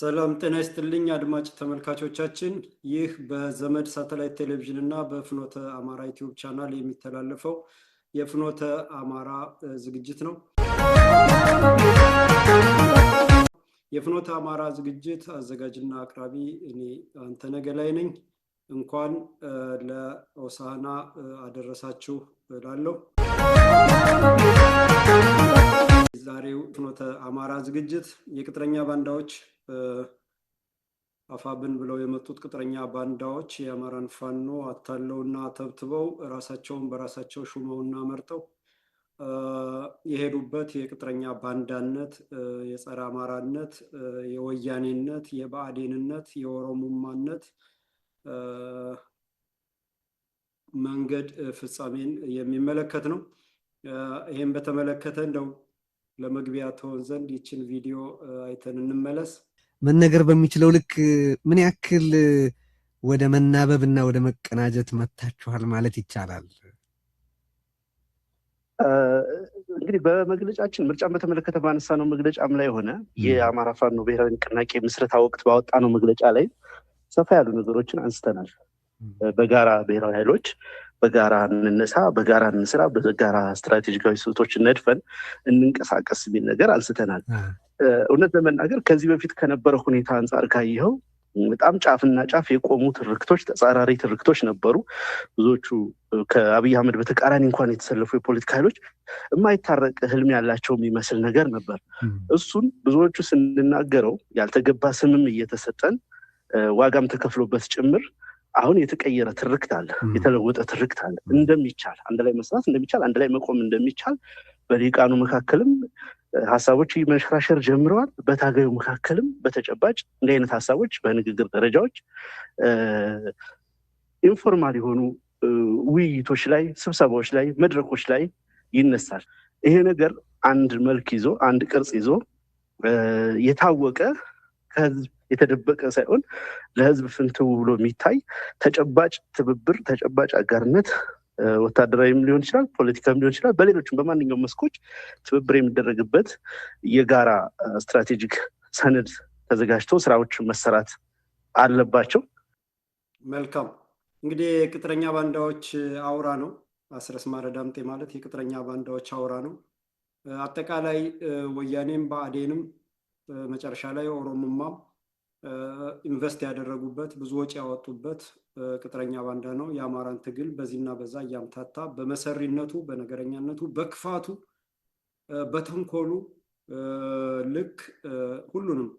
ሰላም ጤና ይስጥልኝ አድማጭ ተመልካቾቻችን፣ ይህ በዘመድ ሳተላይት ቴሌቪዥን እና በፍኖተ አማራ ዩቲዩብ ቻናል የሚተላለፈው የፍኖተ አማራ ዝግጅት ነው። የፍኖተ አማራ ዝግጅት አዘጋጅና አቅራቢ እኔ አንተነህ ገላይ ነኝ። እንኳን ለሆሳዕና አደረሳችሁ እላለሁ። ዛሬው ፍኖተ አማራ ዝግጅት የቅጥረኛ ባንዳዎች አፋብን ብለው የመጡት ቅጥረኛ ባንዳዎች የአማራን ፋኖ አታለውና ተብትበው ራሳቸውን በራሳቸው ሹመውና መርጠው የሄዱበት የቅጥረኛ ባንዳነት፣ የጸረ አማራነት፣ የወያኔነት፣ የብአዴንነት፣ የኦሮሞማነት መንገድ ፍጻሜን የሚመለከት ነው። ይህም በተመለከተ እንደው ለመግቢያ ተሆን ዘንድ ይችን ቪዲዮ አይተን እንመለስ። መነገር በሚችለው ልክ ምን ያክል ወደ መናበብና ወደ መቀናጀት መታችኋል ማለት ይቻላል? እንግዲህ በመግለጫችን ምርጫን በተመለከተ ባነሳነው መግለጫም ላይ ሆነ የአማራ ፋኖ ብሔራዊ ንቅናቄ ምስረታ ወቅት ባወጣነው መግለጫ ላይ ሰፋ ያሉ ነገሮችን አንስተናል። በጋራ ብሔራዊ ኃይሎች በጋራ እንነሳ፣ በጋራ እንስራ፣ በጋራ ስትራቴጂካዊ ስልቶችን ነድፈን እንንቀሳቀስ የሚል ነገር አንስተናል። እውነት ለመናገር ከዚህ በፊት ከነበረው ሁኔታ አንጻር ካየኸው በጣም ጫፍና ጫፍ የቆሙ ትርክቶች፣ ተጻራሪ ትርክቶች ነበሩ። ብዙዎቹ ከአብይ አህመድ በተቃራኒ እንኳን የተሰለፉ የፖለቲካ ኃይሎች የማይታረቅ ህልም ያላቸው የሚመስል ነገር ነበር። እሱን ብዙዎቹ ስንናገረው ያልተገባ ስምም እየተሰጠን ዋጋም ተከፍሎበት ጭምር አሁን የተቀየረ ትርክት አለ፣ የተለወጠ ትርክት አለ። እንደሚቻል አንድ ላይ መስራት እንደሚቻል፣ አንድ ላይ መቆም እንደሚቻል በሊቃኑ መካከልም ሀሳቦች መንሸራሸር ጀምረዋል። በታጋዩ መካከልም በተጨባጭ እንዲህ አይነት ሀሳቦች በንግግር ደረጃዎች ኢንፎርማል የሆኑ ውይይቶች ላይ፣ ስብሰባዎች ላይ፣ መድረኮች ላይ ይነሳል። ይሄ ነገር አንድ መልክ ይዞ አንድ ቅርጽ ይዞ የታወቀ ከህዝብ የተደበቀ ሳይሆን ለህዝብ ፍንትው ብሎ የሚታይ ተጨባጭ ትብብር፣ ተጨባጭ አጋርነት ወታደራዊም ሊሆን ይችላል፣ ፖለቲካም ሊሆን ይችላል፣ በሌሎችም በማንኛውም መስኮች ትብብር የሚደረግበት የጋራ ስትራቴጂክ ሰነድ ተዘጋጅቶ ስራዎች መሰራት አለባቸው። መልካም። እንግዲህ የቅጥረኛ ባንዳዎች አውራ ነው አስረስ ማረ ዳምጤ ማለት የቅጥረኛ ባንዳዎች አውራ ነው። አጠቃላይ ወያኔም ብአዴንም መጨረሻ ላይ ኦሮሞማም ኢንቨስት ያደረጉበት ብዙ ወጪ ያወጡበት ቅጥረኛ ባንዳ ነው። የአማራን ትግል በዚህና በዛ እያምታታ በመሰሪነቱ፣ በነገረኛነቱ፣ በክፋቱ፣ በተንኮሉ ልክ ሁሉንም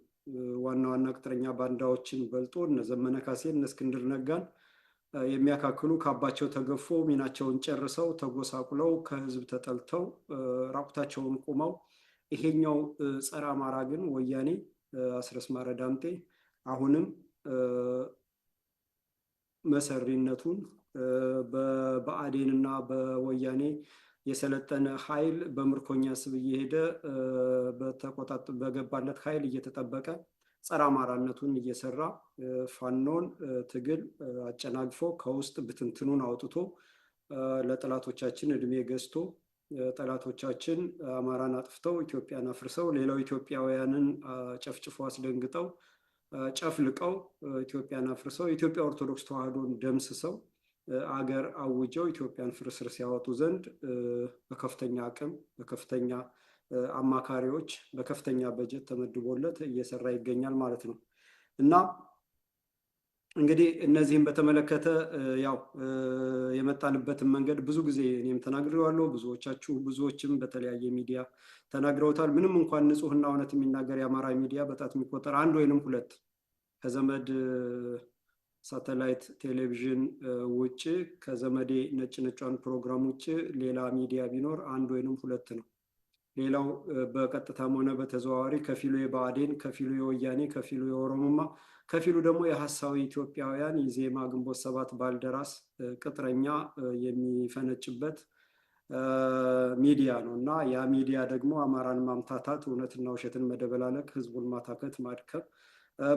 ዋና ዋና ቅጥረኛ ባንዳዎችን በልጦ እነ ዘመነ ካሴን እነ እስክንድር ነጋን የሚያካክሉ ካባቸው ተገፎ ሚናቸውን ጨርሰው ተጎሳቁለው ከህዝብ ተጠልተው ራቁታቸውን ቁመው ይሄኛው ጸረ አማራ ግን ወያኔ አስረስ ማረ ዳምጤ አሁንም መሰሪነቱን በብአዴንና በወያኔ የሰለጠነ ኃይል በምርኮኛ ስብ እየሄደ በገባለት ኃይል እየተጠበቀ ጸረ አማራነቱን እየሰራ ፋኖን ትግል አጨናግፎ ከውስጥ ብትንትኑን አውጥቶ ለጠላቶቻችን እድሜ ገዝቶ ጠላቶቻችን አማራን አጥፍተው ኢትዮጵያን አፍርሰው ሌላው ኢትዮጵያውያንን ጨፍጭፎ አስደንግጠው ጨፍልቀው ኢትዮጵያን አፍርሰው የኢትዮጵያ ኦርቶዶክስ ተዋሕዶን ደምስሰው አገር አውጀው ኢትዮጵያን ፍርስርስ ያወጡ ዘንድ በከፍተኛ አቅም፣ በከፍተኛ አማካሪዎች፣ በከፍተኛ በጀት ተመድቦለት እየሰራ ይገኛል ማለት ነው። እና እንግዲህ እነዚህም በተመለከተ ያው የመጣንበትን መንገድ ብዙ ጊዜ እኔም ተናግሬዋለሁ። ብዙዎችም በተለያየ ሚዲያ ተናግረውታል። ምንም እንኳን ንጹሕና እውነት የሚናገር የአማራ ሚዲያ በጣት የሚቆጠር አንድ ወይንም ሁለት ከዘመድ ሳተላይት ቴሌቪዥን ውጭ ከዘመዴ ነጭ ነጯን ፕሮግራም ውጭ ሌላ ሚዲያ ቢኖር አንድ ወይንም ሁለት ነው። ሌላው በቀጥታም ሆነ በተዘዋዋሪ ከፊሉ የብአዴን፣ ከፊሉ የወያኔ፣ ከፊሉ የኦሮሞማ፣ ከፊሉ ደግሞ የሀሳዊ ኢትዮጵያውያን ኢዜማ፣ ግንቦት ሰባት፣ ባልደራስ ቅጥረኛ የሚፈነጭበት ሚዲያ ነው እና ያ ሚዲያ ደግሞ አማራን ማምታታት፣ እውነትና ውሸትን መደበላለቅ፣ ህዝቡን ማታከት፣ ማድከም፣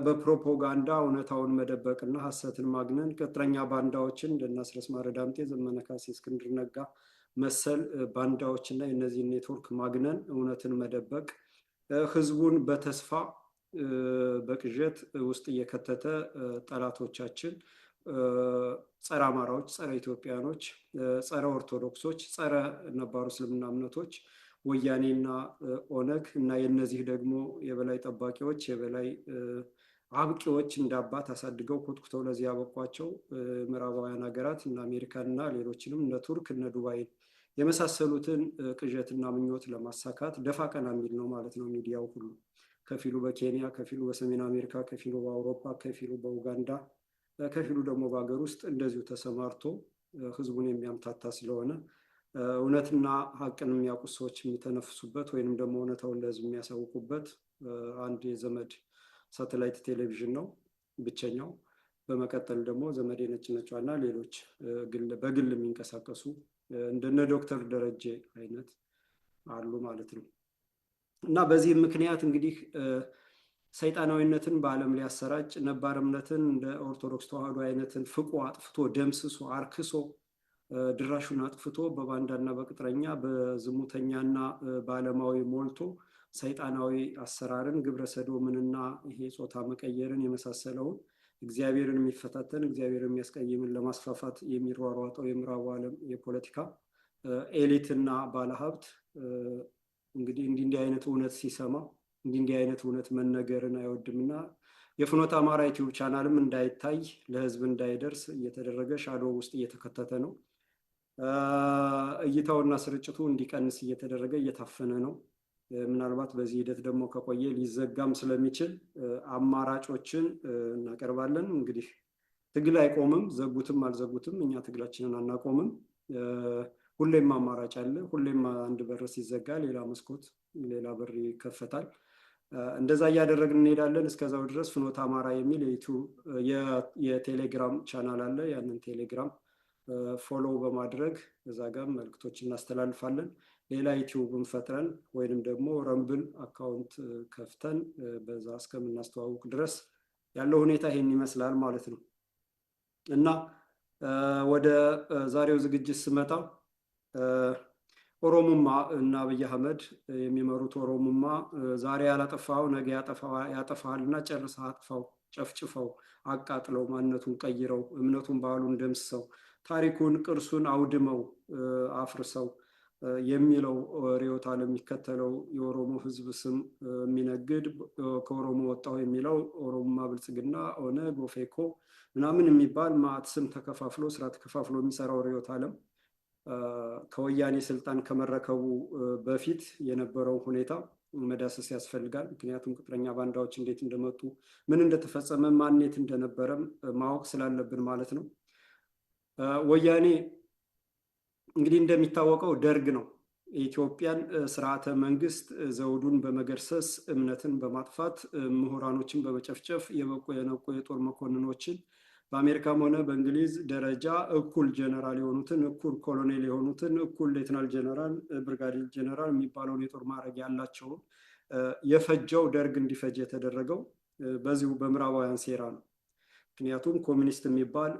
በፕሮፓጋንዳ እውነታውን መደበቅና ሀሰትን ማግነን ቅጥረኛ ባንዳዎችን እንደነ አስረስ ማረ ዳምጤ፣ ዘመነ ካሴ፣ እስክንድር ነጋ መሰል ባንዳዎችና የነዚህን ኔትወርክ ማግነን፣ እውነትን መደበቅ፣ ህዝቡን በተስፋ በቅዠት ውስጥ እየከተተ ጠላቶቻችን ጸረ አማራዎች፣ ጸረ ኢትዮጵያኖች፣ ጸረ ኦርቶዶክሶች፣ ጸረ ነባሩ እስልምና እምነቶች ወያኔና ኦነግ እና የነዚህ ደግሞ የበላይ ጠባቂዎች የበላይ አብቂዎች እንደ አባት አሳድገው ኮትኩተው ለዚህ ያበቋቸው ምዕራባውያን ሀገራት እና አሜሪካን እና ሌሎችንም እነ ቱርክ እነ ዱባይን የመሳሰሉትን ቅዠትና ምኞት ለማሳካት ደፋ ቀና የሚል ነው ማለት ነው ሚዲያው ሁሉ። ከፊሉ በኬንያ፣ ከፊሉ በሰሜን አሜሪካ፣ ከፊሉ በአውሮፓ፣ ከፊሉ በኡጋንዳ፣ ከፊሉ ደግሞ በሀገር ውስጥ እንደዚሁ ተሰማርቶ ህዝቡን የሚያምታታ ስለሆነ እውነትና ሀቅን የሚያውቁ ሰዎች የሚተነፍሱበት ወይንም ደግሞ እውነታውን ለህዝብ የሚያሳውቁበት አንድ የዘመድ ሳተላይት ቴሌቪዥን ነው ብቸኛው። በመቀጠል ደግሞ ዘመዴ ነጭ ነጯና ሌሎች በግል የሚንቀሳቀሱ እንደነ ዶክተር ደረጀ አይነት አሉ ማለት ነው። እና በዚህ ምክንያት እንግዲህ ሰይጣናዊነትን በዓለም ሊያሰራጭ ነባር እምነትን እንደ ኦርቶዶክስ ተዋህዶ አይነትን ፍቆ አጥፍቶ ደምስሶ አርክሶ ድራሹን አጥፍቶ በባንዳና በቅጥረኛ በዝሙተኛና በዓለማዊ ሞልቶ ሰይጣናዊ አሰራርን ግብረ ሰዶምንና ይሄ ጾታ መቀየርን የመሳሰለውን እግዚአብሔርን የሚፈታተን እግዚአብሔርን የሚያስቀይምን ለማስፋፋት የሚሯሯጠው የምዕራቡ ዓለም የፖለቲካ ኤሊትና ባለሀብት እንግዲህ እንዲህ አይነት እውነት ሲሰማ እንዲህ አይነት እውነት መነገርን አይወድምና የፍኖተ አማራ ዩቲዩብ ቻናልም እንዳይታይ ለህዝብ እንዳይደርስ እየተደረገ ሻዶ ውስጥ እየተከተተ ነው። እይታውና ስርጭቱ እንዲቀንስ እየተደረገ እየታፈነ ነው። ምናልባት በዚህ ሂደት ደግሞ ከቆየ ሊዘጋም ስለሚችል አማራጮችን እናቀርባለን። እንግዲህ ትግል አይቆምም፣ ዘጉትም አልዘጉትም እኛ ትግላችንን አናቆምም። ሁሌም አማራጭ አለ። ሁሌም አንድ በር ሲዘጋ ሌላ መስኮት ሌላ በር ይከፈታል። እንደዛ እያደረግን እንሄዳለን። እስከዛው ድረስ ፍኖተ አማራ የሚል የቴሌግራም ቻናል አለ። ያንን ቴሌግራም ፎሎው በማድረግ እዛ ጋር መልእክቶች እናስተላልፋለን። ሌላ ዩቲዩብን ፈጥረን ወይንም ደግሞ ረምብል አካውንት ከፍተን በዛ እስከምናስተዋውቅ ድረስ ያለው ሁኔታ ይሄን ይመስላል ማለት ነው። እና ወደ ዛሬው ዝግጅት ስመጣ ኦሮሙማ እና አብይ አህመድ የሚመሩት ኦሮሙማ ዛሬ ያላጠፋው ነገ ያጠፋልና ጨርሰህ አጥፋው፣ ጨፍጭፈው፣ አቃጥለው፣ ማንነቱን ቀይረው፣ እምነቱን ባህሉን ደምስሰው፣ ታሪኩን ቅርሱን አውድመው አፍርሰው የሚለው ርዕዮተ ዓለም የሚከተለው የኦሮሞ ህዝብ ስም የሚነግድ ከኦሮሞ ወጣው የሚለው ኦሮሞማ ብልጽግና ኦነግ ኦፌኮ ምናምን የሚባል ማዕት ስም ተከፋፍሎ ስራ ተከፋፍሎ የሚሰራው ርዕዮተ ዓለም ከወያኔ ስልጣን ከመረከቡ በፊት የነበረው ሁኔታ መዳሰስ ያስፈልጋል። ምክንያቱም ቅጥረኛ ባንዳዎች እንዴት እንደመጡ ምን እንደተፈጸመ ማንነት እንደነበረም ማወቅ ስላለብን ማለት ነው። ወያኔ እንግዲህ እንደሚታወቀው ደርግ ነው የኢትዮጵያን ስርዓተ መንግስት ዘውዱን በመገርሰስ እምነትን በማጥፋት ምሁራኖችን በመጨፍጨፍ የበቁ የነቁ የጦር መኮንኖችን በአሜሪካም ሆነ በእንግሊዝ ደረጃ እኩል ጀነራል የሆኑትን እኩል ኮሎኔል የሆኑትን እኩል ሌትናል ጀነራል ብርጋዴር ጀነራል የሚባለውን የጦር ማዕረግ ያላቸውን የፈጀው ደርግ እንዲፈጅ የተደረገው በዚሁ በምዕራባውያን ሴራ ነው። ምክንያቱም ኮሚኒስት የሚባል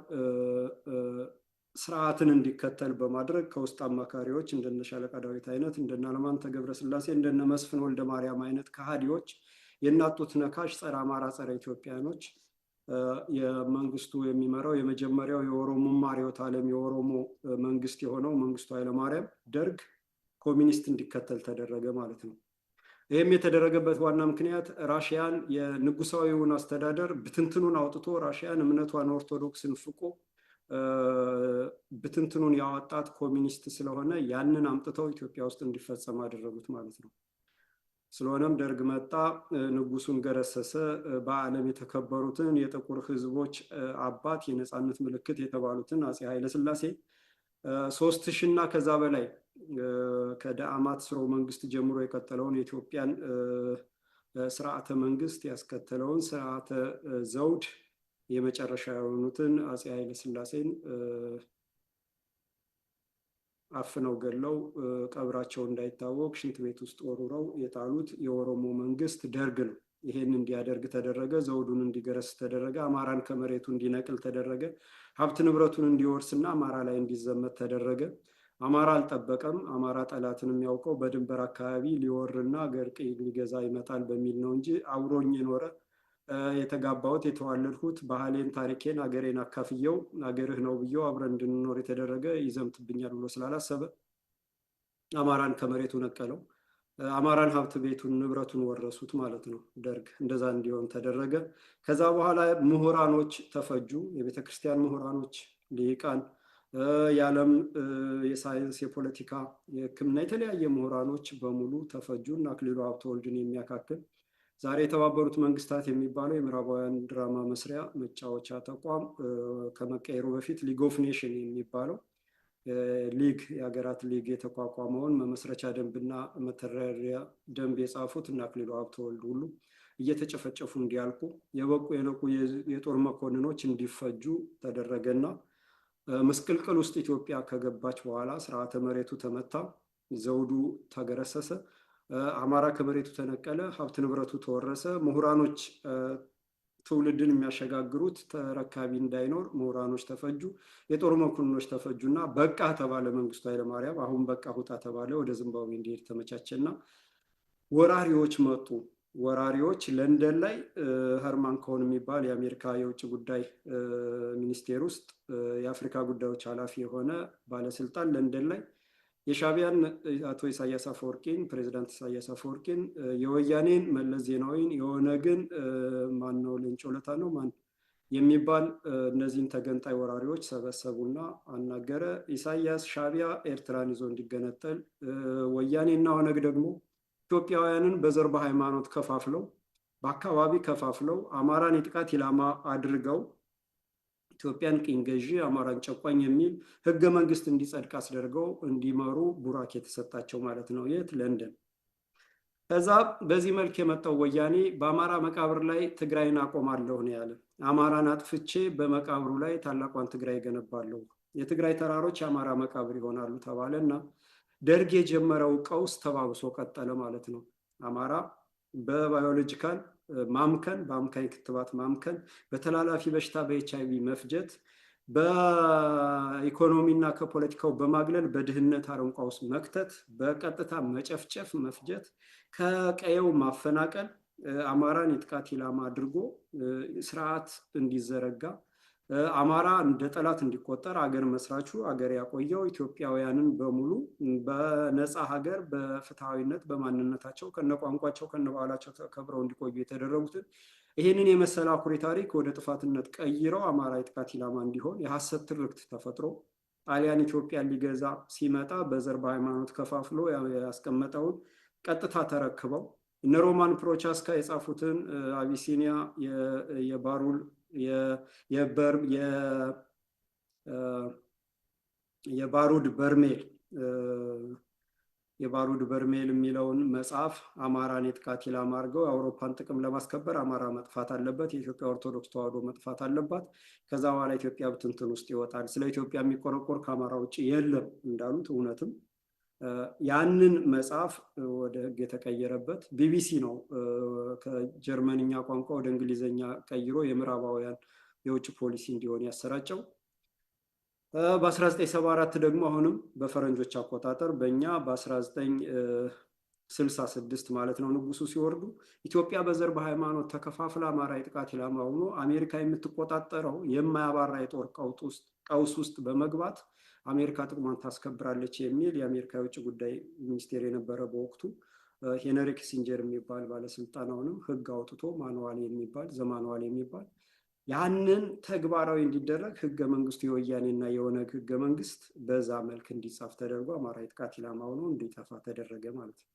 ስርዓትን እንዲከተል በማድረግ ከውስጥ አማካሪዎች እንደነ ሻለቃ ዳዊት አይነት እንደነ አለማንተ ገብረስላሴ እንደነ መስፍን ወልደ ማርያም አይነት ከሃዲዎች የናጡት ነካሽ ጸረ አማራ ጸረ ኢትዮጵያኖች የመንግስቱ የሚመራው የመጀመሪያው የኦሮሞማ ርዕዮተ ዓለም የኦሮሞ መንግስት የሆነው መንግስቱ ኃይለማርያም ደርግ ኮሚኒስት እንዲከተል ተደረገ ማለት ነው። ይህም የተደረገበት ዋና ምክንያት ራሽያን የንጉሳዊውን አስተዳደር ብትንትኑን አውጥቶ ራሽያን እምነቷን ኦርቶዶክስን ፍቆ ብትንትኑን ያወጣት ኮሚኒስት ስለሆነ ያንን አምጥተው ኢትዮጵያ ውስጥ እንዲፈጸም አደረጉት ማለት ነው። ስለሆነም ደርግ መጣ፣ ንጉሱን ገረሰሰ፣ በዓለም የተከበሩትን የጥቁር ህዝቦች አባት የነፃነት ምልክት የተባሉትን አፄ ኃይለስላሴ 3000 እና ከዛ በላይ ከዳዕማት ስርወ መንግስት ጀምሮ የቀጠለውን የኢትዮጵያን ስርዓተ መንግስት ያስከተለውን ስርዓተ ዘውድ የመጨረሻ የሆኑትን አፄ ኃይለስላሴን አፍነው ገለው ቀብራቸው እንዳይታወቅ ሽንት ቤት ውስጥ ወርውረው የጣሉት የኦሮሞ መንግስት ደርግ ነው። ይሄን እንዲያደርግ ተደረገ። ዘውዱን እንዲገረስ ተደረገ። አማራን ከመሬቱ እንዲነቅል ተደረገ። ሀብት ንብረቱን እንዲወርስና አማራ ላይ እንዲዘመት ተደረገ። አማራ አልጠበቀም። አማራ ጠላትን የሚያውቀው በድንበር አካባቢ ሊወርና አገር ሊገዛ ይመጣል በሚል ነው እንጂ አብሮኝ የኖረ የተጋባሁት የተዋለድኩት ባህሌን፣ ታሪኬን፣ አገሬን አካፍየው አገርህ ነው ብየው አብረን እንድንኖር የተደረገ ይዘምትብኛል ብሎ ስላላሰበ አማራን ከመሬቱ ነቀለው። አማራን ሀብት ቤቱን ንብረቱን ወረሱት ማለት ነው። ደርግ እንደዛ እንዲሆን ተደረገ። ከዛ በኋላ ምሁራኖች ተፈጁ። የቤተ ክርስቲያን ምሁራኖች፣ ሊቃን፣ የዓለም የሳይንስ፣ የፖለቲካ፣ የሕክምና የተለያየ ምሁራኖች በሙሉ ተፈጁ እና አክሊሉ ሀብተወልድን የሚያካክል ዛሬ የተባበሩት መንግስታት የሚባለው የምዕራባውያን ድራማ መስሪያ መጫወቻ ተቋም ከመቀየሩ በፊት ሊግ ኦፍ ኔሽን የሚባለው ሊግ የሀገራት ሊግ የተቋቋመውን መመስረቻ ደንብና መተዳደሪያ ደንብ የጻፉት እና አክሊሉ ሀብተወልድ ሁሉ እየተጨፈጨፉ እንዲያልቁ የበቁ የነቁ የጦር መኮንኖች እንዲፈጁ ተደረገና ምስቅልቅል ውስጥ ኢትዮጵያ ከገባች በኋላ ስርዓተ መሬቱ ተመታ፣ ዘውዱ ተገረሰሰ፣ አማራ ከመሬቱ ተነቀለ፣ ሀብት ንብረቱ ተወረሰ። ምሁራኖች ትውልድን የሚያሸጋግሩት ተረካቢ እንዳይኖር ምሁራኖች ተፈጁ፣ የጦር መኮንኖች ተፈጁና በቃ ተባለ። መንግስቱ ኃይለማርያም አሁን በቃ ሁጣ ተባለ። ወደ ዚምባብዌ እንዲሄድ ተመቻቸና ወራሪዎች መጡ። ወራሪዎች ለንደን ላይ ሄርማን ኮሄን የሚባል የአሜሪካ የውጭ ጉዳይ ሚኒስቴር ውስጥ የአፍሪካ ጉዳዮች ኃላፊ የሆነ ባለስልጣን ለንደን ላይ የሻዕቢያን አቶ ኢሳያስ አፈወርቂን ፕሬዚዳንት ኢሳያስ አፈወርቂን የወያኔን መለስ ዜናዊን የኦነግን ማነው ሌንጮ ለታ ነው ማን የሚባል እነዚህን ተገንጣይ ወራሪዎች ሰበሰቡና አናገረ። ኢሳያስ ሻዕቢያ ኤርትራን ይዞ እንዲገነጠል፣ ወያኔና ኦነግ ደግሞ ኢትዮጵያውያንን በዘር በሃይማኖት ከፋፍለው በአካባቢ ከፋፍለው አማራን የጥቃት ኢላማ አድርገው ኢትዮጵያን ቅኝ ገዢ አማራን ጨቋኝ የሚል ህገ መንግስት እንዲጸድቅ አስደርገው እንዲመሩ ቡራክ የተሰጣቸው ማለት ነው። የት? ለንደን። ከዛ በዚህ መልክ የመጣው ወያኔ በአማራ መቃብር ላይ ትግራይን አቆማለሁ ነው ያለ። አማራን አጥፍቼ በመቃብሩ ላይ ታላቋን ትግራይ ገነባለሁ፣ የትግራይ ተራሮች የአማራ መቃብር ይሆናሉ ተባለና ደርግ የጀመረው ቀውስ ተባብሶ ቀጠለ ማለት ነው። አማራ በባዮሎጂካል ማምከን፣ በአምካኝ ክትባት ማምከን፣ በተላላፊ በሽታ በኤችአይቪ መፍጀት፣ በኢኮኖሚና ከፖለቲካው በማግለል በድህነት አረንቋ ውስጥ መክተት፣ በቀጥታ መጨፍጨፍ፣ መፍጀት፣ ከቀየው ማፈናቀል፣ አማራን የጥቃት ኢላማ አድርጎ ስርዓት እንዲዘረጋ፣ አማራ እንደ ጠላት እንዲቆጠር አገር መስራቹ አገር ያቆየው ኢትዮጵያውያንን በሙሉ በነፃ ሀገር በፍትሐዊነት በማንነታቸው ከነቋንቋቸው ከነባህላቸው ተከብረው እንዲቆዩ የተደረጉትን ይህንን የመሰለ አኩሪ ታሪክ ወደ ጥፋትነት ቀይረው አማራ የጥቃት ኢላማ እንዲሆን የሐሰት ትርክት ተፈጥሮ ጣሊያን ኢትዮጵያን ሊገዛ ሲመጣ በዘር በሃይማኖት ከፋፍሎ ያስቀመጠውን ቀጥታ ተረክበው እነ ሮማን ፕሮቻስካ የጻፉትን አቢሲኒያ የባሩል የባሩድ በርሜል የሚለውን መጽሐፍ አማራን የጥቃት ኢላማ አድርገው የአውሮፓን ጥቅም ለማስከበር አማራ መጥፋት አለበት፣ የኢትዮጵያ ኦርቶዶክስ ተዋሕዶ መጥፋት አለባት፣ ከዛ በኋላ ኢትዮጵያ ብትንትን ውስጥ ይወጣል፣ ስለ ኢትዮጵያ የሚቆረቆር ከአማራ ውጭ የለም እንዳሉት እውነትም ያንን መጽሐፍ ወደ ሕግ የተቀየረበት ቢቢሲ ነው። ከጀርመንኛ ቋንቋ ወደ እንግሊዝኛ ቀይሮ የምዕራባውያን የውጭ ፖሊሲ እንዲሆን ያሰራጨው። በ1974 ደግሞ አሁንም በፈረንጆች አቆጣጠር በእኛ በ1966 ማለት ነው ንጉሱ ሲወርዱ ኢትዮጵያ በዘር በሃይማኖት ተከፋፍላ አማራ የጥቃት ኢላማ ሆኖ አሜሪካ የምትቆጣጠረው የማያባራ የጦር ቀውስ ውስጥ በመግባት አሜሪካ ጥቅሟን ታስከብራለች የሚል የአሜሪካ የውጭ ጉዳይ ሚኒስቴር የነበረ በወቅቱ ሄነሪ ኪሲንጀር የሚባል ባለስልጣን አሁንም ህግ አውጥቶ ማንዋል የሚባል ያንን ተግባራዊ እንዲደረግ ህገ መንግስቱ የወያኔና የኦነግ ህገ መንግስት በዛ መልክ እንዲጻፍ ተደርጎ አማራ የጥቃት ኢላማ ሆኖ እንዲጠፋ ተደረገ ማለት ነው።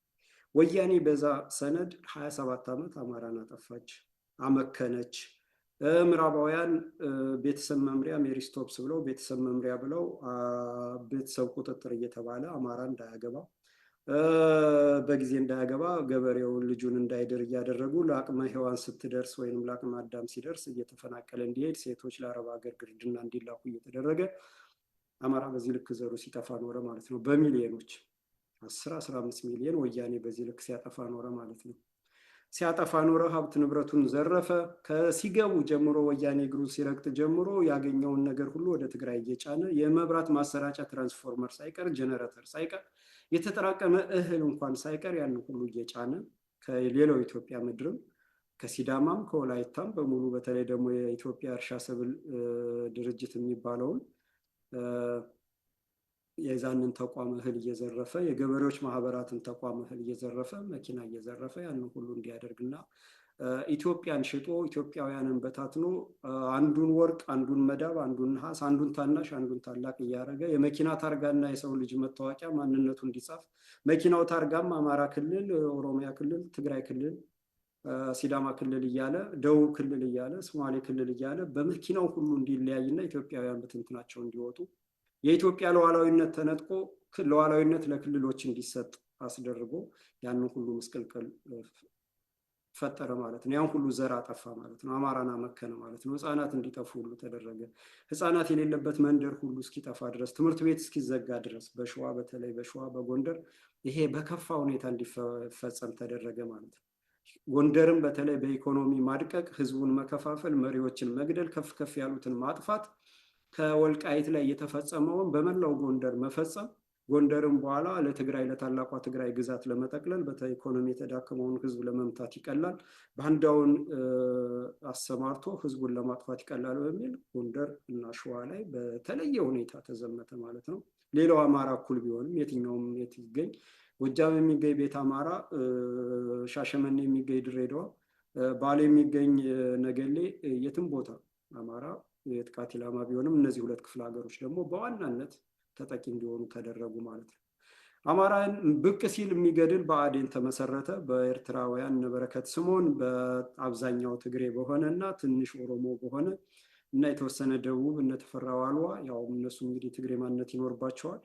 ወያኔ በዛ ሰነድ 27 ዓመት አማራን አጠፋች፣ አመከነች። ምዕራባውያን ቤተሰብ መምሪያ ሜሪስቶፕስ ብለው ቤተሰብ መምሪያ ብለው ቤተሰብ ቁጥጥር እየተባለ አማራ እንዳያገባ በጊዜ እንዳያገባ ገበሬውን ልጁን እንዳይድር እያደረጉ ለአቅመ ሔዋን ስትደርስ ወይም ለአቅመ አዳም ሲደርስ እየተፈናቀለ እንዲሄድ፣ ሴቶች ለአረብ ሀገር ግርድና እንዲላኩ እየተደረገ አማራ በዚህ ልክ ዘሩ ሲጠፋ ኖረ ማለት ነው። በሚሊዮኖች 10-15 ሚሊዮን ወያኔ በዚህ ልክ ሲያጠፋ ኖረ ማለት ነው። ሲያጠፋ ኖረ፣ ሀብት ንብረቱን ዘረፈ። ከሲገቡ ጀምሮ ወያኔ እግሩን ሲረግጥ ጀምሮ ያገኘውን ነገር ሁሉ ወደ ትግራይ እየጫነ የመብራት ማሰራጫ ትራንስፎርመር ሳይቀር ጀነሬተር ሳይቀር የተጠራቀመ እህል እንኳን ሳይቀር ያን ሁሉ እየጫነ ከሌላው ኢትዮጵያ ምድርም ከሲዳማም ከወላይታም በሙሉ በተለይ ደግሞ የኢትዮጵያ እርሻ ሰብል ድርጅት የሚባለውን የዛንን ተቋም እህል እየዘረፈ የገበሬዎች ማህበራትን ተቋም እህል እየዘረፈ መኪና እየዘረፈ ያንን ሁሉ እንዲያደርግና ኢትዮጵያን ሽጦ ኢትዮጵያውያንን በታትኖ አንዱን ወርቅ አንዱን መዳብ አንዱን ነሐስ አንዱን ታናሽ አንዱን ታላቅ እያደረገ የመኪና ታርጋና የሰው ልጅ መታወቂያ ማንነቱ እንዲጻፍ መኪናው ታርጋም አማራ ክልል፣ ኦሮሚያ ክልል፣ ትግራይ ክልል፣ ሲዳማ ክልል እያለ ደቡብ ክልል እያለ ሶማሌ ክልል እያለ በመኪናው ሁሉ እንዲለያይና ኢትዮጵያውያን በትንትናቸው እንዲወጡ የኢትዮጵያ ሉዓላዊነት ተነጥቆ ሉዓላዊነት ለክልሎች እንዲሰጥ አስደርጎ ያንን ሁሉ ምስቅልቅል ፈጠረ ማለት ነው። ያን ሁሉ ዘር አጠፋ ማለት ነው። አማራን አመከነ ማለት ነው። ህፃናት እንዲጠፉ ሁሉ ተደረገ። ህፃናት የሌለበት መንደር ሁሉ እስኪጠፋ ድረስ፣ ትምህርት ቤት እስኪዘጋ ድረስ በሸዋ በተለይ በሸዋ በጎንደር ይሄ በከፋ ሁኔታ እንዲፈጸም ተደረገ ማለት ነው። ጎንደርም በተለይ በኢኮኖሚ ማድቀቅ፣ ህዝቡን መከፋፈል፣ መሪዎችን መግደል፣ ከፍ ከፍ ያሉትን ማጥፋት፣ ከወልቃይት ላይ የተፈጸመውን በመላው ጎንደር መፈጸም፣ ጎንደርም በኋላ ለትግራይ ለታላቋ ትግራይ ግዛት ለመጠቅለል በኢኮኖሚ የተዳከመውን ህዝብ ለመምታት ይቀላል፣ ባንዳውን አሰማርቶ ህዝቡን ለማጥፋት ይቀላል በሚል ጎንደር እና ሸዋ ላይ በተለየ ሁኔታ ተዘመተ ማለት ነው። ሌላው አማራ እኩል ቢሆንም የትኛውም የት ይገኝ ጎጃም የሚገኝ ቤት አማራ፣ ሻሸመኔ የሚገኝ ድሬዳዋ፣ ባሌ የሚገኝ ነገሌ፣ የትም ቦታ አማራ የጥቃት ኢላማ ቢሆንም እነዚህ ሁለት ክፍለ ሀገሮች ደግሞ በዋናነት ተጠቂ እንዲሆኑ ተደረጉ ማለት ነው። አማራን ብቅ ሲል የሚገድል ብአዴን ተመሰረተ። በኤርትራውያን በረከት ስምኦን በአብዛኛው ትግሬ በሆነ እና ትንሽ ኦሮሞ በሆነ እና የተወሰነ ደቡብ እነ ተፈራ ዋልዋ፣ ያው እነሱ እንግዲህ ትግሬ ማንነት ይኖርባቸዋል።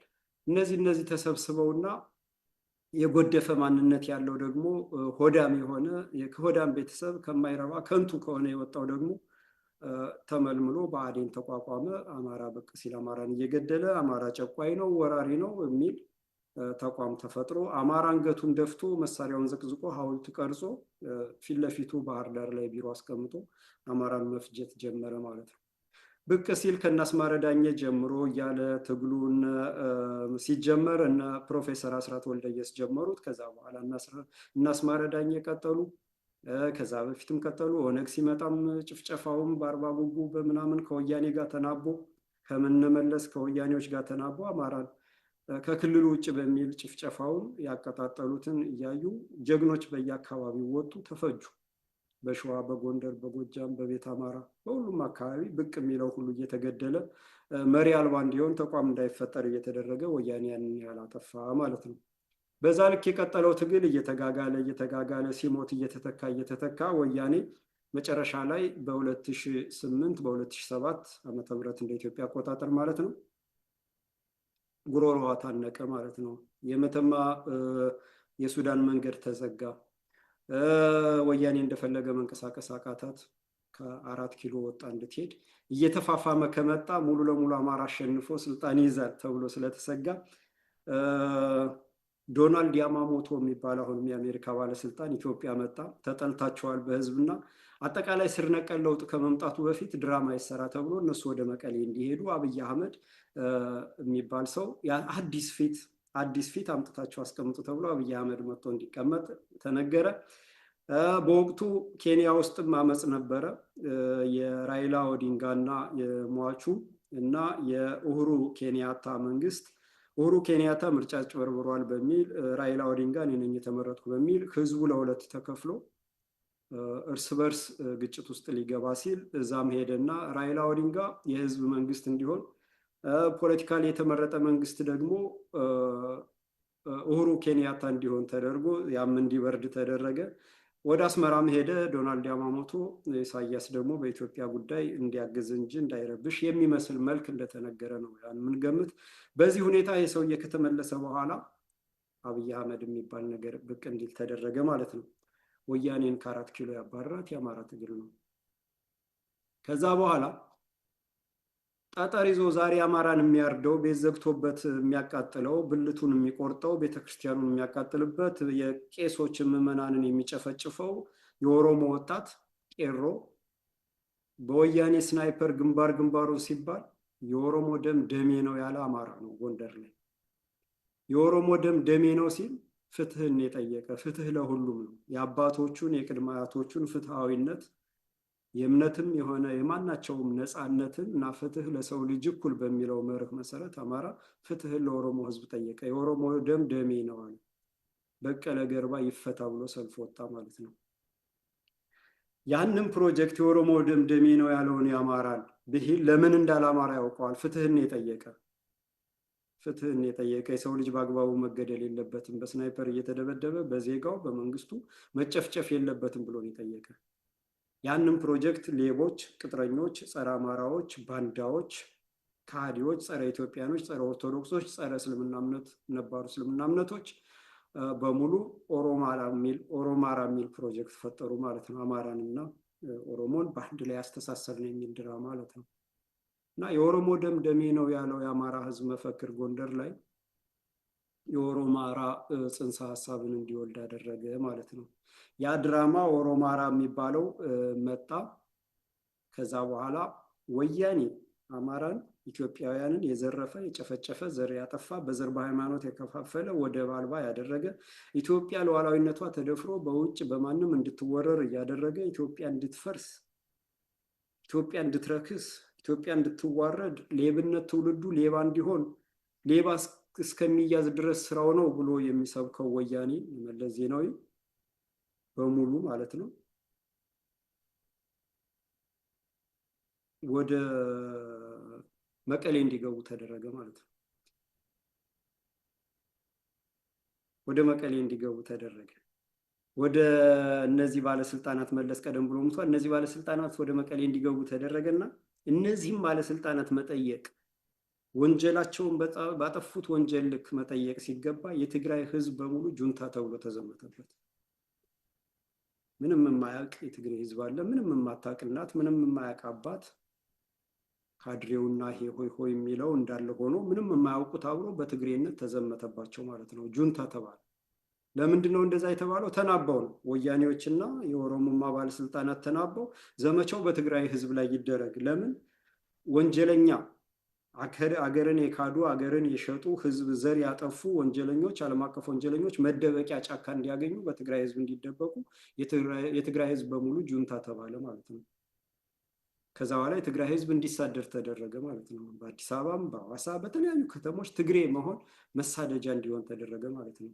እነዚህ ተሰብስበውና የጎደፈ ማንነት ያለው ደግሞ ሆዳም የሆነ ከሆዳም ቤተሰብ ከማይረባ ከንቱ ከሆነ የወጣው ደግሞ ተመልምሎ ብአዴን ተቋቋመ። አማራ ብቅ ሲል አማራን እየገደለ አማራ ጨቋይ ነው ወራሪ ነው የሚል ተቋም ተፈጥሮ አማራ አንገቱን ደፍቶ መሳሪያውን ዘቅዝቆ ሐውልት ቀርጾ ፊት ለፊቱ ባህር ዳር ላይ ቢሮ አስቀምጦ አማራን መፍጀት ጀመረ ማለት ነው። ብቅ ሲል ከናስማረ ዳኘ ጀምሮ እያለ ትግሉን ሲጀመር እነ ፕሮፌሰር አስራት ወልደየስ ጀመሩት። ከዛ በኋላ እናስማረ ዳኘ ቀጠሉ። ከዛ በፊትም ቀጠሉ። ኦነግ ሲመጣም ጭፍጨፋውም በአርባ ጉጉ በምናምን ከወያኔ ጋር ተናቦ ከምንመለስ ከወያኔዎች ጋር ተናቦ አማራን ከክልሉ ውጭ በሚል ጭፍጨፋውን ያቀጣጠሉትን እያዩ ጀግኖች በየአካባቢው ወጡ፣ ተፈጁ። በሸዋ በጎንደር በጎጃም በቤት አማራ በሁሉም አካባቢ ብቅ የሚለው ሁሉ እየተገደለ መሪ አልባ እንዲሆን ተቋም እንዳይፈጠር እየተደረገ ወያኔ ያንን ያላጠፋ ማለት ነው። በዛ ልክ የቀጠለው ትግል እየተጋጋለ ሲሞት እየተተካ ወያኔ መጨረሻ ላይ በ2008 በ2007 ዓመተ ምህረት እንደ ኢትዮጵያ አቆጣጠር ማለት ነው ጉሮሮዋ ታነቀ ማለት ነው። የመተማ የሱዳን መንገድ ተዘጋ። ወያኔ እንደፈለገ መንቀሳቀስ አቃታት። ከ4 ኪሎ ወጣ እንድትሄድ እየተፋፋመ ከመጣ ሙሉ ለሙሉ አማራ አሸንፎ ስልጣን ይዛል ተብሎ ስለተሰጋ ዶናልድ ያማሞቶ የሚባል አሁንም የአሜሪካ ባለስልጣን ኢትዮጵያ መጣ። ተጠልታቸዋል በህዝብና አጠቃላይ ስር ነቀል ለውጥ ከመምጣቱ በፊት ድራማ ይሰራ ተብሎ እነሱ ወደ መቀሌ እንዲሄዱ አብይ አህመድ የሚባል ሰው አዲስ ፊት አምጥታቸው አስቀምጡ ተብሎ አብይ አህመድ መጥቶ እንዲቀመጥ ተነገረ። በወቅቱ ኬንያ ውስጥም አመፅ ነበረ። የራይላ ኦዲንጋና የሟቹ እና የኡሁሩ ኬንያታ መንግስት ኡሁሩ ኬንያታ ምርጫ ጭበርብሯል በሚል ራይላ ኦዲንጋ እኔ ነኝ የተመረጥኩ በሚል ህዝቡ ለሁለት ተከፍሎ እርስ በርስ ግጭት ውስጥ ሊገባ ሲል እዛም ሄደና ራይላ ኦዲንጋ የህዝብ መንግስት እንዲሆን ፖለቲካሊ የተመረጠ መንግስት ደግሞ ኡሁሩ ኬንያታ እንዲሆን ተደርጎ ያም እንዲበርድ ተደረገ። ወደ አስመራም ሄደ ዶናልድ ያማሞቶ። ኢሳያስ ደግሞ በኢትዮጵያ ጉዳይ እንዲያግዝ እንጂ እንዳይረብሽ የሚመስል መልክ እንደተነገረ ነው ያን ምንገምት። በዚህ ሁኔታ የሰውዬ ከተመለሰ በኋላ አብይ አህመድ የሚባል ነገር ብቅ እንዲል ተደረገ ማለት ነው። ወያኔን ከ4 ኪሎ ያባረራት የአማራ ትግል ነው። ከዛ በኋላ ጠጠር ይዞ ዛሬ አማራን የሚያርደው ቤት ዘግቶበት የሚያቃጥለው ብልቱን የሚቆርጠው ቤተክርስቲያኑን የሚያቃጥልበት የቄሶች ምዕመናንን የሚጨፈጭፈው የኦሮሞ ወጣት ቄሮ በወያኔ ስናይፐር ግንባሩ ሲባል የኦሮሞ ደም ደሜ ነው ያለ አማራ ነው ጎንደር ላይ። የኦሮሞ ደም ደሜ ነው ሲል ፍትህን የጠየቀ ፍትህ ለሁሉም ነው። የአባቶቹን የቅድመ አያቶቹን ፍትሃዊነት የእምነትም የሆነ የማናቸውም ነፃነትን እና ፍትህ ለሰው ልጅ እኩል በሚለው መርህ መሰረት አማራ ፍትህን ለኦሮሞ ህዝብ ጠየቀ። የኦሮሞ ደም ደሜ ነው አለ። በቀለ ገርባ ይፈታ ብሎ ሰልፍ ወጣ ማለት ነው። ያንን ፕሮጀክት የኦሮሞ ደም ደሜ ነው ያለውን ያማራል ብሂል ለምን እንዳለ አማራ ያውቀዋል። ፍትህን የጠየቀ የሰው ልጅ በአግባቡ መገደል የለበትም፣ በስናይፐር እየተደበደበ በዜጋው በመንግስቱ መጨፍጨፍ የለበትም ብሎ የጠየቀ ያንን ፕሮጀክት ሌቦች፣ ቅጥረኞች፣ ጸረ አማራዎች፣ ባንዳዎች፣ ከሃዲዎች፣ ጸረ ኢትዮጵያኖች፣ ጸረ ኦርቶዶክሶች፣ ጸረ እስልምና እምነት ነባሩ እስልምና እምነቶች በሙሉ ኦሮማራ የሚል ፕሮጀክት ፈጠሩ ማለት ነው። አማራንና ኦሮሞን በአንድ ላይ አስተሳሰርን የሚል ድራማ ማለት ነው። እና የኦሮሞ ደም ደሜ ነው ያለው የአማራ ህዝብ መፈክር ጎንደር ላይ የኦሮማራ ጽንሰ ሀሳብን እንዲወልድ አደረገ ማለት ነው። ያ ድራማ ኦሮማራ የሚባለው መጣ። ከዛ በኋላ ወያኔ አማራን ኢትዮጵያውያንን የዘረፈ የጨፈጨፈ ዘር ያጠፋ በዘር በሃይማኖት የከፋፈለ ወደብ አልባ ያደረገ ኢትዮጵያ ሉዓላዊነቷ ተደፍሮ በውጭ በማንም እንድትወረር እያደረገ ኢትዮጵያ እንድትፈርስ ኢትዮጵያ እንድትረክስ ኢትዮጵያ እንድትዋረድ ሌብነት ትውልዱ ሌባ እንዲሆን ሌባ እስከሚያዝ ድረስ ስራው ነው ብሎ የሚሰብከው ወያኔ መለስ ዜናዊ በሙሉ ማለት ነው ወደ መቀሌ እንዲገቡ ተደረገ ማለት ነው። ወደ መቀሌ እንዲገቡ ተደረገ። ወደ እነዚህ ባለስልጣናት መለስ ቀደም ብሎ ሙቷል። እነዚህ ባለስልጣናት ወደ መቀሌ እንዲገቡ ተደረገና እነዚህም ባለስልጣናት መጠየቅ ወንጀላቸውን ባጠፉት ወንጀል ልክ መጠየቅ ሲገባ የትግራይ ህዝብ በሙሉ ጁንታ ተብሎ ተዘመተበት። ምንም የማያውቅ የትግራይ ህዝብ አለ። ምንም የማታውቅ እናት፣ ምንም የማያውቅ አባት ካድሬውና ይሄ ሆይ ሆይ የሚለው እንዳለ ሆኖ ምንም የማያውቁት አብሮ በትግሬነት ተዘመተባቸው ማለት ነው። ጁንታ ተባለ። ለምንድን ነው እንደዛ የተባለው? ተናበው ነው። ወያኔዎችና የኦሮሞማ ባለስልጣናት ተናበው ዘመቻው በትግራይ ህዝብ ላይ ይደረግ። ለምን? ወንጀለኛ አገርን የካዱ አገርን የሸጡ ህዝብ ዘር ያጠፉ ወንጀለኞች፣ ዓለም አቀፍ ወንጀለኞች መደበቂያ ጫካ እንዲያገኙ በትግራይ ህዝብ እንዲደበቁ የትግራይ ህዝብ በሙሉ ጁንታ ተባለ ማለት ነው። ከዛ በኋላ የትግራይ ህዝብ እንዲሳደር ተደረገ ማለት ነው። በአዲስ አበባም በሐዋሳ በተለያዩ ከተሞች ትግሬ መሆን መሳደጃ እንዲሆን ተደረገ ማለት ነው።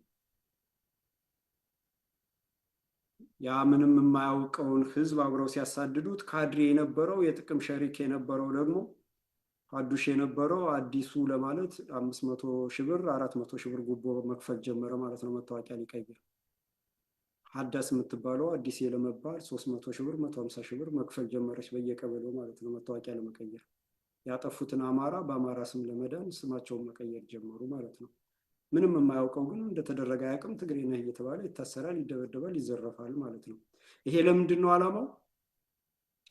ያ ምንም የማያውቀውን ህዝብ አብረው ሲያሳድዱት ካድሬ የነበረው የጥቅም ሸሪክ የነበረው ደግሞ አዱሽ የነበረው አዲሱ ለማለት 500 ሺህ ብር 400 ሺህ ብር ጉቦ መክፈል ጀመረ ማለት ነው። መታወቂያ ሊቀይር ሀዳስ የምትባለው አዲስ ለመባል 300 ሺህ ብር 150 ሺህ ብር መክፈል ጀመረች በየቀበሌው ማለት ነው። መታወቂያ ለመቀየር ያጠፉትን አማራ በአማራ ስም ለመዳን ስማቸውን መቀየር ጀመሩ ማለት ነው። ምንም የማያውቀው ግን እንደተደረገ አያውቅም። ትግሬ ነህ እየተባለ ይታሰራል፣ ይደበደባል፣ ይዘረፋል ማለት ነው። ይሄ ለምንድን ነው ዓላማው?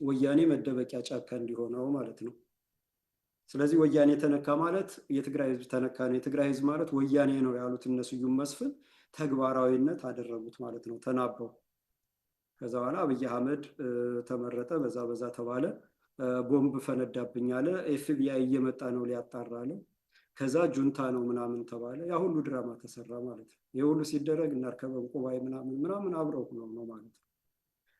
ወያኔ መደበቂያ ጫካ እንዲሆነው ማለት ነው። ስለዚህ ወያኔ ተነካ ማለት የትግራይ ህዝብ ተነካ ነው። የትግራይ ህዝብ ማለት ወያኔ ነው ያሉት እነ ስዩም መስፍን ተግባራዊነት አደረጉት ማለት ነው። ተናበው ከዛ በኋላ አብይ አህመድ ተመረጠ። በዛ ተባለ። ቦምብ ፈነዳብኝ አለ። ኤፍቢአይ እየመጣ ነው ሊያጣራ አለ። ከዛ ጁንታ ነው ምናምን ተባለ። ያ ሁሉ ድራማ ተሰራ ማለት ነው። ይሄ ሁሉ ሲደረግ እናርከበን ቁባይ ምናምን አብረው ነው ማለት ነው።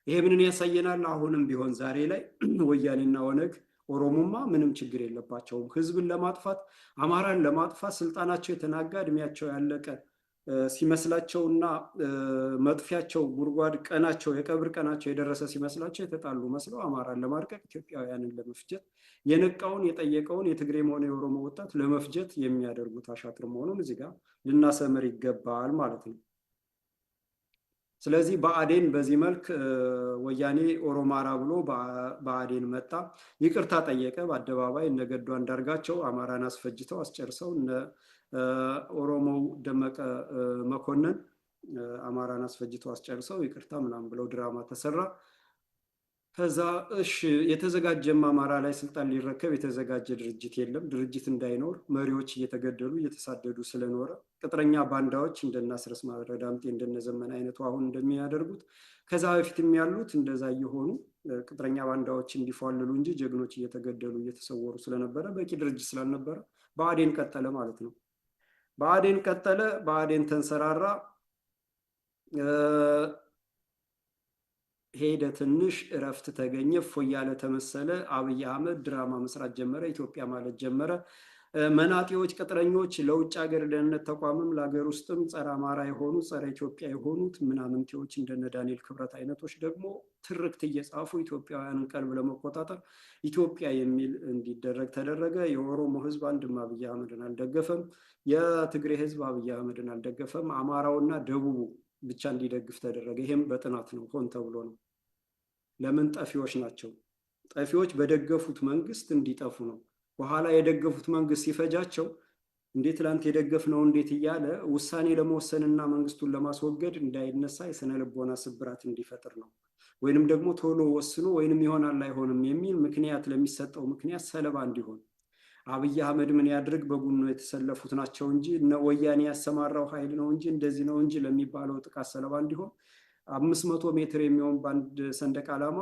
ይሄ ምንን ያሳየናል? አሁንም ቢሆን ዛሬ ላይ ወያኔና ኦነግ ኦሮሞማ ምንም ችግር የለባቸውም። ህዝብን ለማጥፋት አማራን ለማጥፋት ስልጣናቸው የተናጋ እድሜያቸው ያለቀ ሲመስላቸውና መጥፊያቸው ጉድጓድ ቀናቸው የቀብር ቀናቸው የደረሰ ሲመስላቸው የተጣሉ መስለው አማራን ለማርቀቅ ኢትዮጵያውያንን ለመፍጀት የነቃውን የጠየቀውን የትግሬም ሆነ የኦሮሞ ወጣት ለመፍጀት የሚያደርጉት አሻጥር መሆኑን እዚህ ጋር ልናሰምር ይገባል ማለት ነው። ስለዚህ ብአዴን በዚህ መልክ ወያኔ ኦሮማራ ብሎ ብአዴን መጣ፣ ይቅርታ ጠየቀ በአደባባይ። እነ ገዱ አንዳርጋቸው አማራን አስፈጅተው አስጨርሰው እነ ኦሮሞው ደመቀ መኮንን አማራን አስፈጅተው አስጨርሰው ይቅርታ ምናምን ብለው ድራማ ተሰራ። ከዛ እሺ የተዘጋጀም አማራ ላይ ስልጣን ሊረከብ የተዘጋጀ ድርጅት የለም። ድርጅት እንዳይኖር መሪዎች እየተገደሉ እየተሳደዱ ስለኖረ ቅጥረኛ ባንዳዎች እንደነ አስረስ ማረዳምጤ እንደነ ዘመን አይነቱ አሁን እንደሚያደርጉት ከዛ በፊትም ያሉት እንደዛ እየሆኑ ቅጥረኛ ባንዳዎች እንዲፏልሉ እንጂ ጀግኖች እየተገደሉ እየተሰወሩ ስለነበረ በቂ ድርጅት ስላልነበረ ብአዴን ቀጠለ ማለት ነው። ብአዴን ቀጠለ፣ ብአዴን ተንሰራራ፣ ሄደ፣ ትንሽ እረፍት ተገኘ፣ እፎይ ያለ ተመሰለ። አብይ አህመድ ድራማ መስራት ጀመረ፣ ኢትዮጵያ ማለት ጀመረ። መናጤዎች፣ ቅጥረኞች፣ ለውጭ ሀገር ደህንነት ተቋምም ለሀገር ውስጥም ጸረ አማራ የሆኑ ጸረ ኢትዮጵያ የሆኑት ምናምንቴዎች እንደነ ዳንኤል ክብረት አይነቶች ደግሞ ትርክት እየጻፉ ኢትዮጵያውያንን ቀልብ ለመቆጣጠር ኢትዮጵያ የሚል እንዲደረግ ተደረገ። የኦሮሞ ህዝብ አንድም አብይ አህመድን አልደገፈም። የትግሬ ህዝብ አብይ አህመድን አልደገፈም። አማራውና ደቡቡ ብቻ እንዲደግፍ ተደረገ። ይሄም በጥናት ነው፣ ሆን ተብሎ ነው። ለምን? ጠፊዎች ናቸው። ጠፊዎች በደገፉት መንግስት እንዲጠፉ ነው። በኋላ የደገፉት መንግስት ሲፈጃቸው እንዴት ትላንት የደገፍነው እንዴት እያለ ውሳኔ ለመወሰንና መንግስቱን ለማስወገድ እንዳይነሳ የስነ ልቦና ስብራት እንዲፈጥር ነው። ወይንም ደግሞ ቶሎ ወስኖ ወይንም ይሆናል አይሆንም የሚል ምክንያት ለሚሰጠው ምክንያት ሰለባ እንዲሆን አብይ አህመድ ምን ያድርግ በጉኑ የተሰለፉት ናቸው እንጂ ወያኔ ያሰማራው ኃይል ነው እንጂ እንደዚህ ነው እንጂ ለሚባለው ጥቃት ሰለባ እንዲሆን 500 ሜትር የሚሆን ባንድ ሰንደቅ ዓላማ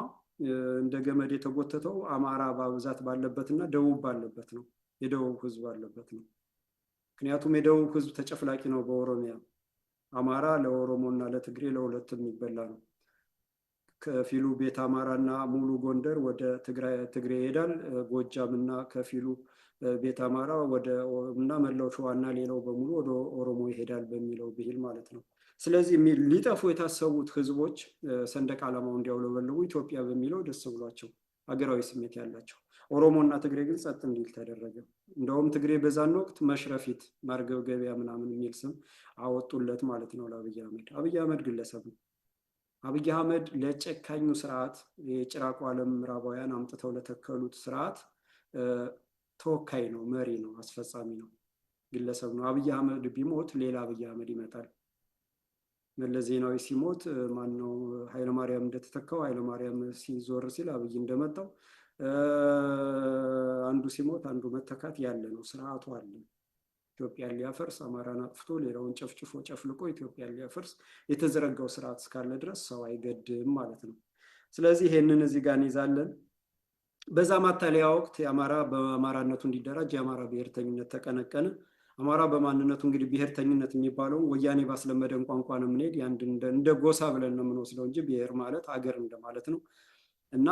እንደ ገመድ የተጎተተው አማራ በብዛት ባለበትና ደቡብ ባለበት ነው። የደቡብ ህዝብ ባለበት ነው። ምክንያቱም የደቡብ ህዝብ ተጨፍላቂ ነው። በኦሮሚያ አማራ ለኦሮሞና ለትግሬ ለሁለቱም የሚበላ ነው። ከፊሉ ቤት አማራና ሙሉ ጎንደር ወደ ትግሬ ይሄዳል። ጎጃምና ከፊሉ ቤት አማራ ወደ እና መላው ሸዋና ሌላው በሙሉ ወደ ኦሮሞ ይሄዳል በሚለው ብሂል ማለት ነው። ስለዚህ ሊጠፉ የታሰቡት ህዝቦች ሰንደቅ ዓላማው እንዲያውለበልቡ ኢትዮጵያ በሚለው ደስ ብሏቸው ሀገራዊ ስሜት ያላቸው፣ ኦሮሞና ትግሬ ግን ጸጥ እንዲል ተደረገ። እንደውም ትግሬ በዛን ወቅት መሽረፊት ማርገብገቢያ ምናምን የሚል ስም አወጡለት ማለት ነው ለአብይ አህመድ። አብይ አህመድ ግለሰብ ነው። አብይ አህመድ ለጨካኙ ስርዓት የጭራቁ ዓለም ምዕራባውያን አምጥተው ለተከሉት ስርዓት ተወካይ ነው፣ መሪ ነው፣ አስፈጻሚ ነው፣ ግለሰብ ነው። አብይ አህመድ ቢሞት ሌላ አብይ አህመድ ይመጣል። መለስ ዜናዊ ሲሞት ማነው ኃይለማርያም እንደተተካው፣ ኃይለማርያም ሲዞር ሲል አብይ እንደመጣው፣ አንዱ ሲሞት አንዱ መተካት ያለ ነው። ስርዓቱ አለ። ኢትዮጵያን ሊያፈርስ አማራን አጥፍቶ ሌላውን ጨፍጭፎ ጨፍልቆ ኢትዮጵያን ሊያፈርስ የተዘረጋው ስርዓት እስካለ ድረስ ሰው አይገድም ማለት ነው። ስለዚህ ይሄንን እዚህ ጋር እንይዛለን። በዛ ማታለያ ወቅት የአማራ በአማራነቱ እንዲደራጅ የአማራ ብሔርተኝነት ተቀነቀነ። አማራ በማንነቱ እንግዲህ ብሔርተኝነት የሚባለው ወያኔ ባስለመደን ቋንቋ ነው የምንሄድ። እንደ ጎሳ ብለን ነው የምንወስደው እንጂ ብሔር ማለት አገር እንደማለት ነው። እና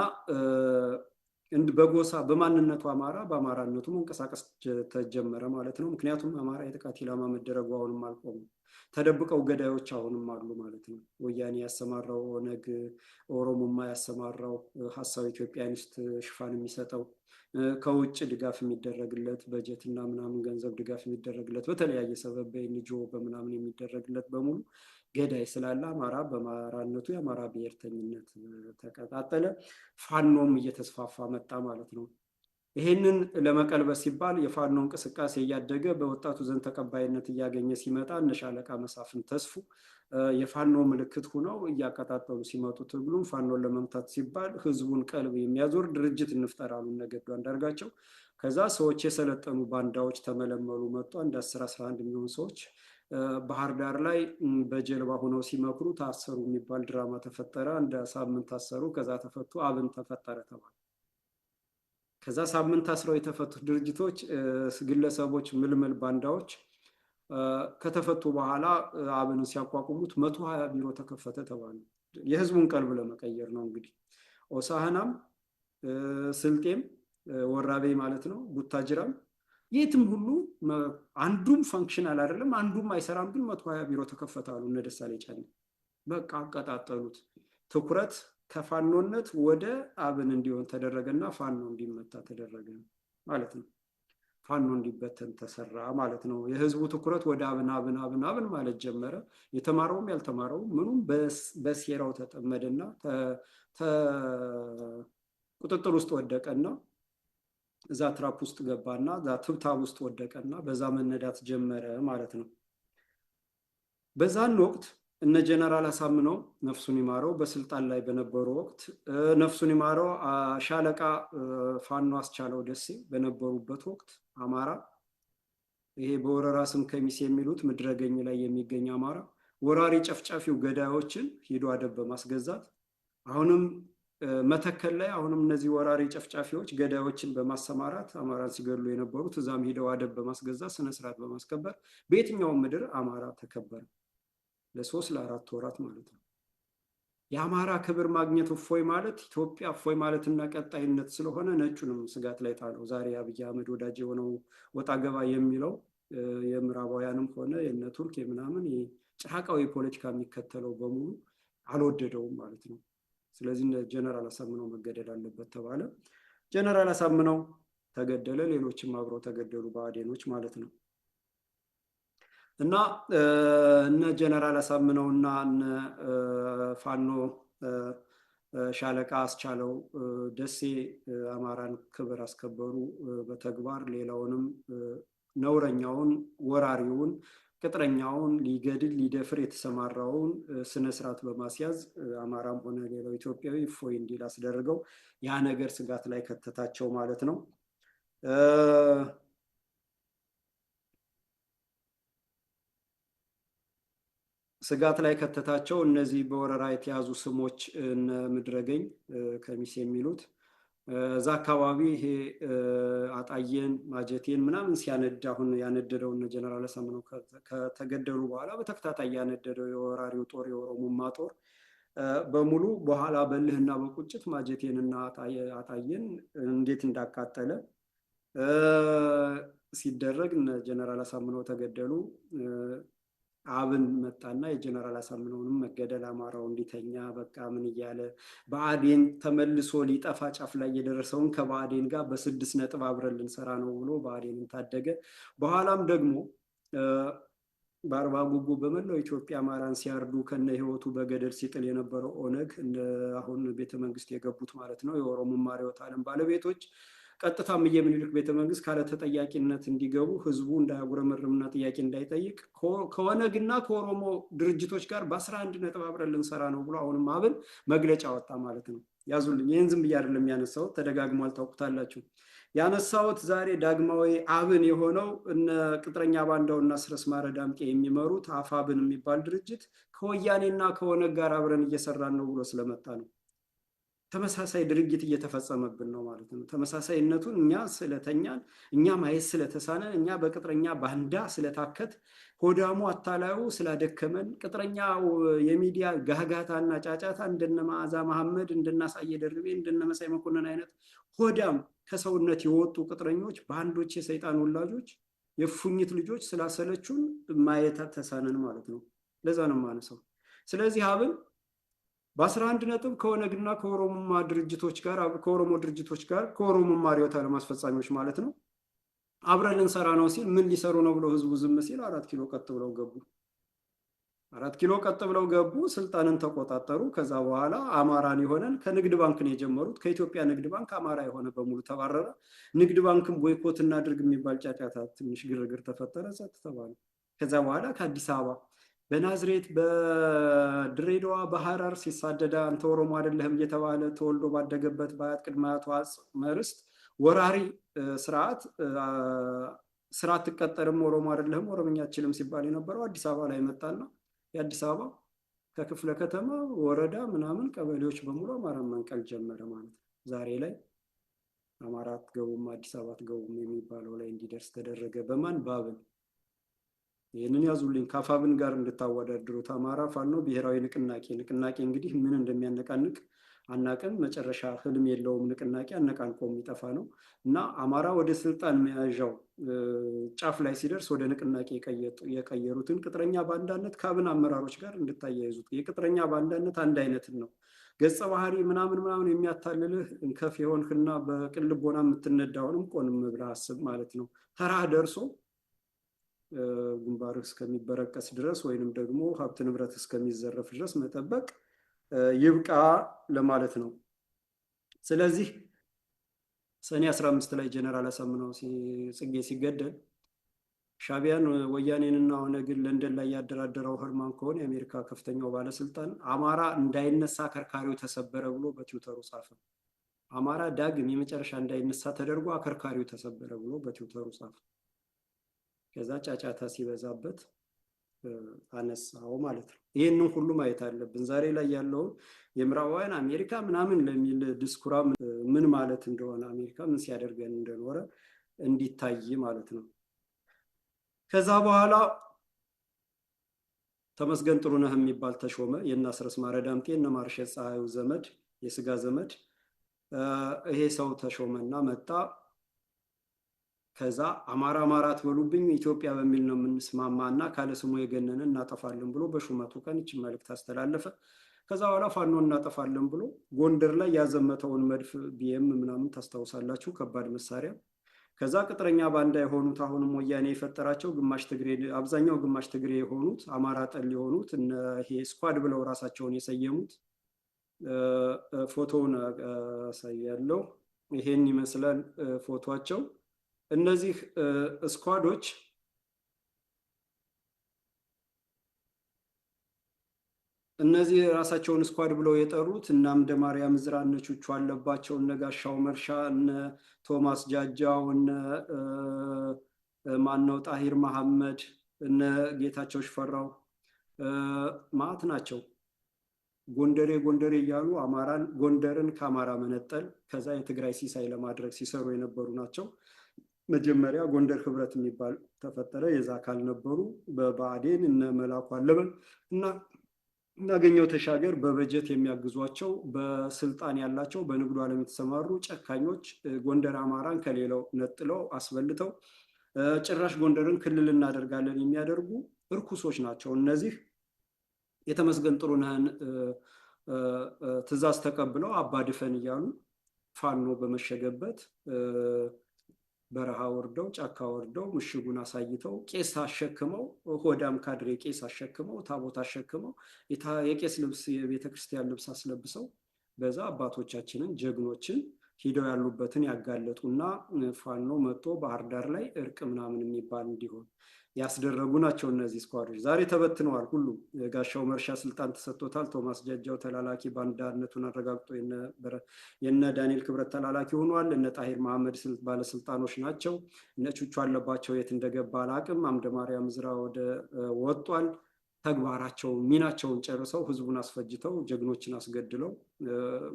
በጎሳ በማንነቱ አማራ በአማራነቱ መንቀሳቀስ ተጀመረ ማለት ነው። ምክንያቱም አማራ የጥቃት ኢላማ መደረጉ አሁንም አልቆመም። ተደብቀው ገዳዮች አሁንም አሉ ማለት ነው። ወያኔ ያሰማራው ኦነግ፣ ኦሮሞማ ያሰማራው ሀሳብ ኢትዮጵያኒስት ሽፋን የሚሰጠው ከውጭ ድጋፍ የሚደረግለት በጀት እና ምናምን ገንዘብ ድጋፍ የሚደረግለት በተለያየ ሰበብ በኤንጂኦ በምናምን የሚደረግለት በሙሉ ገዳይ ስላለ አማራ በአማራነቱ የአማራ ብሔርተኝነት ተቀጣጠለ። ፋኖም እየተስፋፋ መጣ ማለት ነው። ይሄንን ለመቀልበስ ሲባል የፋኖ እንቅስቃሴ እያደገ በወጣቱ ዘንድ ተቀባይነት እያገኘ ሲመጣ እነ ሻለቃ መሳፍንት ተስፉ የፋኖ ምልክት ሆነው እያቀጣጠሉ ሲመጡ ትግሉም ፋኖን ለመምታት ሲባል ህዝቡን ቀልብ የሚያዞር ድርጅት እንፍጠር አሉ እነ ገዱ አንዳርጋቸው። ከዛ ሰዎች የሰለጠኑ ባንዳዎች ተመለመሉ መጡ። አንድ 10-11 የሚሆኑ ሰዎች ባህር ዳር ላይ በጀልባ ሆነው ሲመክሩ ታሰሩ የሚባል ድራማ ተፈጠረ። አንድ ሳምንት ታሰሩ። ከዛ ተፈቱ። አብን ተፈጠረ ተባለ። ከዛ ሳምንት ታስረው የተፈቱት ድርጅቶች ግለሰቦች ምልምል ባንዳዎች ከተፈቱ በኋላ አብን ሲያቋቁሙት 120 ቢሮ ተከፈተ ተባለ። የህዝቡን ቀልብ ለመቀየር ነው እንግዲህ። ሆሳዕናም ስልጤም ወራቤ ማለት ነው ቡታጅራም የትም ሁሉ አንዱም ፈንክሽናል አይደለም፣ አንዱም አይሰራም። ግን 120 ቢሮ ተከፈታሉ እነ ደሳለኝ ጫኔ። በቃ አቀጣጠሉት። ትኩረት ከፋኖነት ወደ አብን እንዲሆን ተደረገና ፋኖ እንዲመታ ተደረገ ማለት ነው። ፋኖ እንዲበተን ተሰራ ማለት ነው። የህዝቡ ትኩረት ወደ አብን ማለት ጀመረ። የተማረውም ያልተማረው ምኑም በሴራው ተጠመደና ቁጥጥር ውስጥ ወደቀና እዛ ትራፕ ውስጥ ገባና እዛ ትብታብ ውስጥ ወደቀና በዛ መነዳት ጀመረ ማለት ነው። በዛን ወቅት እነ ጀነራል አሳምነው ነፍሱን ይማረው በስልጣን ላይ በነበሩ ወቅት ነፍሱን ይማረው ሻለቃ ፋኖ አስቻለው ደሴ በነበሩበት ወቅት አማራ ይሄ በወረራ ስም ከሚሴ የሚሉት ምድረገኝ ላይ የሚገኝ አማራ ወራሪ ጨፍጫፊው ገዳዮችን ሂዶ አደብ በማስገዛት አሁንም መተከል ላይ አሁንም እነዚህ ወራሪ ጨፍጫፊዎች ገዳዮችን በማሰማራት አማራን ሲገድሉ የነበሩት እዛም ሂደው አደብ በማስገዛት ስነ ስርዓት በማስከበር በየትኛውም ምድር አማራ ተከበረ ለ3 ለ4 ወራት ማለት ነው። የአማራ ክብር ማግኘት እፎይ ማለት ኢትዮጵያ እፎይ ማለትና ቀጣይነት ስለሆነ ነጩንም ስጋት ላይ ጣለው። ዛሬ አብይ አህመድ ወዳጅ የሆነው ወጣ ገባ የሚለው የምዕራባውያንም ሆነ የነ ቱርክ የምናምን ጭራቃዊ ፖለቲካ የሚከተለው በሙሉ አልወደደውም ማለት ነው። ስለዚህ ጀነራል አሳምነው መገደል አለበት ተባለ። ጀነራል አሳምነው ተገደለ፣ ሌሎችም አብረው ተገደሉ ብአዴኖች ማለት ነው። እና እነ ጀነራል አሳምነው እና እነ ፋኖ ሻለቃ አስቻለው ደሴ አማራን ክብር አስከበሩ በተግባር ሌላውንም ነውረኛውን ወራሪውን ቅጥረኛውን ሊገድል ሊደፍር የተሰማራውን ስነ ስርዓት በማስያዝ አማራም ሆነ ሌላው ኢትዮጵያዊ እፎይ እንዲል አስደርገው ያ ነገር ስጋት ላይ ከተታቸው ማለት ነው። ስጋት ላይ ከተታቸው እነዚህ በወረራ የተያዙ ስሞች እነ ምድረገኝ ከሚሴ የሚሉት እዛ አካባቢ ይሄ አጣየን ማጀቴን ምናምን ሲያነድ አሁን ያነደደው እነ ጀነራል አሳምነው ከተገደሉ በኋላ በተከታታይ ያነደደው የወራሪው ጦር የኦሮሞማ ጦር በሙሉ በኋላ በልህና በቁጭት ማጀቴንና አጣየን እንዴት እንዳቃጠለ ሲደረግ እነ ጀነራል አሳምነው ተገደሉ። አብን መጣና የጀነራል አሳምነውንም መገደል አማራው እንዲተኛ በቃ ምን እያለ ብአዴን ተመልሶ ሊጠፋ ጫፍ ላይ የደረሰውን ከብአዴን ጋር በ6 ነጥብ አብረን ልንሰራ ነው ብሎ ብአዴንን ታደገ። በኋላም ደግሞ በአርባ ጉጉ በመላው ኢትዮጵያ አማራን ሲያርዱ ከነ ህይወቱ በገደል ሲጥል የነበረው ኦነግ አሁን ቤተመንግስት የገቡት ማለት ነው የኦሮሞማ ርዕዮተ ዓለም ባለቤቶች ቀጥታም የምኒልክ ቤተመንግስት ካለ ተጠያቂነት እንዲገቡ ህዝቡ እንዳያጉረመርምና ጥያቄ እንዳይጠይቅ ከኦነግና ከኦሮሞ ድርጅቶች ጋር በ11 ነጥብ አብረን ልንሰራ ነው ብሎ አሁንም አብን መግለጫ ወጣ ማለት ነው። ያዙልኝ። ይህን ዝም ብዬ አይደለም ያነሳሁት፣ ተደጋግሟል፣ ታውቁታላችሁ። ያነሳሁት ዛሬ ዳግማዊ አብን የሆነው እነ ቅጥረኛ ባንዳውና አስረስ ማረ ዳምጤ የሚመሩት አፋብን የሚባል ድርጅት ከወያኔና ከኦነግ ጋር አብረን እየሰራን ነው ብሎ ስለመጣ ነው። ተመሳሳይ ድርጊት እየተፈጸመብን ነው ማለት ነው። ተመሳሳይነቱን እኛ ስለተኛን፣ እኛ ማየት ስለተሳነን፣ እኛ በቅጥረኛ ባንዳ ስለታከት፣ ሆዳሙ አታላዩ ስላደከመን፣ ቅጥረኛ የሚዲያ ጋጋታና ጫጫታ እንደነ መዓዛ መሐመድ እንደናሳየ ደርቤ እንደነ መሳይ መኮንን አይነት ሆዳም ከሰውነት የወጡ ቅጥረኞች ባንዶች፣ የሰይጣን ወላጆች፣ የፉኝት ልጆች ስላሰለቹን ማየት ተሳነን ማለት ነው። ለዛ ነው የማነሳው። ስለዚህ አብን በ11 ነጥብ ከኦነግና ከኦሮሞማ ድርጅቶች ጋር ከኦሮሞማ ርዕዮተ ዓለም አስፈጻሚዎች ማለት ነው አብረን ልንሰራ ነው ሲል ምን ሊሰሩ ነው ብሎ ህዝቡ ዝም ሲል 4 ኪሎ ቀጥ ብለው ገቡ። 4 ኪሎ ቀጥ ብለው ገቡ፣ ስልጣንን ተቆጣጠሩ። ከዛ በኋላ አማራን የሆነን ከንግድ ባንክ ነው የጀመሩት። ከኢትዮጵያ ንግድ ባንክ አማራ የሆነ በሙሉ ተባረረ። ንግድ ባንክም ቦይኮት እናድርግ የሚባል ጫጫታ ትንሽ ግርግር ተፈጠረ፣ ጸጥ ተባለ። ከዛ በኋላ ከአዲስ አበባ በናዝሬት በድሬዳዋ በሐረር ሲሳደዳ አንተ ኦሮሞ አይደለህም እየተባለ ተወልዶ ባደገበት በአያት ቅድመ አያቱ መርስት ወራሪ ስርዓት ስራ አትቀጠርም ኦሮሞ አይደለህም ኦሮምኛ አትችልም ሲባል የነበረው አዲስ አበባ ላይ መጣና የአዲስ አበባ ከክፍለ ከተማ ወረዳ ምናምን ቀበሌዎች በሙሉ አማራን መንቀል ጀመረ ማለት ነው። ዛሬ ላይ አማራ አትገቡም አዲስ አበባ አትገቡም የሚባለው ላይ እንዲደርስ ተደረገ። በማን? በአብን። ይህንን ያዙልኝ። ከአፋብን ጋር እንድታወዳድሩት። አማራ ፋኖ ብሔራዊ ንቅናቄ እንግዲህ ምን እንደሚያነቃንቅ አናቅም። መጨረሻ ህልም የለውም። ንቅናቄ አነቃንቆ የሚጠፋ ነው እና አማራ ወደ ስልጣን መያዣው ጫፍ ላይ ሲደርስ ወደ ንቅናቄ የቀየሩትን ቅጥረኛ ባንዳነት ከአብን አመራሮች ጋር እንድታያይዙት። የቅጥረኛ ባንዳነት አንድ አይነትን ነው። ገጸ ባህሪ ምናምን የሚያታልልህ እንከፍ የሆንክና በቅን ልቦና የምትነዳውንም ቆንም ብለህ አስብ ማለት ነው። ተራህ ደርሶ ግንባርህ እስከሚበረቀስ ድረስ ወይንም ደግሞ ሀብት ንብረት እስከሚዘረፍ ድረስ መጠበቅ ይብቃ ለማለት ነው። ስለዚህ ሰኔ 15 ላይ ጀነራል አሳምነው ጽጌ ሲገደል ሻቢያን ወያኔንና ኦነግን ለንደን ላይ ያደራደረው ህርማን ከሆነ የአሜሪካ ከፍተኛው ባለስልጣን አማራ እንዳይነሳ አከርካሪው ተሰበረ ብሎ በትዊተሩ ጻፈ። አማራ ዳግም የመጨረሻ እንዳይነሳ ተደርጎ አከርካሪው ተሰበረ ብሎ በትዊተሩ ጻፈ። ከዛ ጫጫታ ሲበዛበት አነሳው ማለት ነው። ይህንን ሁሉ ማየት አለብን። ዛሬ ላይ ያለውን የምዕራባውያን አሜሪካ ምናምን ለሚል ዲስኩራ ምን ማለት እንደሆነ አሜሪካ ምን ሲያደርገን እንደኖረ እንዲታይ ማለት ነው። ከዛ በኋላ ተመስገን ጥሩነህ የሚባል ተሾመ። የእነ አስረስ ማረ ዳምጤ እነ ማርሸት ፀሐዩ ዘመድ የስጋ ዘመድ ይሄ ሰው ተሾመና መጣ። ከዛ አማራ አማራ አትበሉብኝ ኢትዮጵያ በሚል ነው የምንስማማና ካለ ስሙ የገነነ እናጠፋለን ብሎ በሹመቱ ቀን ይህች መልእክት አስተላለፈ። ከዛ በኋላ ፋኖ እናጠፋለን ብሎ ጎንደር ላይ ያዘመተውን መድፍ ቢኤም ምናምን ታስታውሳላችሁ፣ ከባድ መሳሪያ። ከዛ ቅጥረኛ ባንዳ የሆኑት አሁንም ወያኔ የፈጠራቸው ግማሽ ትግሬ አብዛኛው ግማሽ ትግሬ የሆኑት አማራ ጠል የሆኑት እነ ይሄ ስኳድ ብለው ራሳቸውን የሰየሙት ፎቶውን አሳያለሁ። ይሄን ይመስላል ፎቶቸው። እነዚህ ስኳዶች እነዚህ ራሳቸውን ስኳድ ብለው የጠሩት እነ አምደ ማርያም ዝራ፣ እነ ቹቹ አለባቸው፣ እነ ጋሻው መርሻ፣ እነ ቶማስ ጃጃው፣ እነ ማነው ጣሂር መሐመድ፣ እነ ጌታቸው ሽፈራው ማት ናቸው። ጎንደሬ ጎንደሬ እያሉ አማራን ጎንደርን ከአማራ መነጠል ከዛ የትግራይ ሲሳይ ለማድረግ ሲሰሩ የነበሩ ናቸው። መጀመሪያ ጎንደር ህብረት የሚባል ተፈጠረ። የዛ አካል ነበሩ። በብአዴን እነ መላኩ አለበል እና እናገኘው ተሻገር በበጀት የሚያግዟቸው በስልጣን ያላቸው በንግዱ ዓለም የተሰማሩ ጨካኞች ጎንደር አማራን ከሌላው ነጥለው አስበልተው ጭራሽ ጎንደርን ክልል እናደርጋለን የሚያደርጉ እርኩሶች ናቸው። እነዚህ የተመስገን ጥሩነህን ትዕዛዝ ተቀብለው አባድፈን እያሉ ፋኖ በመሸገበት በረሃ ወርደው ጫካ ወርደው ምሽጉን አሳይተው ቄስ አሸክመው ሆዳም ካድሬ ቄስ አሸክመው ታቦት አሸክመው የቄስ ልብስ የቤተክርስቲያን ልብስ አስለብሰው በዛ አባቶቻችንን ጀግኖችን ሂደው ያሉበትን ያጋለጡና ፋኖ መጥቶ ባህር ዳር ላይ እርቅ ምናምን የሚባል እንዲሆን ያስደረጉ ናቸው። እነዚህ ስኳዶች ዛሬ ተበትነዋል። ሁሉም ጋሻው መርሻ ስልጣን ተሰጥቶታል። ቶማስ ጃጃው ተላላኪ ባንዳነቱን አረጋግጦ የነ ዳንኤል ክብረት ተላላኪ ሆኗል። እነ ጣሂር መሐመድ ባለስልጣኖች ናቸው። እነ ቹቹ አለባቸው የት እንደገባ አላቅም። አምደ ማርያም ዝራ ወደ ወጧል። ተግባራቸው ሚናቸውን ጨርሰው ህዝቡን አስፈጅተው ጀግኖችን አስገድለው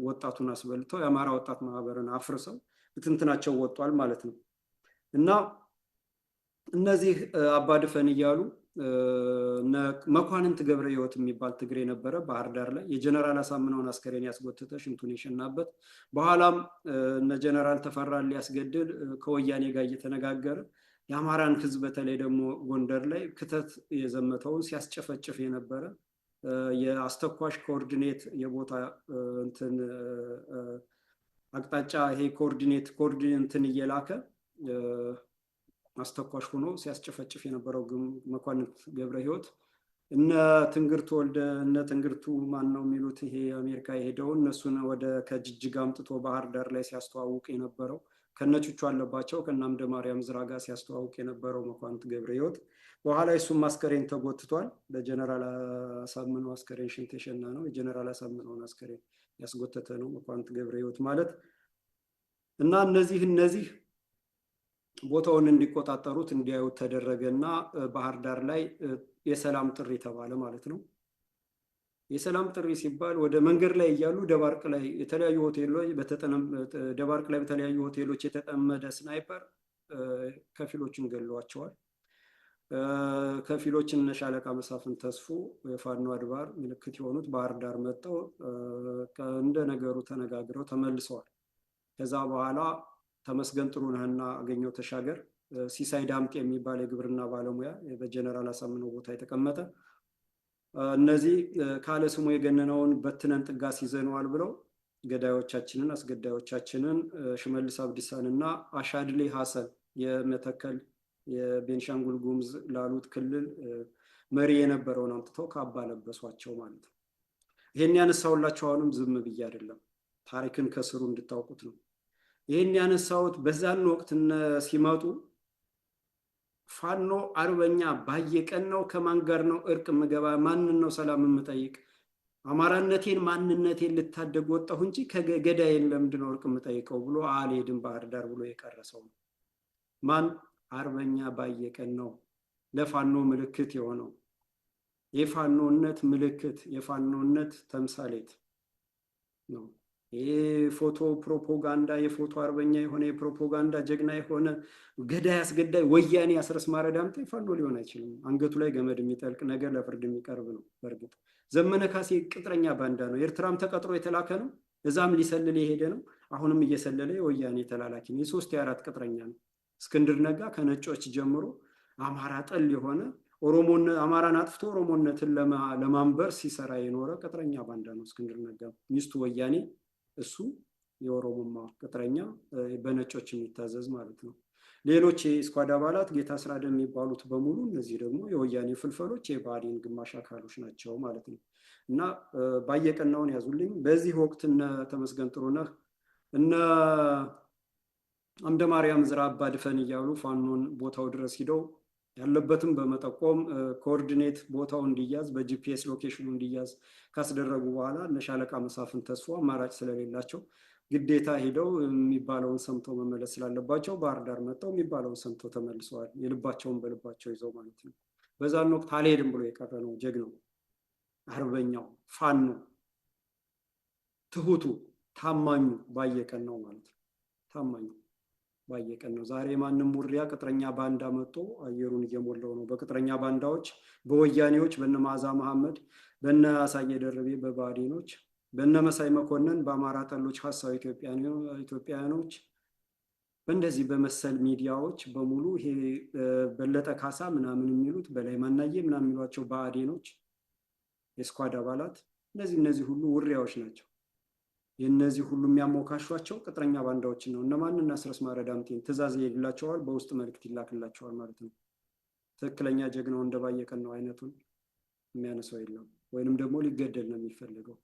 ወጣቱን አስበልተው የአማራ ወጣት ማህበርን አፍርሰው ብትንትናቸው ወጧል ማለት ነው። እና እነዚህ አባድፈን እያሉ መኳንንት ገብረ ህይወት የሚባል ትግሬ ነበረ ባህር ዳር ላይ የጀነራል አሳምነውን አስከሬን ያስጎተተ ሽንቱን የሸናበት። በኋላም እነ ጀነራል ተፈራን ሊያስገድል ከወያኔ ጋር እየተነጋገረ የአማራን ህዝብ በተለይ ደግሞ ጎንደር ላይ ክተት የዘመተውን ሲያስጨፈጭፍ የነበረ የአስተኳሽ ኮኦርዲኔት የቦታ እንትን አቅጣጫ ይሄ ኮኦርዲኔትን እየላከ አስተኳሽ ሆኖ ሲያስጨፈጭፍ የነበረው መኳንንት ገብረ ህይወት እነ ትንግርቱ ወልደ እነ ትንግርቱ ማን ነው የሚሉት ይሄ አሜሪካ የሄደው እነሱን ወደ ከጅጅጋ አምጥቶ ባህር ዳር ላይ ሲያስተዋውቅ የነበረው ከነቹቹ አለባቸው ከነ አምደ ማርያም ዝራ ጋር ሲያስተዋውቅ የነበረው መኳንንት ገብረ ህይወት በኋላ እሱም አስከሬን ተጎትቷል። በጀነራል አሳምነው አስከሬን ሽንት የሸና ነው። የጀነራል አሳምነውን አስከሬን ያስጎተተ ነው መኳንንት ገብረ ህይወት ማለት እና እነዚህ ቦታውን እንዲቆጣጠሩት እንዲያዩት ተደረገና ባህር ዳር ላይ የሰላም ጥሪ ተባለ ማለት ነው። የሰላም ጥሪ ሲባል ወደ መንገድ ላይ እያሉ ደባርቅ ላይ የተለያዩ ሆቴሎች የተጠመደ ስናይፐር ከፊሎችን ገለዋቸዋል። ከፊሎችን እነ ሻለቃ መሳፍንት ተስፉ የፋኖ አድባር ምልክት የሆኑት ባህር ዳር መጥተው እንደ ነገሩ ተነጋግረው ተመልሰዋል። ከዛ በኋላ ተመስገን ጥሩነህና አገኘው ተሻገር ሲሳይ ዳምጤ የሚባል የግብርና ባለሙያ በጀነራል አሳምነው ቦታ የተቀመጠ እነዚህ ካለ ስሙ የገነነውን በትነን ጥጋስ ይዘነዋል ብለው ገዳዮቻችንን አስገዳዮቻችንን ሽመልስ አብዲሳንና አሻድሌ ሐሰን የመተከል የቤንሻንጉል ጉሙዝ ላሉት ክልል መሪ የነበረውን አምጥተው ካባ ለበሷቸው ማለት ነው። ይሄን ያነሳውላችሁ አሁንም ዝም ብዬ አይደለም፣ ታሪክን ከስሩ እንድታውቁት ነው። ይሄን ያነሳውት በዛን ወቅት ሲመጡ ፋኖ አርበኛ ባየቀን ነው ከማን ጋር ነው እርቅ ምገባ? ማንን ነው ሰላም የምጠይቅ? አማራነቴን ማንነቴን ልታደግ ወጣሁ እንጂ ከገዳይን ለምንድን ነው እርቅ የምጠይቀው ብሎ አልሄድም ባህር ዳር ብሎ የቀረሰው ነው። ማን? አርበኛ ባየቀን ነው ለፋኖ ምልክት የሆነው፣ የፋኖነት ምልክት፣ የፋኖነት ተምሳሌት ነው። ይሄ ፎቶ ፕሮፓጋንዳ፣ የፎቶ አርበኛ የሆነ የፕሮፓጋንዳ ጀግና የሆነ ገዳይ አስገዳይ ወያኔ አስረስ ማረ ዳምጤ ፋኖ ሊሆን አይችልም። አንገቱ ላይ ገመድ የሚጠልቅ ነገር ለፍርድ የሚቀርብ ነው። በእርግጥ ዘመነ ካሴ ቅጥረኛ ባንዳ ነው። ኤርትራም ተቀጥሮ የተላከ ነው። እዛም ሊሰልል የሄደ ነው። አሁንም እየሰለለ የወያኔ ተላላኪ ነው። የሶስት የአራት ቅጥረኛ ነው። እስክንድር ነጋ ከነጮች ጀምሮ አማራ ጠል የሆነ አማራን አጥፍቶ ኦሮሞነትን ለማንበር ሲሰራ የኖረ ቅጥረኛ ባንዳ ነው እስክንድር ነጋ። ሚስቱ ወያኔ፣ እሱ የኦሮሞማ ቅጥረኛ፣ በነጮች የሚታዘዝ ማለት ነው። ሌሎች የስኳድ አባላት ጌታ አስራደ የሚባሉት በሙሉ እነዚህ ደግሞ የወያኔ ፍልፈሎች፣ የብአዴን ግማሽ አካሎች ናቸው ማለት ነው። እና ባየቀናውን ያዙልኝ። በዚህ ወቅት እነ ተመስገን ጥሩነህ እነ አምደ ማርያም ዝራ አባድፈን እያሉ ፋኖን ቦታው ድረስ ሂደው ያለበትም በመጠቆም ኮኦርዲኔት ቦታው እንዲያዝ በጂፒኤስ ሎኬሽኑ እንዲያዝ ካስደረጉ በኋላ እነ ሻለቃ መሳፍን ተስፎ አማራጭ ስለሌላቸው ግዴታ ሄደው የሚባለውን ሰምተው መመለስ ስላለባቸው ባህር ዳር መጥተው የሚባለውን ሰምተው ተመልሰዋል። የልባቸውን በልባቸው ይዘው ማለት ነው። በዛን ወቅት አልሄድም ብሎ የቀረ ነው ጀግናው አርበኛው ፋኖ ትሁቱ ታማኙ ባየቀን ነው ማለት ነው። ታማኙ ባየቀን ነው። ዛሬ ማንም ሙሪያ ቅጥረኛ ባንዳ መጥቶ አየሩን እየሞላው ነው። በቅጥረኛ ባንዳዎች፣ በወያኔዎች፣ በነ መዓዛ መሐመድ፣ በነ አሳየ ደርቤ፣ በብአዴኖች፣ በነ መሳይ መኮንን፣ በአማራ ጠሎች ሀሳዊ ኢትዮጵያውያኖች፣ በእንደዚህ በመሰል ሚዲያዎች በሙሉ ይሄ በለጠ ካሳ ምናምን የሚሉት በላይ ማናየ ምናምን የሚሏቸው ብአዴኖች፣ የስኳድ አባላት፣ እነዚህ ሁሉ ውሪያዎች ናቸው። የእነዚህ ሁሉ የሚያሞካሿቸው ቅጥረኛ ባንዳዎችን ነው። እነማንን? አስረስ ማረ ዳምጤን ትእዛዝ ይሄድላቸዋል፣ በውስጥ መልእክት ይላክላቸዋል ማለት ነው። ትክክለኛ ጀግናው እንደ ባየቀን ነው አይነቱን የሚያነሳው የለም፣ ወይንም ደግሞ ሊገደል ነው የሚፈልገው።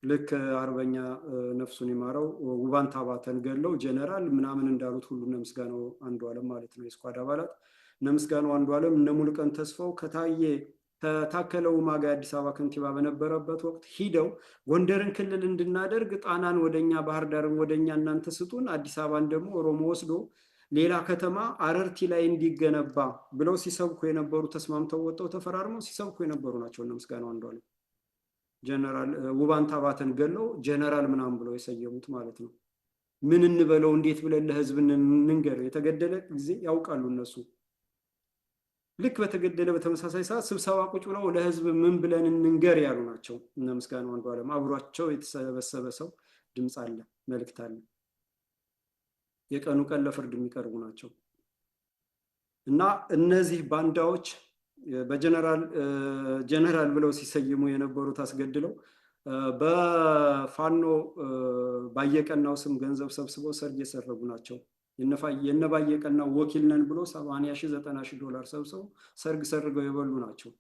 ልክ አርበኛ ነፍሱን ይማረው ውባንታ ባተን ገለው ጀነራል ምናምን እንዳሉት ሁሉ እነ ምስጋናው አንዱዓለም ማለት ነው የስኳድ አባላት እነ ምስጋናው አንዱዓለም፣ እነ ሙሉቀን ተስፋው ከታከለ ኡማ ጋር አዲስ አበባ ከንቲባ በነበረበት ወቅት ሂደው ጎንደርን ክልል እንድናደርግ ጣናን ወደኛ፣ ባህር ዳርን ወደኛ እናንተ ስጡን፣ አዲስ አበባን ደግሞ ኦሮሞ ወስዶ ሌላ ከተማ አረርቲ ላይ እንዲገነባ ብለው ሲሰብኩ የነበሩ፣ ተስማምተው ወጥተው ተፈራርመው ሲሰብኩ የነበሩ ናቸው እነ ምስጋናው አንዱዓለም። ጀነራል ውባንታ ባተን ገለው ጀነራል ምናምን ብለው የሰየሙት ማለት ነው። ምን እንበለው? እንዴት ብለን ለህዝብ እንንገር? የተገደለ ጊዜ ያውቃሉ እነሱ። ልክ በተገደለ በተመሳሳይ ሰዓት ስብሰባ ቁጭ ብለው ለህዝብ ምን ብለን እንንገር ያሉ ናቸው እነ ምስጋናው አንዱዓለም። አብሯቸው የተሰበሰበ ሰው ድምፅ አለ፣ መልእክት አለ። የቀኑ ቀን ለፍርድ የሚቀርቡ ናቸው። እና እነዚህ ባንዳዎች ጀነራል ብለው ሲሰይሙ የነበሩት አስገድለው በፋኖ ባየቀናው ስም ገንዘብ ሰብስበው ሰርግ የሰረጉ ናቸው። የነ ባየቀናው ወኪል ነን ብሎ 80,000 90,000 ዶላር ሰብስበው ሰርግ ሰርገው የበሉ ናቸው።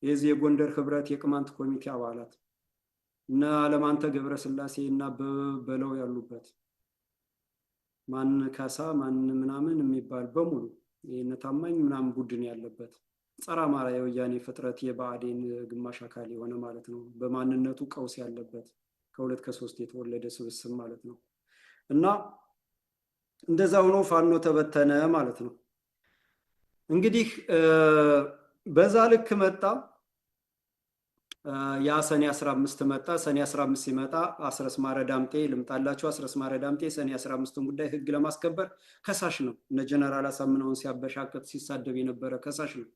የዚህ የጎንደር ህብረት የቅማንት ኮሚቴ አባላት እነ አለማንተ ገብረስላሴ እና በለው ያሉበት ማን ካሳ ማን ምናምን የሚባል በሙሉ የነ ታማኝ ምናምን ቡድን ያለበት ጸረ አማራ የወያኔ ፍጥረት የብአዴን ግማሽ አካል የሆነ ማለት ነው። በማንነቱ ቀውስ ያለበት ከሁለት ከሶስት የተወለደ ስብስብ ማለት ነው። እና እንደዛ ሆኖ ፋኖ ተበተነ ማለት ነው። እንግዲህ በዛ ልክ መጣ። ያ ሰኔ 15 መጣ። ሰኔ 15 ሲመጣ አስረስ ማረ ዳምጤ ልምጣላችሁ። አስረስ ማረ ዳምጤ ሰኔ 15ን ጉዳይ ህግ ለማስከበር ከሳሽ ነው። እነ ጀነራል አሳምነውን ሲያበሻቅጥ ሲሳደብ የነበረ ከሳሽ ነው።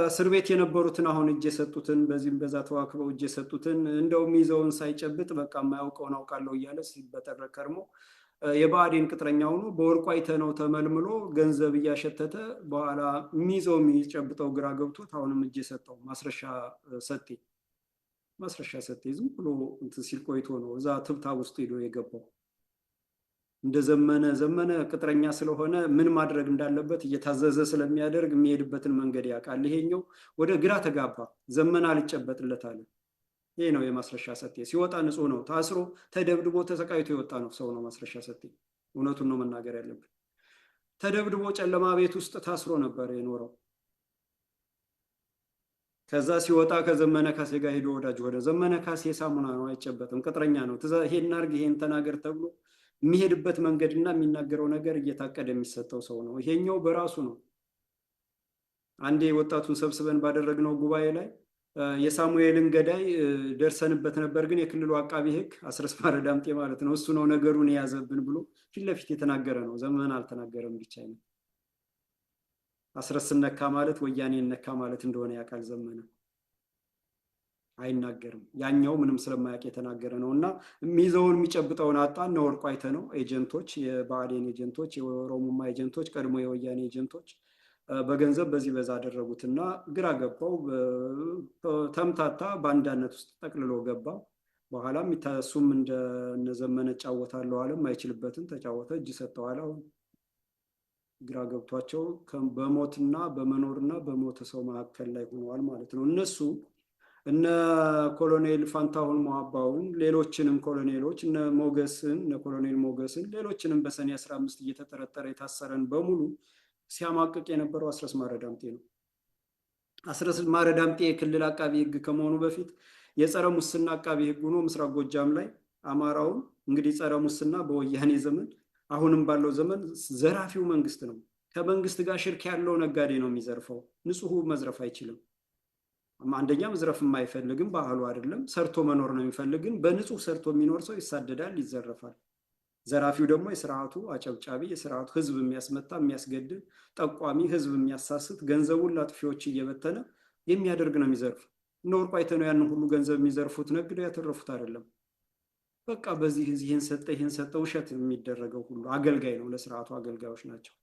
እስር ቤት የነበሩትን አሁን እጅ የሰጡትን በዚህም በዛ ተዋክበው እጅ የሰጡትን እንደውም ይዘውን ሳይጨብጥ በቃ የማያውቀውን አውቃለሁ እያለ ሲበጠረቅ ከርሞ የብአዴን ቅጥረኛ ሆኖ በወርቁ አይተነው ተመልምሎ ገንዘብ እያሸተተ በኋላ የሚይዘው የሚጨብጠው ግራ ገብቶት አሁንም እጅ የሰጠው ማስረሻ ሰጤ ዝም ብሎ እንትን ሲል ቆይቶ ነው እዛ ትብታብ ውስጥ ሄዶ የገባው። እንደ ዘመነ ቅጥረኛ ስለሆነ ምን ማድረግ እንዳለበት እየታዘዘ ስለሚያደርግ የሚሄድበትን መንገድ ያውቃል። ይሄኛው ወደ ግራ ተጋባ። ዘመነ አልጨበጥለት አለ። ይሄ ነው የማስረሻ ሰጤ። ሲወጣ ንጹህ ነው። ታስሮ ተደብድቦ ተሰቃይቶ የወጣ ነው ሰው ነው ማስረሻ ሰጤ። እውነቱን ነው መናገር ያለብን። ተደብድቦ ጨለማ ቤት ውስጥ ታስሮ ነበር የኖረው። ከዛ ሲወጣ ከዘመነ ካሴ ጋር ሄዶ ወዳጅ ወደ ዘመነ ካሴ ሳሙና ነው፣ አይጨበጥም፣ ቅጥረኛ ነው። ይሄን አድርግ ይሄን ተናገር ተብሎ የሚሄድበት መንገድና የሚናገረው ነገር እየታቀደ የሚሰጠው ሰው ነው። ይሄኛው በራሱ ነው። አንዴ ወጣቱን ሰብስበን ባደረግነው ጉባኤ ላይ የሳሙኤልን ገዳይ ደርሰንበት ነበር፣ ግን የክልሉ አቃቢ ሕግ አስረስ ማረ ዳምጤ ማለት ነው እሱ ነው ነገሩን የያዘብን ብሎ ፊት ለፊት የተናገረ ነው። ዘመን አልተናገረም ብቻ ነው። አስረስ ነካ ማለት ወያኔ ነካ ማለት እንደሆነ ያውቃል ዘመነ። አይናገርም። ያኛው ምንም ስለማያውቅ የተናገረ ነው። እና የሚይዘውን የሚጨብጠውን አጣ። እነ ወርቁ አይተነው ኤጀንቶች፣ የብአዴን ኤጀንቶች፣ የኦሮሞማ ኤጀንቶች፣ ቀድሞ የወያኔ ኤጀንቶች በገንዘብ በዚህ በዛ አደረጉት እና ግራ ገባው፣ ተምታታ፣ በአንዳነት ውስጥ ጠቅልሎ ገባ። በኋላም እሱም እንደነዘመነ እጫወታለሁ አለም፣ አይችልበትም፣ ተጫወተ፣ እጅ ሰጠዋል። ግራ ገብቷቸው በሞትና በመኖርና በሞተ ሰው መካከል ላይ ሆነዋል ማለት ነው። እነሱ እነ ኮሎኔል ፋንታሁን ሞሀባውን፣ ሌሎችንም ኮሎኔሎች እነ ሞገስን፣ እነ ኮሎኔል ሞገስን፣ ሌሎችንም በሰኔ 15 እየተጠረጠረ የታሰረን በሙሉ ሲያማቅቅ የነበረው አስረስ ማረ ዳምጤ ነው። አስረስ ማረ ዳምጤ የክልል አቃቢ ሕግ ከመሆኑ በፊት የጸረ ሙስና አቃቢ ሕግ ሆኖ ምስራቅ ጎጃም ላይ አማራውን እንግዲህ ጸረ ሙስና በወያኔ ዘመን አሁንም ባለው ዘመን ዘራፊው መንግስት ነው። ከመንግስት ጋር ሽርክ ያለው ነጋዴ ነው የሚዘርፈው። ንጹሑ መዝረፍ አይችልም። አንደኛ መዝረፍ የማይፈልግም፣ ባህሉ አይደለም። ሰርቶ መኖር ነው የሚፈልግን። በንጹህ ሰርቶ የሚኖር ሰው ይሳደዳል፣ ይዘረፋል። ዘራፊው ደግሞ የስርዓቱ አጨብጫቢ፣ የስርዓቱ ህዝብ የሚያስመታ የሚያስገድል፣ ጠቋሚ፣ ህዝብ የሚያሳስት፣ ገንዘቡን ለአጥፊዎች እየበተነ የሚያደርግ ነው የሚዘርፍ። እነ ወርቁ አይተነው ያንን ሁሉ ገንዘብ የሚዘርፉት ነግደው ያተረፉት አይደለም። በቃ በዚህ ይህን ሰጠ ይህን ሰጠ ውሸት የሚደረገው ሁሉ አገልጋይ ነው። ለስርዓቱ አገልጋዮች ናቸው።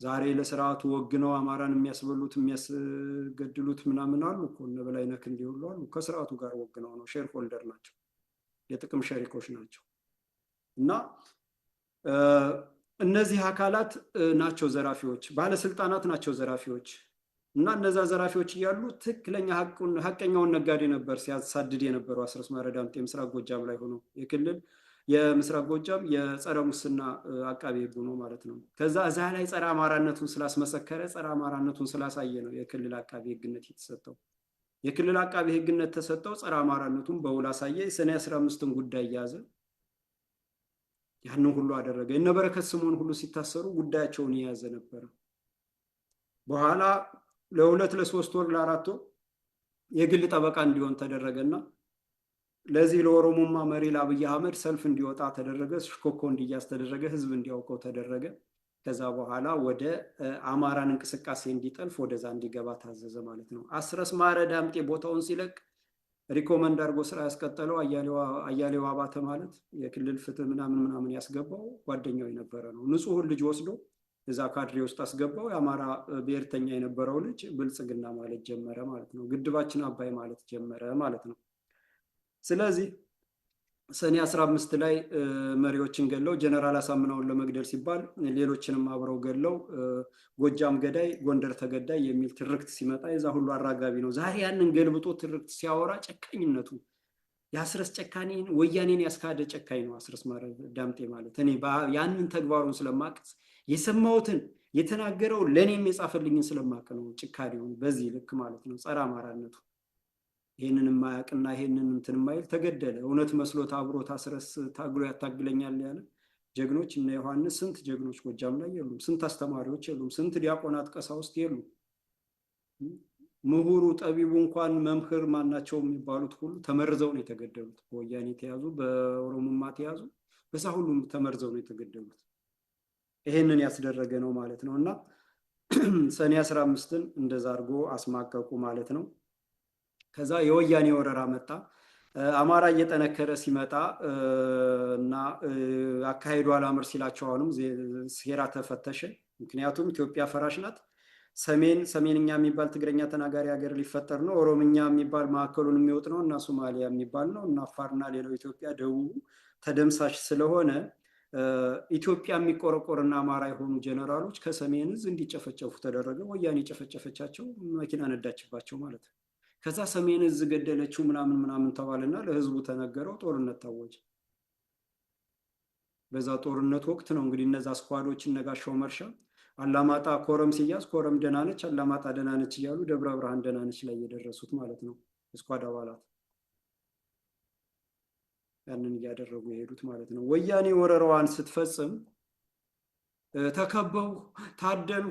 ዛሬ ለስርዓቱ ወግነው አማራን የሚያስበሉት የሚያስገድሉት ምናምን አሉ እኮ እነ በላይነህ ክንዴ ሁሉ አሉ። ከስርዓቱ ጋር ወግነው ነው። ሼር ሆልደር ናቸው፣ የጥቅም ሸሪኮች ናቸው። እና እነዚህ አካላት ናቸው ዘራፊዎች፣ ባለስልጣናት ናቸው ዘራፊዎች። እና እነዛ ዘራፊዎች እያሉ ትክክለኛ ሀቀኛውን ነጋዴ ነበር ሲያሳድድ የነበረው አስረስ ማረ ዳምጤ ምስራቅ ጎጃም ላይ ሆኖ የክልል የምስራቅ ጎጃም የጸረ ሙስና አቃቢ ሕግ ሆኖ ማለት ነው። ከዛ እዛ ላይ ጸረ አማራነቱን ስላስመሰከረ ጸረ አማራነቱን ስላሳየ ነው የክልል አቃቢ ሕግነት የተሰጠው። የክልል አቃቢ ሕግነት ተሰጠው፣ ጸረ አማራነቱን በውል አሳየ። የሰኔ 15ን ጉዳይ ያዘ። ያንን ሁሉ አደረገ። እነ በረከት ስምኦን ሁሉ ሲታሰሩ ጉዳያቸውን የያዘ ነበር። በኋላ ለ2 ለ3 ወር ለ4 ወር የግል ጠበቃ እንዲሆን ተደረገና ለዚህ ለኦሮሞማ መሪ ለአብይ አህመድ ሰልፍ እንዲወጣ ተደረገ። ሽኮኮ እንዲያዝ ተደረገ። ህዝብ እንዲያውቀው ተደረገ። ከዛ በኋላ ወደ አማራን እንቅስቃሴ እንዲጠልፍ ወደዛ እንዲገባ ታዘዘ ማለት ነው። አስረስ ማረ ዳምጤ ቦታውን ሲለቅ ሪኮመንድ አድርጎ ስራ ያስቀጠለው አያሌው አባተ ማለት የክልል ፍትህ ምናምን ያስገባው ጓደኛው የነበረ ነው። ንጹህን ልጅ ወስዶ እዛ ካድሬ ውስጥ አስገባው። የአማራ ብሔርተኛ የነበረው ልጅ ብልጽግና ማለት ጀመረ ማለት ነው። ግድባችን አባይ ማለት ጀመረ ማለት ነው። ስለዚህ ሰኔ 15 ላይ መሪዎችን ገለው ጀነራል አሳምነውን ለመግደል ሲባል ሌሎችንም አብረው ገለው ጎጃም ገዳይ ጎንደር ተገዳይ የሚል ትርክት ሲመጣ የዛ ሁሉ አራጋቢ ነው። ዛሬ ያንን ገልብጦ ትርክት ሲያወራ ጨካኝነቱ የአስረስ ጨካኔን ወያኔን ያስካደ ጨካኝ ነው አስረስ ማረ ዳምጤ ማለት። እኔ ያንን ተግባሩን ስለማቅስ የሰማሁትን የተናገረው ለእኔም የጻፈልኝን ስለማቅ ነው ጭካኔውን በዚህ ልክ ማለት ነው። ጸረ አማራነቱ ይህንን የማያውቅና ይህንን እንትን የማይል ተገደለ። እውነት መስሎት አብሮት አስረስ ታግሎ ያታግለኛል ያለ ጀግኖች እነ ዮሐንስ ስንት ጀግኖች ጎጃም ላይ የሉም? ስንት አስተማሪዎች የሉም? ስንት ዲያቆናት ቀሳውስት የሉም? ምሁሩ ጠቢቡ እንኳን መምህር ማናቸው የሚባሉት ሁሉ ተመርዘው ነው የተገደሉት። በወያኔ ተያዙ፣ በኦሮሞማ ተያዙ፣ በዛ ሁሉም ተመርዘው ነው የተገደሉት። ይሄንን ያስደረገ ነው ማለት ነው። እና ሰኔ 15ን እንደዛ አድርጎ አስማቀቁ ማለት ነው። ከዛ የወያኔ ወረራ መጣ። አማራ እየጠነከረ ሲመጣ እና አካሄዱ አላምር ሲላቸው አሁንም ሴራ ተፈተሸ። ምክንያቱም ኢትዮጵያ ፈራሽ ናት። ሰሜንኛ የሚባል ትግረኛ ተናጋሪ ሀገር ሊፈጠር ነው። ኦሮምኛ የሚባል ማዕከሉን የሚወጥ ነው እና ሶማሊያ የሚባል ነው እና አፋርና ሌላው ኢትዮጵያ ደቡቡ ተደምሳሽ ስለሆነ ኢትዮጵያ የሚቆረቆርና አማራ የሆኑ ጀነራሎች ከሰሜን እዝ እንዲጨፈጨፉ ተደረገ። ወያኔ ጨፈጨፈቻቸው፣ መኪና ነዳችባቸው ማለት ነው። ከዛ ሰሜን እዝ ገደለችው ምናምን ተባለና ለህዝቡ ተነገረው። ጦርነት ታወጀ። በዛ ጦርነት ወቅት ነው እንግዲህ እነዛ ስኳዶችን ነጋሻው መርሻ አላማጣ ኮረም ሲያዝ ኮረም ደህና ነች፣ አላማጣ ደህና ነች እያሉ ደብረ ብርሃን ደህና ነች ላይ የደረሱት ማለት ነው። ስኳድ አባላት ያንን እያደረጉ የሄዱት ማለት ነው። ወያኔ ወረራዋን ስትፈጽም ተከበው ታደሉ፣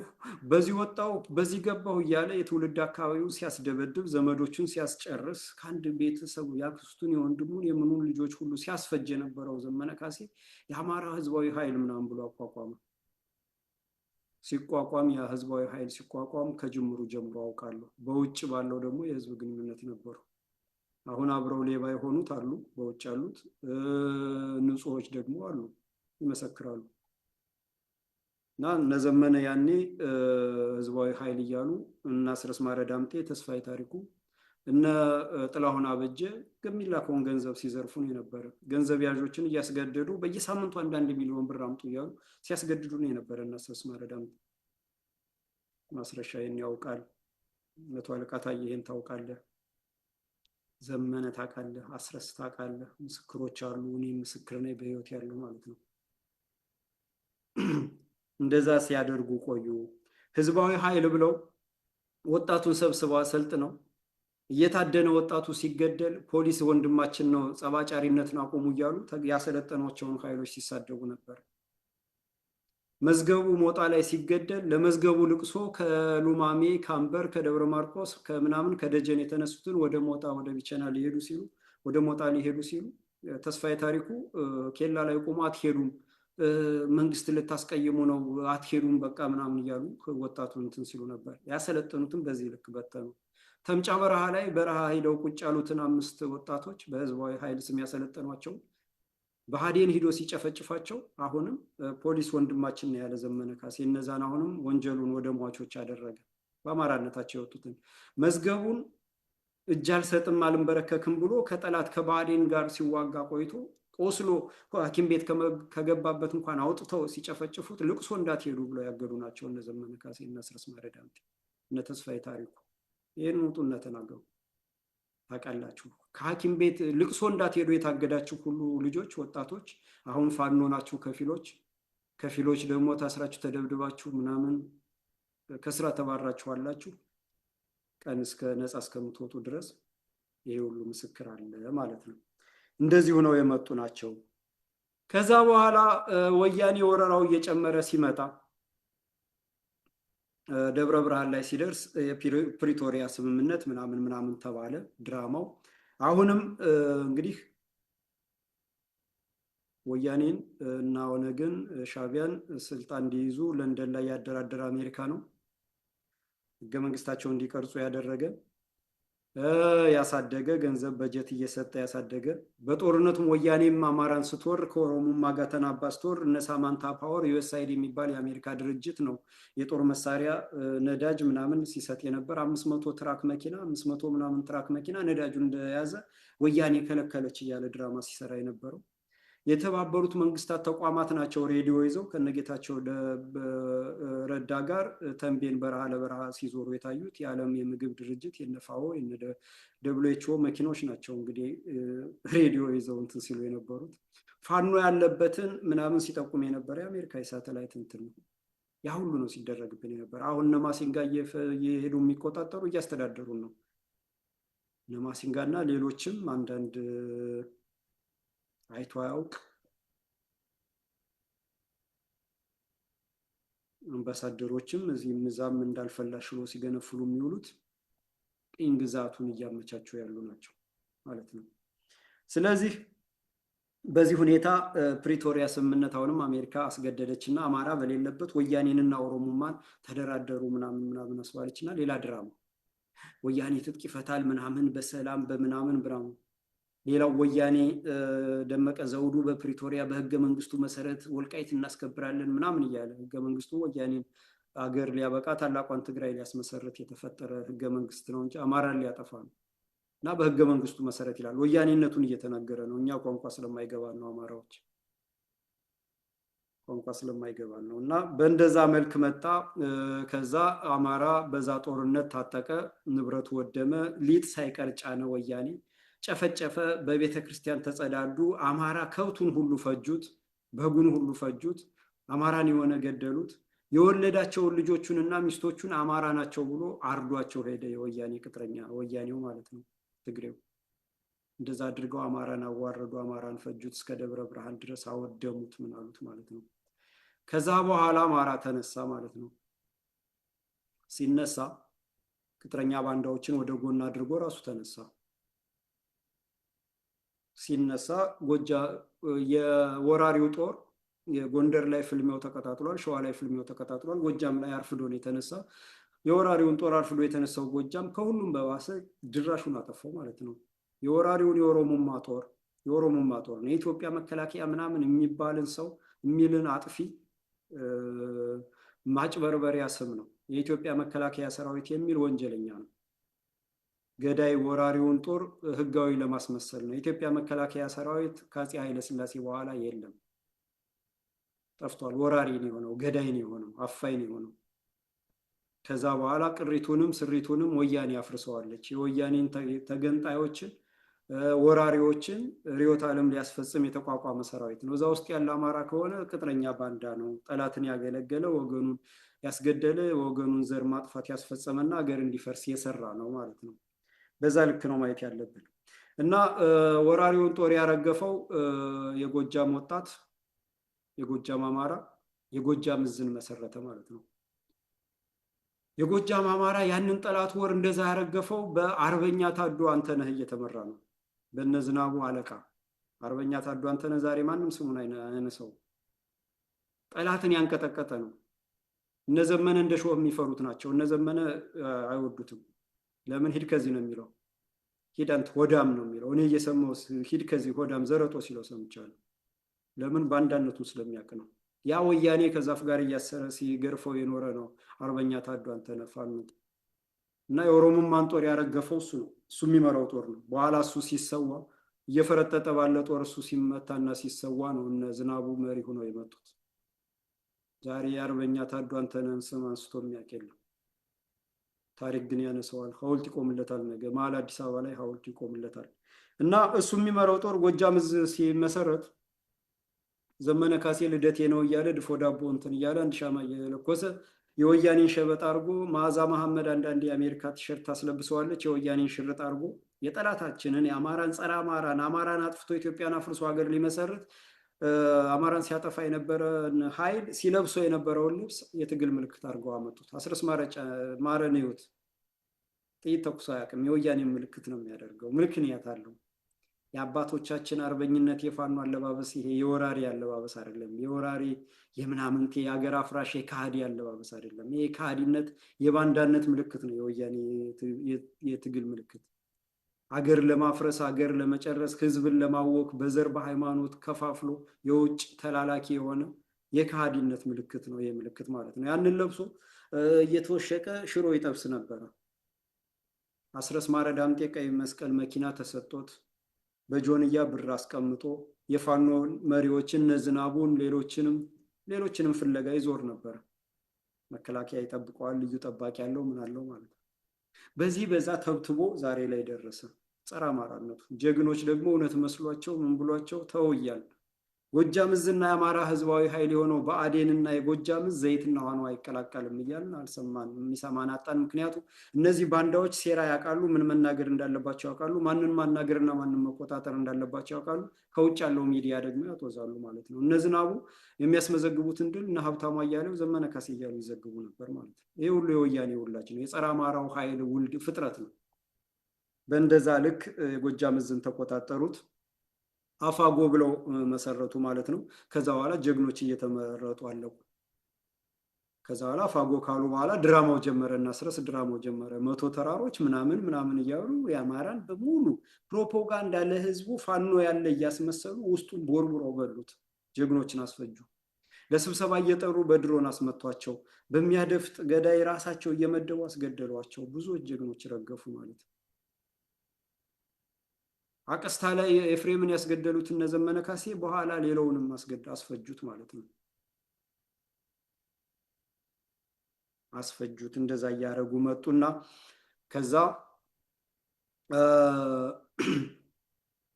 በዚህ ወጣው በዚህ ገባው እያለ የትውልድ አካባቢው ሲያስደበድብ፣ ዘመዶቹን ሲያስጨርስ፣ ከአንድ ቤተሰቡ ያክስቱን የወንድሙን የምኑን ልጆች ሁሉ ሲያስፈጅ የነበረው ዘመነ ካሴ የአማራ ህዝባዊ ኃይል ምናምን ብሎ አቋቋመ። ሲቋቋም ያ ህዝባዊ ኃይል ሲቋቋም ከጅምሩ ጀምሮ አውቃለሁ። በውጭ ባለው ደግሞ የህዝብ ግንኙነት ነበሩ። አሁን አብረው ሌባ የሆኑት አሉ፣ በውጭ ያሉት ንጹሖች ደግሞ አሉ፣ ይመሰክራሉ። እና እነዘመነ ያኔ ህዝባዊ ኃይል እያሉ እና አስረስ ማረ ዳምጤ፣ ተስፋዬ ታሪኩ፣ እነ ጥላሁን አበጀ የሚላከውን ገንዘብ ሲዘርፉ ነው የነበረ። ገንዘብ ያዦችን እያስገደዱ በየሳምንቱ 1 ሚሊዮን ብር አምጡ እያሉ ሲያስገድዱ ነው የነበረ። እና አስረስ ማረ ዳምጤ፣ ማስረሻ ይህን ያውቃል፣ መቶ አለቃ ታዬ ይህን ታውቃለህ፣ ዘመነ ታውቃለህ፣ አስረስ ታውቃለህ። ምስክሮች አሉ፣ እኔ ምስክር ነኝ በህይወት ያለው ማለት ነው። እንደዛ ሲያደርጉ ቆዩ። ህዝባዊ ኃይል ብለው ወጣቱን ሰብስበው አሰልጥነው እየታደነ ወጣቱ ሲገደል ፖሊስ ወንድማችን ነው ጸባጫሪነትን አቁሙ እያሉ ያሰለጠኗቸውን ኃይሎች ሲሳደቡ ነበር። መዝገቡ ሞጣ ላይ ሲገደል ለመዝገቡ ልቅሶ ከሉማሜ ከአምበር ከደብረ ማርቆስ ከምናምን ከደጀን የተነሱትን ወደ ሞጣ ወደ ቢቸና ሊሄዱ ሲሉ ወደ ሞጣ ሊሄዱ ሲሉ ተስፋዬ ታሪኩ ኬላ ላይ ቆሞ አትሄዱም፣ መንግስት ልታስቀይሙ ነው፣ አትሄዱም በቃ ምናምን እያሉ ወጣቱን እንትን ሲሉ ነበር። ያሰለጠኑትን በዚህ ልክ በተኑ። ተምጫ በረሃ ላይ በረሃ ሄደው ቁጭ ያሉትን 5 ወጣቶች በህዝባዊ ኃይል ስም ያሰለጠኗቸው በሃዴን ሂዶ ሲጨፈጭፋቸው አሁንም ፖሊስ ወንድማችን ነው ያለ ዘመነ ካሴ እነዛን አሁንም ወንጀሉን ወደ ሟቾች አደረገ። በአማራነታቸው የወጡትን መዝገቡን እጅ አልሰጥም አልንበረከክም ብሎ ከጠላት ከባህዴን ጋር ሲዋጋ ቆይቶ ቆስሎ ሐኪም ቤት ከገባበት እንኳን አውጥተው ሲጨፈጭፉት ልቅሶ እንዳትሄዱ ብለው ያገዱ ናቸው እነ ዘመነ ካሴ እና አስረስ ማረ ዳምጤ እነ ተስፋዬ ታሪኩ። ይህን ውጡና ተናገሩ። ታውቃላችሁ ከሐኪም ቤት ልቅሶ እንዳትሄዱ የታገዳችሁ ሁሉ ልጆች ወጣቶች አሁን ፋኖ ናችሁ። ከፊሎች ደግሞ ታስራችሁ ተደብድባችሁ ምናምን ከስራ ተባራችኋላችሁ። ቀን እስከ ነፃ እስከምትወጡ ድረስ ይሄ ሁሉ ምስክር አለ ማለት ነው። እንደዚሁ ነው የመጡ ናቸው። ከዛ በኋላ ወያኔ ወረራው እየጨመረ ሲመጣ ደብረ ብርሃን ላይ ሲደርስ የፕሪቶሪያ ስምምነት ምናምን ተባለ ድራማው። አሁንም እንግዲህ ወያኔን እና ኦነግን ሻዕቢያን ስልጣን እንዲይዙ ለንደን ላይ ያደራደረ አሜሪካ ነው። ህገ መንግስታቸውን እንዲቀርጹ ያደረገ ያሳደገ ገንዘብ በጀት እየሰጠ ያሳደገ። በጦርነቱም ወያኔም አማራን ስትወር ከኦሮሞማ ጋር ተናባ ስትወር እነ ሳማንታ ፓወር ዩኤስአይዲ የሚባል የአሜሪካ ድርጅት ነው የጦር መሳሪያ ነዳጅ ምናምን ሲሰጥ የነበር። 500 ትራክ መኪና 500 ምናምን ትራክ መኪና ነዳጁን እንደያዘ ወያኔ ከለከለች እያለ ድራማ ሲሰራ የነበረው። የተባበሩት መንግስታት ተቋማት ናቸው ሬዲዮ ይዘው ከነጌታቸው ረዳ ጋር ተንቤን በረሃ ለበረሃ ሲዞሩ የታዩት። የዓለም የምግብ ድርጅት የነፋኦ የደብሊውኤችኦ መኪኖች ናቸው እንግዲህ ሬዲዮ ይዘው እንትን ሲሉ የነበሩት። ፋኖ ያለበትን ምናምን ሲጠቁም የነበረ የአሜሪካ የሳተላይት እንትን ነው። ያ ሁሉ ነው ሲደረግብን የነበረ። አሁን እነ ማሲንጋ እየሄዱ የሚቆጣጠሩ እያስተዳደሩ ነው። እነ ማሲንጋ እና ሌሎችም አንዳንድ አይቶ አያውቅ አምባሳደሮችም እዚህም እዛም እንዳልፈላሽ ብሎ ሲገነፍሉ የሚውሉት ቅኝ ግዛቱን እያመቻቸው ያሉ ናቸው ማለት ነው። ስለዚህ በዚህ ሁኔታ ፕሪቶሪያ ስምምነት አሁንም አሜሪካ አስገደደችና አማራ በሌለበት ወያኔንና ኦሮሞማን ተደራደሩ ምናምን አስባለችና ሌላ ድራማ ወያኔ ትጥቅ ይፈታል ምናምን በሰላም በምናምን ብራሙ። ሌላው ወያኔ ደመቀ ዘውዱ በፕሪቶሪያ በህገ መንግስቱ መሰረት ወልቃይት እናስከብራለን ምናምን እያለ ህገ መንግስቱ ወያኔን አገር ሊያበቃ ታላቋን ትግራይ ሊያስመሰረት የተፈጠረ ህገ መንግስት ነው እንጂ አማራን ሊያጠፋ ነው እና በህገ መንግስቱ መሰረት ይላል። ወያኔነቱን እየተናገረ ነው። እኛ ቋንቋ ስለማይገባን ነው፣ አማራዎች ቋንቋ ስለማይገባን ነው። እና በእንደዛ መልክ መጣ። ከዛ አማራ በዛ ጦርነት ታጠቀ፣ ንብረቱ ወደመ፣ ሊጥ ሳይቀር ጫነ ወያኔ ጨፈጨፈ። በቤተ ክርስቲያን ተጸዳዱ። አማራ ከብቱን ሁሉ ፈጁት። በጉን ሁሉ ፈጁት። አማራን የሆነ ገደሉት። የወለዳቸውን ልጆቹንና ሚስቶቹን አማራ ናቸው ብሎ አርዷቸው ሄደ። የወያኔ ቅጥረኛ ወያኔው ማለት ነው፣ ትግሬው። እንደዛ አድርገው አማራን አዋረዱ፣ አማራን ፈጁት፣ እስከ ደብረ ብርሃን ድረስ አወደሙት፣ ምን አሉት ማለት ነው። ከዛ በኋላ አማራ ተነሳ ማለት ነው። ሲነሳ ቅጥረኛ ባንዳዎችን ወደ ጎን አድርጎ ራሱ ተነሳ። ሲነሳ የወራሪው ጦር የጎንደር ላይ ፍልሚያው ተቀጣጥሏል፣ ሸዋ ላይ ፍልሚያው ተቀጣጥሏል። ጎጃም ላይ አርፍዶ ነው የተነሳ። የወራሪውን ጦር አርፍዶ የተነሳው ጎጃም ከሁሉም በባሰ ድራሹን አጠፋው ማለት ነው። የወራሪውን የኦሮሞማ ጦር ነው የኢትዮጵያ መከላከያ ምናምን የሚባልን ሰው የሚልን አጥፊ ማጭበርበሪያ ስም ነው። የኢትዮጵያ መከላከያ ሰራዊት የሚል ወንጀለኛ ነው። ገዳይ ወራሪውን ጦር ህጋዊ ለማስመሰል ነው። የኢትዮጵያ መከላከያ ሰራዊት ከአፄ ኃይለ ሥላሴ በኋላ የለም፣ ጠፍቷል። ወራሪ ነው የሆነው፣ ገዳይ ነው የሆነው፣ አፋይ ነው የሆነው። ከዛ በኋላ ቅሪቱንም ስሪቱንም ወያኔ አፍርሰዋለች። የወያኔን ተገንጣዮችን ወራሪዎችን ርዕዮተ ዓለም ሊያስፈጽም የተቋቋመ ሰራዊት ነው። እዛ ውስጥ ያለ አማራ ከሆነ ቅጥረኛ ባንዳ ነው። ጠላትን ያገለገለ፣ ወገኑን ያስገደለ፣ ወገኑን ዘር ማጥፋት ያስፈጸመና ሀገር እንዲፈርስ የሰራ ነው ማለት ነው። በዛ ልክ ነው ማየት ያለብን። እና ወራሪውን ጦር ያረገፈው የጎጃም ወጣት፣ የጎጃም አማራ የጎጃም እዝን መሰረተ ማለት ነው። የጎጃም አማራ ያንን ጠላት ወር እንደዛ ያረገፈው በአርበኛ ታዱ አንተነህ እየተመራ ነው። በነዝናቡ አለቃ አርበኛ ታዱ አንተነህ ዛሬ ማንም ስሙን አይነሳው፣ ጠላትን ያንቀጠቀጠ ነው። እነዘመነ እንደ ሾህ የሚፈሩት ናቸው። እነዘመነ አይወዱትም። ለምን? ሂድ ከዚህ ነው የሚለው። ሂድ አንተ ሆዳም ነው የሚለው። እኔ እየሰማው ሂድ ከዚህ ሆዳም ዘረጦ ሲለው ሰምቻለሁ። ለምን? ባንዳነቱን ስለሚያውቅ ነው። ያ ወያኔ ከዛፍ ጋር እያሰረ ሲገርፈው የኖረ ነው አርበኛ ታዱ አንተነህ ፋኖ። እና የኦሮሞማን ጦር ያረገፈው እሱ ነው። እሱ የሚመራው ጦር ነው። በኋላ እሱ ሲሰዋ እየፈረጠጠ ባለ ጦር እሱ ሲመታና ሲሰዋ ነው እነ ዝናቡ መሪ ሆነው የመጡት። ዛሬ የአርበኛ ታዱ አንተነህን ስም አንስቶ የሚያውቅ የለም። ታሪክ ግን ያነሰዋል። ሐውልት ይቆምለታል። ነገ መሀል አዲስ አበባ ላይ ሐውልት ይቆምለታል። እና እሱ የሚመራው ጦር ጎጃም እዝ ሲመሰረት ዘመነ ካሴ ልደቴ ነው እያለ ድፎ ዳቦ እንትን እያለ አንድ ሻማ እየለኮሰ የወያኔን ሸበጥ አድርጎ መዓዛ መሐመድ አንዳንድ የአሜሪካ ቲሸርት ታስለብሰዋለች። የወያኔን ሽርጥ አድርጎ የጠላታችንን የአማራን ጸረ አማራን አጥፍቶ ኢትዮጵያን አፍርሶ ሀገር ሊመሰርት አማራን ሲያጠፋ የነበረ ኃይል ሲለብሶ የነበረውን ልብስ የትግል ምልክት አድርገው አመጡት። አስረስ ማረን ህይወት ጥይት ተኩሶ አያውቅም። የወያኔን ምልክት ነው የሚያደርገው። ምክንያት አለው። የአባቶቻችን አርበኝነት የፋኖ አለባበስ ይሄ የወራሪ አለባበስ አይደለም። የወራሪ የምናምንቴ የሀገር አፍራሽ የካሃዲ አለባበስ አይደለም። ይሄ ካሃዲነት የባንዳነት ምልክት ነው። የወያኔ የትግል ምልክት አገር ለማፍረስ፣ አገር ለመጨረስ፣ ህዝብን ለማወክ በዘር በሃይማኖት ከፋፍሎ የውጭ ተላላኪ የሆነ የካሃዲነት ምልክት ነው። ይሄ ምልክት ማለት ነው። ያንን ለብሶ እየተወሸቀ ሽሮ ይጠብስ ነበረ። አስረስ ማረ ዳምጤ ቀይ መስቀል መኪና ተሰጥቶት በጆንያ ብር አስቀምጦ የፋኖ መሪዎችን እነዝናቡን ሌሎችንም ፍለጋ ይዞር ነበር። መከላከያ ይጠብቀዋል። ልዩ ጠባቂ ያለው ምን አለው ማለት ነው። በዛ ተብትቦ ዛሬ ላይ ደረሰ። ጸረ አማራነቱ ጀግኖች ደግሞ እውነት መስሏቸው ምን ብሏቸው ተውያል። ጎጃም እዝና የአማራ ህዝባዊ ኃይል የሆነው በአዴንና የጎጃም እዝ ዘይትና ውሃ አይቀላቀልም እያልን አልሰማንም። የሚሰማን አጣን። ምክንያቱም እነዚህ ባንዳዎች ሴራ ያውቃሉ፣ ምን መናገር እንዳለባቸው ያውቃሉ፣ ማንን ማናገርና ማንን መቆጣጠር እንዳለባቸው ያውቃሉ። ከውጭ ያለው ሚዲያ ደግሞ ያጦዛሉ ማለት ነው። እነ ዝናቡ የሚያስመዘግቡትን ድል እነ ሀብታሙ አያሌው፣ ዘመነ ካሴ እያሉ ይዘግቡ ነበር ማለት ነው። ይህ ሁሉ የወያኔ ውላጅ ነው። የጸረ አማራው ኃይል ውልድ ፍጥረት ነው። በእንደዛ ልክ የጎጃም እዝን ተቆጣጠሩት። አፋጎ ብለው መሰረቱ ማለት ነው። ከዛ በኋላ ጀግኖች እየተመረጡ አለቁ። ከዛ በኋላ አፋጎ ካሉ በኋላ ድራማው ጀመረ እና አስረስ ድራማው ጀመረ። 100 ተራሮች ምናምን እያሉ የአማራን በሙሉ ፕሮፓጋንዳ ለህዝቡ ፋኖ ያለ እያስመሰሉ ውስጡን ቦርቡረው በሉት። ጀግኖችን አስፈጁ። ለስብሰባ እየጠሩ በድሮን አስመቷቸው። በሚያደፍጥ ገዳይ ራሳቸው እየመደቡ አስገደሏቸው። ብዙዎች ጀግኖች ረገፉ ማለት ነው። አቀስታ ላይ ኤፍሬምን ያስገደሉት እነ ዘመነ ካሴ በኋላ ሌላውንም አስፈጁት ማለት ነው። አስፈጁት። እንደዛ እያደረጉ መጡና ከዛ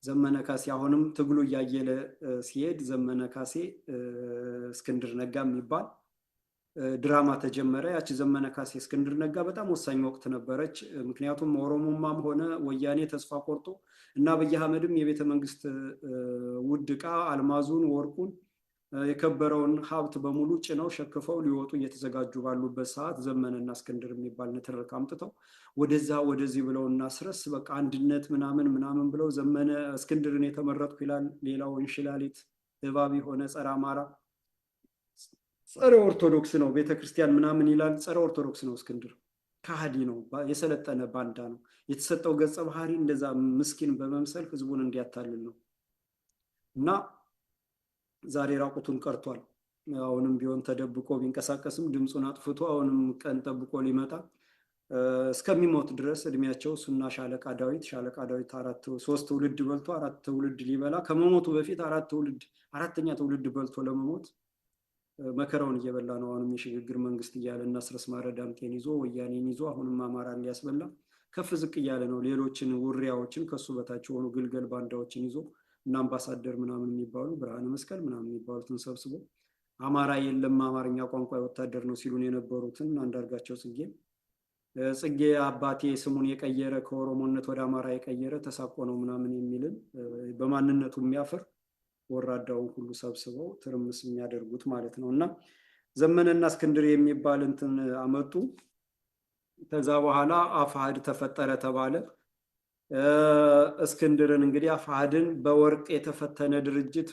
ዘመነ ካሴ አሁንም ትግሉ እያየለ ሲሄድ ዘመነ ካሴ እስክንድር ነጋ የሚባል ድራማ ተጀመረ። ያቺ ዘመነ ካሴ እስክንድር ነጋ በጣም ወሳኝ ወቅት ነበረች። ምክንያቱም ኦሮሞማም ሆነ ወያኔ ተስፋ ቆርጦ እና አብይ አህመድም የቤተ መንግስት ውድ ዕቃ አልማዙን፣ ወርቁን፣ የከበረውን ሀብት በሙሉ ጭነው ሸክፈው ሊወጡ እየተዘጋጁ ባሉበት ሰዓት ዘመነና እስክንድር የሚባል ንትርክ አምጥተው ወደዛ ወደዚህ ብለው እናስረስ በቃ አንድነት ምናምን ብለው ዘመነ እስክንድርን የተመረጥኩ ይላል። ሌላው እንሽላሊት እባብ የሆነ ጸረ አማራ ጸረ ኦርቶዶክስ ነው፣ ቤተክርስቲያን ምናምን ይላል። ጸረ ኦርቶዶክስ ነው እስክንድር። ከሃዲ ነው፣ የሰለጠነ ባንዳ ነው። የተሰጠው ገጸ ባህሪ እንደዛ ምስኪን በመምሰል ህዝቡን እንዲያታልል ነው እና ዛሬ ራቁቱን ቀርቷል። አሁንም ቢሆን ተደብቆ ቢንቀሳቀስም ድምፁን አጥፍቶ አሁንም ቀን ጠብቆ ሊመጣ እስከሚሞት ድረስ እድሜያቸው እሱና ሻለቃ ዳዊት 3 ትውልድ በልቶ 4 ትውልድ ሊበላ ከመሞቱ በፊት 4ኛ ትውልድ በልቶ ለመሞት መከራውን እየበላ ነው። አሁንም የሽግግር መንግስት እያለ እና አስረስ ማረ ዳምጤን ይዞ ወያኔን ይዞ አሁንም አማራን ሊያስበላ ከፍ ዝቅ እያለ ነው። ሌሎችን ውሪያዎችን ከሱ በታች የሆኑ ግልገል ባንዳዎችን ይዞ እና አምባሳደር ምናምን የሚባሉ ብርሃነ መስቀል ምናምን የሚባሉትን ሰብስቦ አማራ የለም አማርኛ ቋንቋ ወታደር ነው ሲሉን የነበሩትን አንዳርጋቸው ጽጌ አባቴ ስሙን የቀየረ ከኦሮሞነት ወደ አማራ የቀየረ ተሳቆ ነው ምናምን የሚልን በማንነቱ የሚያፍር ወራዳውን ሁሉ ሰብስበው ትርምስ የሚያደርጉት ማለት ነው። እና ዘመነና እስክንድር የሚባል እንትን አመጡ። ከዛ በኋላ አፋሕድ ተፈጠረ ተባለ። እስክንድርን እንግዲህ አፋሕድን በወርቅ የተፈተነ ድርጅት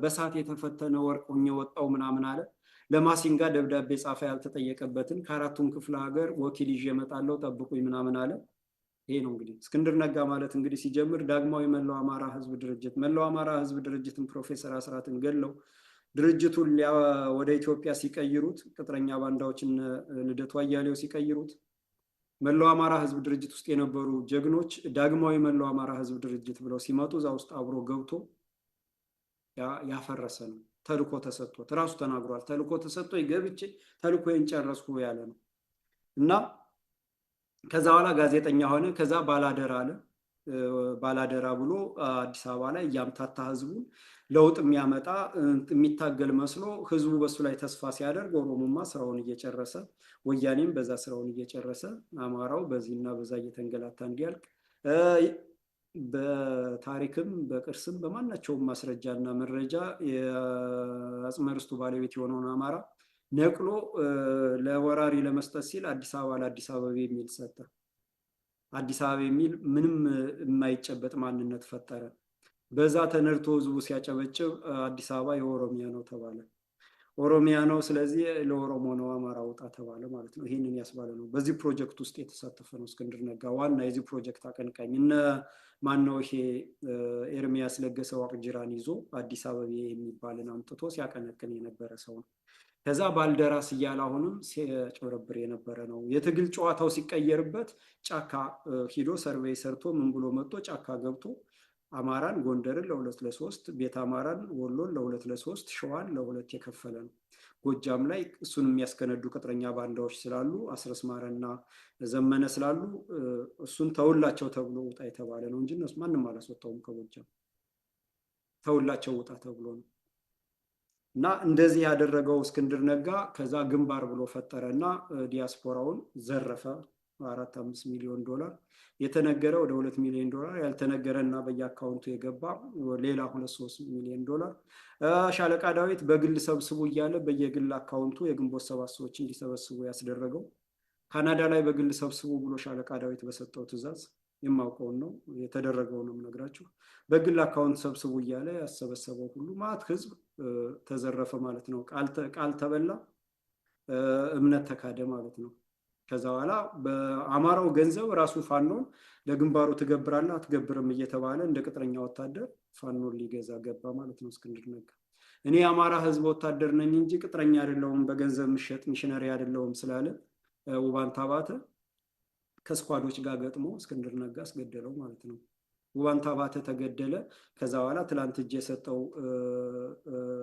በሳት የተፈተነ ወርቅ ሆኜ ወጣው ምናምን አለ። ለማሲንጋ ደብዳቤ ጻፈ ያልተጠየቀበትን ከአራቱም ክፍለ ሀገር ወኪል ይዤ እመጣለሁ ጠብቁኝ ምናምን አለ። ይሄ ነው እንግዲህ እስክንድር ነጋ ማለት እንግዲህ ሲጀምር ዳግማዊ መላው አማራ ህዝብ ድርጅት መላው አማራ ህዝብ ድርጅትን ፕሮፌሰር አስራትን ገለው ድርጅቱን ወደ ኢትዮጵያ ሲቀይሩት ቅጥረኛ ባንዳዎችን ልደቱ አያሌው ሲቀይሩት መላው አማራ ህዝብ ድርጅት ውስጥ የነበሩ ጀግኖች ዳግማዊ መላው አማራ ህዝብ ድርጅት ብለው ሲመጡ እዛ ውስጥ አብሮ ገብቶ ያፈረሰ ነው። ተልኮ ተሰጥቶት ራሱ ተናግሯል። ተልኮ ተሰጥቶ ገብቼ ተልኮዬን ጨረስኩ ያለ ነው እና ከዛ በኋላ ጋዜጠኛ ሆነ። ከዛ ባላደራ አለ። ባላደራ ብሎ አዲስ አበባ ላይ እያምታታ ህዝቡን ለውጥ የሚያመጣ የሚታገል መስሎ ህዝቡ በሱ ላይ ተስፋ ሲያደርግ ኦሮሞማ ስራውን እየጨረሰ ወያኔም በዛ ስራውን እየጨረሰ አማራው በዚህና በዛ እየተንገላታ እንዲያልቅ በታሪክም በቅርስም በማናቸውም ማስረጃና መረጃ የአጽመ ርስቱ ባለቤት የሆነውን አማራ ነቅሎ ለወራሪ ለመስጠት ሲል አዲስ አበባ ለአዲስ አበባ የሚል ሰጠ። አዲስ አበባ የሚል ምንም የማይጨበጥ ማንነት ፈጠረ። በዛ ተነድቶ ህዝቡ ሲያጨበጭብ አዲስ አበባ የኦሮሚያ ነው ተባለ። ኦሮሚያ ነው ስለዚህ ለኦሮሞ ነው አማራ ወጣ ተባለ ማለት ነው። ይህንን ያስባለ ነው። በዚህ ፕሮጀክት ውስጥ የተሳተፈ ነው እስክንድር ነጋ ዋና የዚህ ፕሮጀክት አቀንቃኝ። እነ ማነው ይሄ ኤርሚያስ ለገሰ ዋቅጅራን ይዞ አዲስ አበባ የሚባልን አምጥቶ ሲያቀነቅን የነበረ ሰው ነው። ከዛ ባልደራስ እያለ አሁንም ሲያጭበረብር የነበረ ነው። የትግል ጨዋታው ሲቀየርበት ጫካ ሂዶ ሰርቬይ ሰርቶ ምን ብሎ መጥቶ ጫካ ገብቶ አማራን ጎንደርን ለ2 ለ3 ቤት አማራን ወሎን ለ2 ለ3 ሸዋን ለ2 የከፈለ ነው። ጎጃም ላይ እሱን የሚያስከነዱ ቅጥረኛ ባንዳዎች ስላሉ አስረስ ማረና ዘመነ ስላሉ እሱን ተውላቸው ተብሎ ውጣ የተባለ ነው እንጂ እነሱ ማንም አላስወጣውም ከጎጃም ተውላቸው ውጣ ተብሎ ነው። እና እንደዚህ ያደረገው እስክንድር ነጋ ከዛ ግንባር ብሎ ፈጠረና ዲያስፖራውን ዘረፈ። 4-5 ሚሊዮን ዶላር የተነገረ ወደ 2 ሚሊዮን ዶላር ያልተነገረና በየአካውንቱ የገባ ሌላ 2-3 ሚሊዮን ዶላር ሻለቃ ዳዊት በግል ሰብስቡ እያለ በየግል አካውንቱ የግንቦት 7 ሰዎች እንዲሰበስቡ ያስደረገው ካናዳ ላይ በግል ሰብስቡ ብሎ ሻለቃ ዳዊት በሰጠው ትዕዛዝ የማውቀው ነው የተደረገው ነው የምነግራችሁ። በግል አካውንት ሰብስቡ እያለ ያሰበሰበው ሁሉ ማት ህዝብ ተዘረፈ ማለት ነው። ቃል ተበላ፣ እምነት ተካደ ማለት ነው። ከዛ በኋላ በአማራው ገንዘብ ራሱ ፋኖን ለግንባሩ ትገብራለህ አትገብርም እየተባለ እንደ ቅጥረኛ ወታደር ፋኖን ሊገዛ ገባ ማለት ነው እስክንድር ነጋ። እኔ የአማራ ህዝብ ወታደር ነኝ እንጂ ቅጥረኛ አይደለሁም በገንዘብ ምሸጥ ሚሽነሪ አይደለሁም ስላለ ውባንታ ባተ ከስኳዶች ጋር ገጥሞ እስክንድር ነጋ አስገደለው ማለት ነው። ውባንታ ባተ ተገደለ። ከዛ በኋላ ትላንት እጅ የሰጠው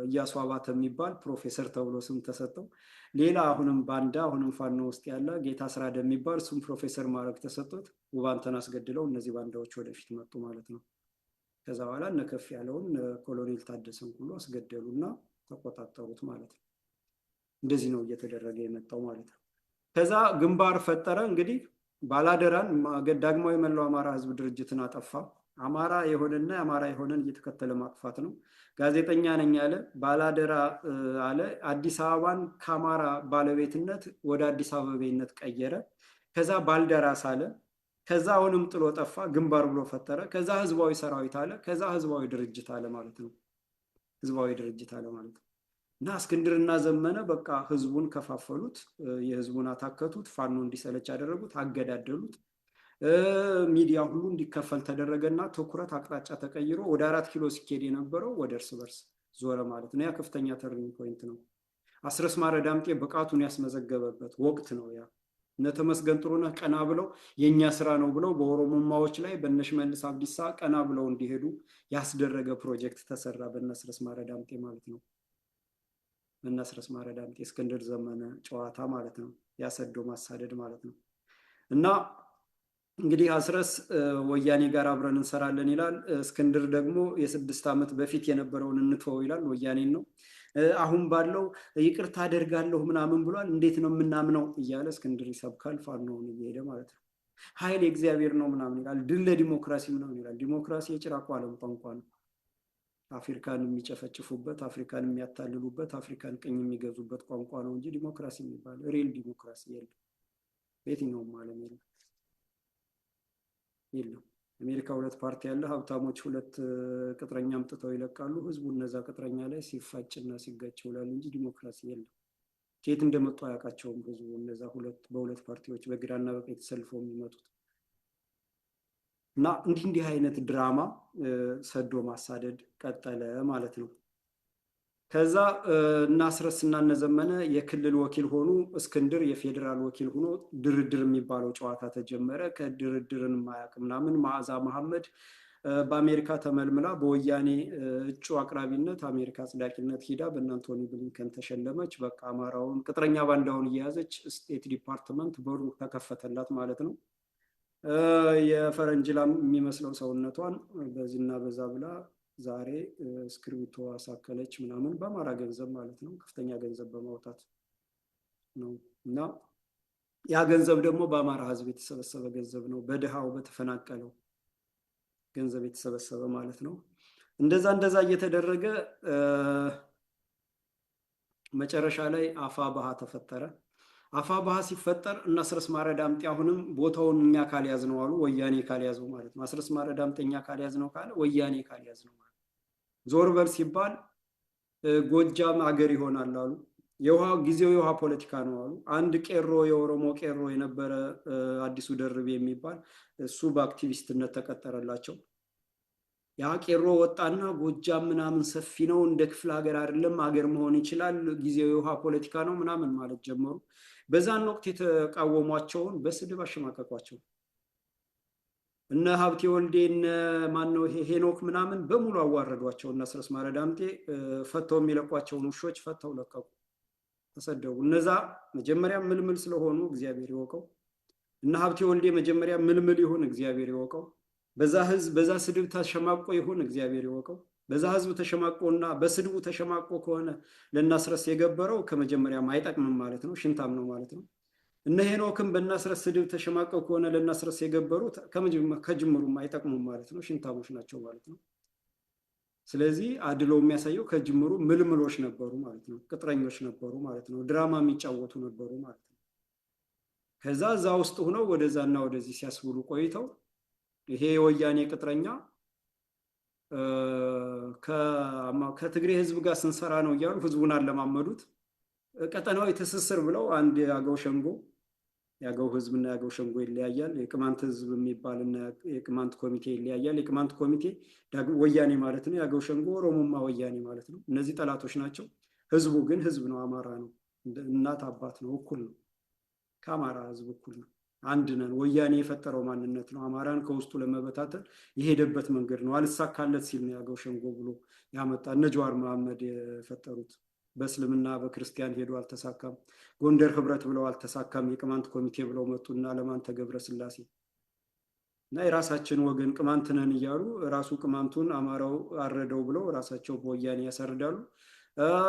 እያሱ አባተ የሚባል ፕሮፌሰር ተብሎ ስም ተሰጠው። ሌላ አሁንም ባንዳ አሁንም ፋኖ ውስጥ ያለ ጌታ ስራደ የሚባል እሱም ፕሮፌሰር ማዕረግ ተሰጥቶት ውባንተን አስገድለው እነዚህ ባንዳዎች ወደፊት መጡ ማለት ነው። ከዛ በኋላ እነ ከፍ ያለውን ኮሎኔል ታደሰን ሁሉ አስገደሉና ተቆጣጠሩት ማለት ነው። እንደዚህ ነው እየተደረገ የመጣው ማለት ነው። ከዛ ግንባር ፈጠረ። እንግዲህ ባላደራን ዳግማዊ መላው አማራ ህዝብ ድርጅትን አጠፋ። አማራ የሆነና የአማራ የሆነን እየተከተለ ማጥፋት ነው። ጋዜጠኛ ነኝ አለ፣ ባላደራ አለ። አዲስ አበባን ከአማራ ባለቤትነት ወደ አዲስ አበቤነት ቀየረ። ከዛ ባልደራስ አለ። ከዛ አሁንም ጥሎ ጠፋ፣ ግንባር ብሎ ፈጠረ። ከዛ ህዝባዊ ሰራዊት አለ። ከዛ ህዝባዊ ድርጅት አለ ማለት ነው። ህዝባዊ ድርጅት አለ ማለት ነው። እና እስክንድርና ዘመነ በቃ ህዝቡን ከፋፈሉት፣ የህዝቡን አታከቱት፣ ፋኖ እንዲሰለች ያደረጉት፣ አገዳደሉት። ሚዲያ ሁሉ እንዲከፈል ተደረገና ትኩረት አቅጣጫ ተቀይሮ ወደ 4 ኪሎ ሲኬድ የነበረው ወደ እርስ በርስ ዞረ ማለት ነው። ያ ከፍተኛ ተርኒንግ ፖይንት ነው። አስረስ ማረ ዳምጤ ብቃቱን ያስመዘገበበት ወቅት ነው ያ። እነ ተመስገን ጥሩነህ ቀና ብለው የኛ ስራ ነው ብለው በኦሮሞማዎች ላይ በነሽመልስ አብዲሳ ቀና ብለው እንዲሄዱ ያስደረገ ፕሮጀክት ተሰራ በእነ አስረስ ማረ ዳምጤ ማለት ነው። በእነ አስረስ ማረ ዳምጤ እስክንድር ዘመነ ጨዋታ ማለት ነው። ያሰዶ ማሳደድ ማለት ነው። እና እንግዲህ አስረስ ወያኔ ጋር አብረን እንሰራለን ይላል። እስክንድር ደግሞ የ6 ዓመት በፊት የነበረውን እንትወው ይላል። ወያኔን ነው አሁን ባለው ይቅርታ አደርጋለሁ ምናምን ብሏል። እንዴት ነው የምናምነው እያለ እስክንድር ይሰብካል። ፋኖውን እየሄደ ማለት ነው። ኃይል የእግዚአብሔር ነው ምናምን ይላል። ድል ለዲሞክራሲ ምናምን ይላል። ዲሞክራሲ የጭራቁ ዓለም ቋንቋ ነው። አፍሪካን የሚጨፈጭፉበት፣ አፍሪካን የሚያታልሉበት፣ አፍሪካን ቅኝ የሚገዙበት ቋንቋ ነው እንጂ ዲሞክራሲ የሚባል ሪል ዲሞክራሲ የለም። በየትኛውም ዓለም የለም የለም። አሜሪካ 2 ፓርቲ ያለ፣ ሀብታሞች 2 ቅጥረኛ አምጥተው ይለቃሉ። ህዝቡ እነዛ ቅጥረኛ ላይ ሲፋጭና ሲጋጭ ይውላል እንጂ ዲሞክራሲ የለም። ከየት እንደመጡ አያውቃቸውም ህዝቡ። እነዛ በ2 ፓርቲዎች በግራና በቀኝ ተሰልፈው የሚመጡት እና እንዲህ አይነት ድራማ ሰዶ ማሳደድ ቀጠለ ማለት ነው። ከዛ እና አስረስና እነ ዘመነ የክልል ወኪል ሆኑ። እስክንድር የፌዴራል ወኪል ሆኖ ድርድር የሚባለው ጨዋታ ተጀመረ። ከድርድርን ማያቅ ምናምን መዓዛ መሐመድ በአሜሪካ ተመልምላ በወያኔ እጩ አቅራቢነት አሜሪካ አጽዳቂነት ሂዳ በእነ አንቶኒ ብሊንከን ተሸለመች። በቃ አማራውን ቅጥረኛ ባንዳውን እየያዘች ስቴት ዲፓርትመንት በሩ ተከፈተላት ማለት ነው። የፈረንጅ ላም የሚመስለው ሰውነቷን በዚህና በዛ ብላ ዛሬ እስክሪብቶ አሳከለች ምናምን በአማራ ገንዘብ ማለት ነው። ከፍተኛ ገንዘብ በማውጣት ነው። እና ያ ገንዘብ ደግሞ በአማራ ህዝብ የተሰበሰበ ገንዘብ ነው። በድሃው በተፈናቀለው ገንዘብ የተሰበሰበ ማለት ነው። እንደዛ እየተደረገ መጨረሻ ላይ አፋብኃ ተፈጠረ። አፋብኃ ሲፈጠር እና አስረስ ማረ ዳምጤ አሁንም ቦታውን እኛ ካልያዝ ነው አሉ። ወያኔ ካልያዘው ማለት ነው። አስረስ ማረ ዳምጤ እኛ ካልያዝ ነው ካለ ወያኔ ካልያዝ ነው ማለት ነው። ዞር በል ሲባል ጎጃም አገር ይሆናል አሉ። ጊዜው የውሃ ፖለቲካ ነው አሉ። አንድ ቄሮ የኦሮሞ ቄሮ የነበረ አዲሱ ደርቤ የሚባል እሱ በአክቲቪስትነት ተቀጠረላቸው። ያ ቄሮ ወጣና ጎጃም ምናምን ሰፊ ነው፣ እንደ ክፍለ ሀገር አይደለም፣ ሀገር መሆን ይችላል፣ ጊዜው የውሃ ፖለቲካ ነው ምናምን ማለት ጀመሩ። በዛን ወቅት የተቃወሟቸውን በስድብ አሸማቀቋቸው። እነ ሀብቴ ወልዴ እነ ማነው ሄኖክ ምናምን በሙሉ አዋረዷቸው። እና አስረስ ማረ ዳምጤ ፈተው የሚለቋቸውን ውሾች ፈተው ለቀቁ፣ ተሰደቡ። እነዛ መጀመሪያ ምልምል ስለሆኑ እግዚአብሔር ይወቀው። እነ ሀብቴ ወልዴ መጀመሪያ ምልምል ይሁን እግዚአብሔር ይወቀው። በዛ ስድብ ተሸማቆ ይሁን እግዚአብሔር ይወቀው። በዛ ህዝብ ተሸማቆና በስድቡ ተሸማቆ ከሆነ ለእነ አስረስ የገበረው ከመጀመሪያም አይጠቅምም ማለት ነው፣ ሽንታም ነው ማለት ነው። እነ ሄኖክም በእነ አስረስ ስድብ ተሸማቀው ከሆነ ለእነ አስረስ የገበሩት ከጅምሩም አይጠቅሙም ማለት ነው፣ ሽንታሞች ናቸው ማለት ነው። ስለዚህ አድሎ የሚያሳየው ከጅምሩ ምልምሎች ነበሩ ማለት ነው፣ ቅጥረኞች ነበሩ ማለት ነው፣ ድራማ የሚጫወቱ ነበሩ ማለት ነው። ከዛ እዛ ውስጥ ሆነው ወደዛና ወደዚህ ሲያስብሉ ቆይተው ይሄ የወያኔ ቅጥረኛ ከትግሬ ህዝብ ጋር ስንሰራ ነው እያሉ ህዝቡን አለማመዱት። ቀጠናዊ ትስስር ብለው አንድ የአገው ሸንጎ፣ የአገው ህዝብና የአገው ሸንጎ ይለያያል። የቅማንት ህዝብ የሚባልና የቅማንት ኮሚቴ ይለያያል። የቅማንት ኮሚቴ ወያኔ ማለት ነው፣ የአገው ሸንጎ ኦሮሞማ ወያኔ ማለት ነው። እነዚህ ጠላቶች ናቸው። ህዝቡ ግን ህዝብ ነው፣ አማራ ነው፣ እናት አባት ነው፣ እኩል ነው፣ ከአማራ ህዝብ እኩል ነው። አንድ ነን። ወያኔ የፈጠረው ማንነት ነው። አማራን ከውስጡ ለመበታተን የሄደበት መንገድ ነው። አልሳካለት ሲል ነው የአገው ሸንጎ ብሎ ያመጣ። እነ ጀዋር መሐመድ የፈጠሩት በእስልምና በክርስቲያን ሄዶ አልተሳካም። ጎንደር ህብረት ብለው አልተሳካም። የቅማንት ኮሚቴ ብለው መጡና ለማንተ ገብረ ስላሴ እና የራሳችን ወገን ቅማንት ነን እያሉ ራሱ ቅማንቱን አማራው አረደው ብለው ራሳቸው በወያኔ ያሳርዳሉ።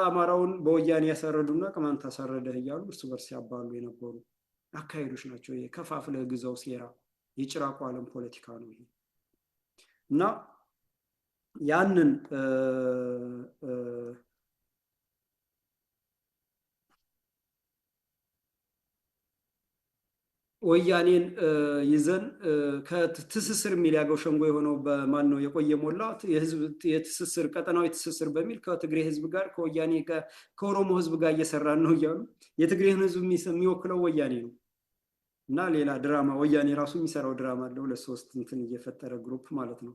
አማራውን በወያኔ ያሳረዱና ቅማንት አሳረደህ እያሉ እርስ በርስ ያባሉ የነበሩ አካሄዶች ናቸው። የከፋፍለህ ግዛው ሴራ የጭራቁ ዓለም ፖለቲካ ነው ይሄ። እና ያንን ወያኔን ይዘን ከትስስር የሚል ያገው ሸንጎ የሆነው በማን ነው የቆየ ሞላ የህዝብ የትስስር ቀጠናዊ ትስስር በሚል ከትግሬ ህዝብ ጋር ከወያኔ ጋር ከኦሮሞ ህዝብ ጋር እየሰራን ነው እያሉ የትግሬን ህዝብ የሚወክለው ወያኔ ነው። እና ሌላ ድራማ ወያኔ ራሱ የሚሰራው ድራማ አለው ለሶስት እንትን እየፈጠረ ግሩፕ ማለት ነው።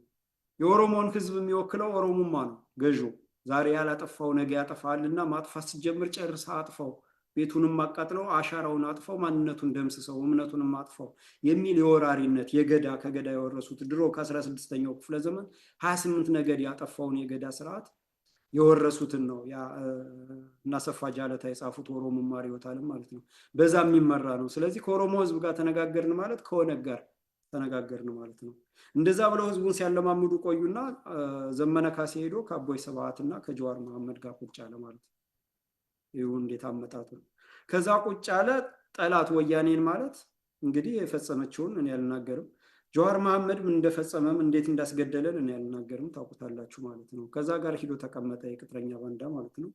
የኦሮሞን ህዝብ የሚወክለው ኦሮሞማ ነው ገዢው። ዛሬ ያላጠፋው ነገ ያጠፋልና ማጥፋት ሲጀምር ጨርሳ አጥፋው፣ ቤቱንም አቃጥለው አሻራውን አጥፋው፣ ማንነቱን ደምስሰው እምነቱንም አጥፋው የሚል የወራሪነት የገዳ ከገዳ የወረሱት ድሮ ከ16ኛው ክፍለ ዘመን 28 ነገድ ያጠፋውን የገዳ ስርዓት የወረሱትን ነው እና ሰፋ ጃለታ የጻፉት ኦሮሞማ ርዕዮተ ዓለም ማለት ነው። በዛ የሚመራ ነው። ስለዚህ ከኦሮሞ ህዝብ ጋር ተነጋገርን ማለት ከኦነግ ጋር ተነጋገርን ማለት ነው። እንደዛ ብለው ህዝቡን ሲያለማምዱ ቆዩና ዘመነ ካሴ ሄዶ ከአቦይ ስብሃትና ከጀዋር መሐመድ ጋር ቁጭ አለ ማለት ነው። ይሁን እንዴት አመጣጡ። ከዛ ቁጭ አለ ጠላት ወያኔን ማለት እንግዲህ የፈጸመችውን እኔ አልናገርም። ጀዋር መሐመድ ምን እንደፈጸመም እንዴት እንዳስገደለን እኔ አልናገርም፣ ታውቁታላችሁ ማለት ነው። ከዛ ጋር ሂዶ ተቀመጠ የቅጥረኛ ባንዳ ማለት ነው።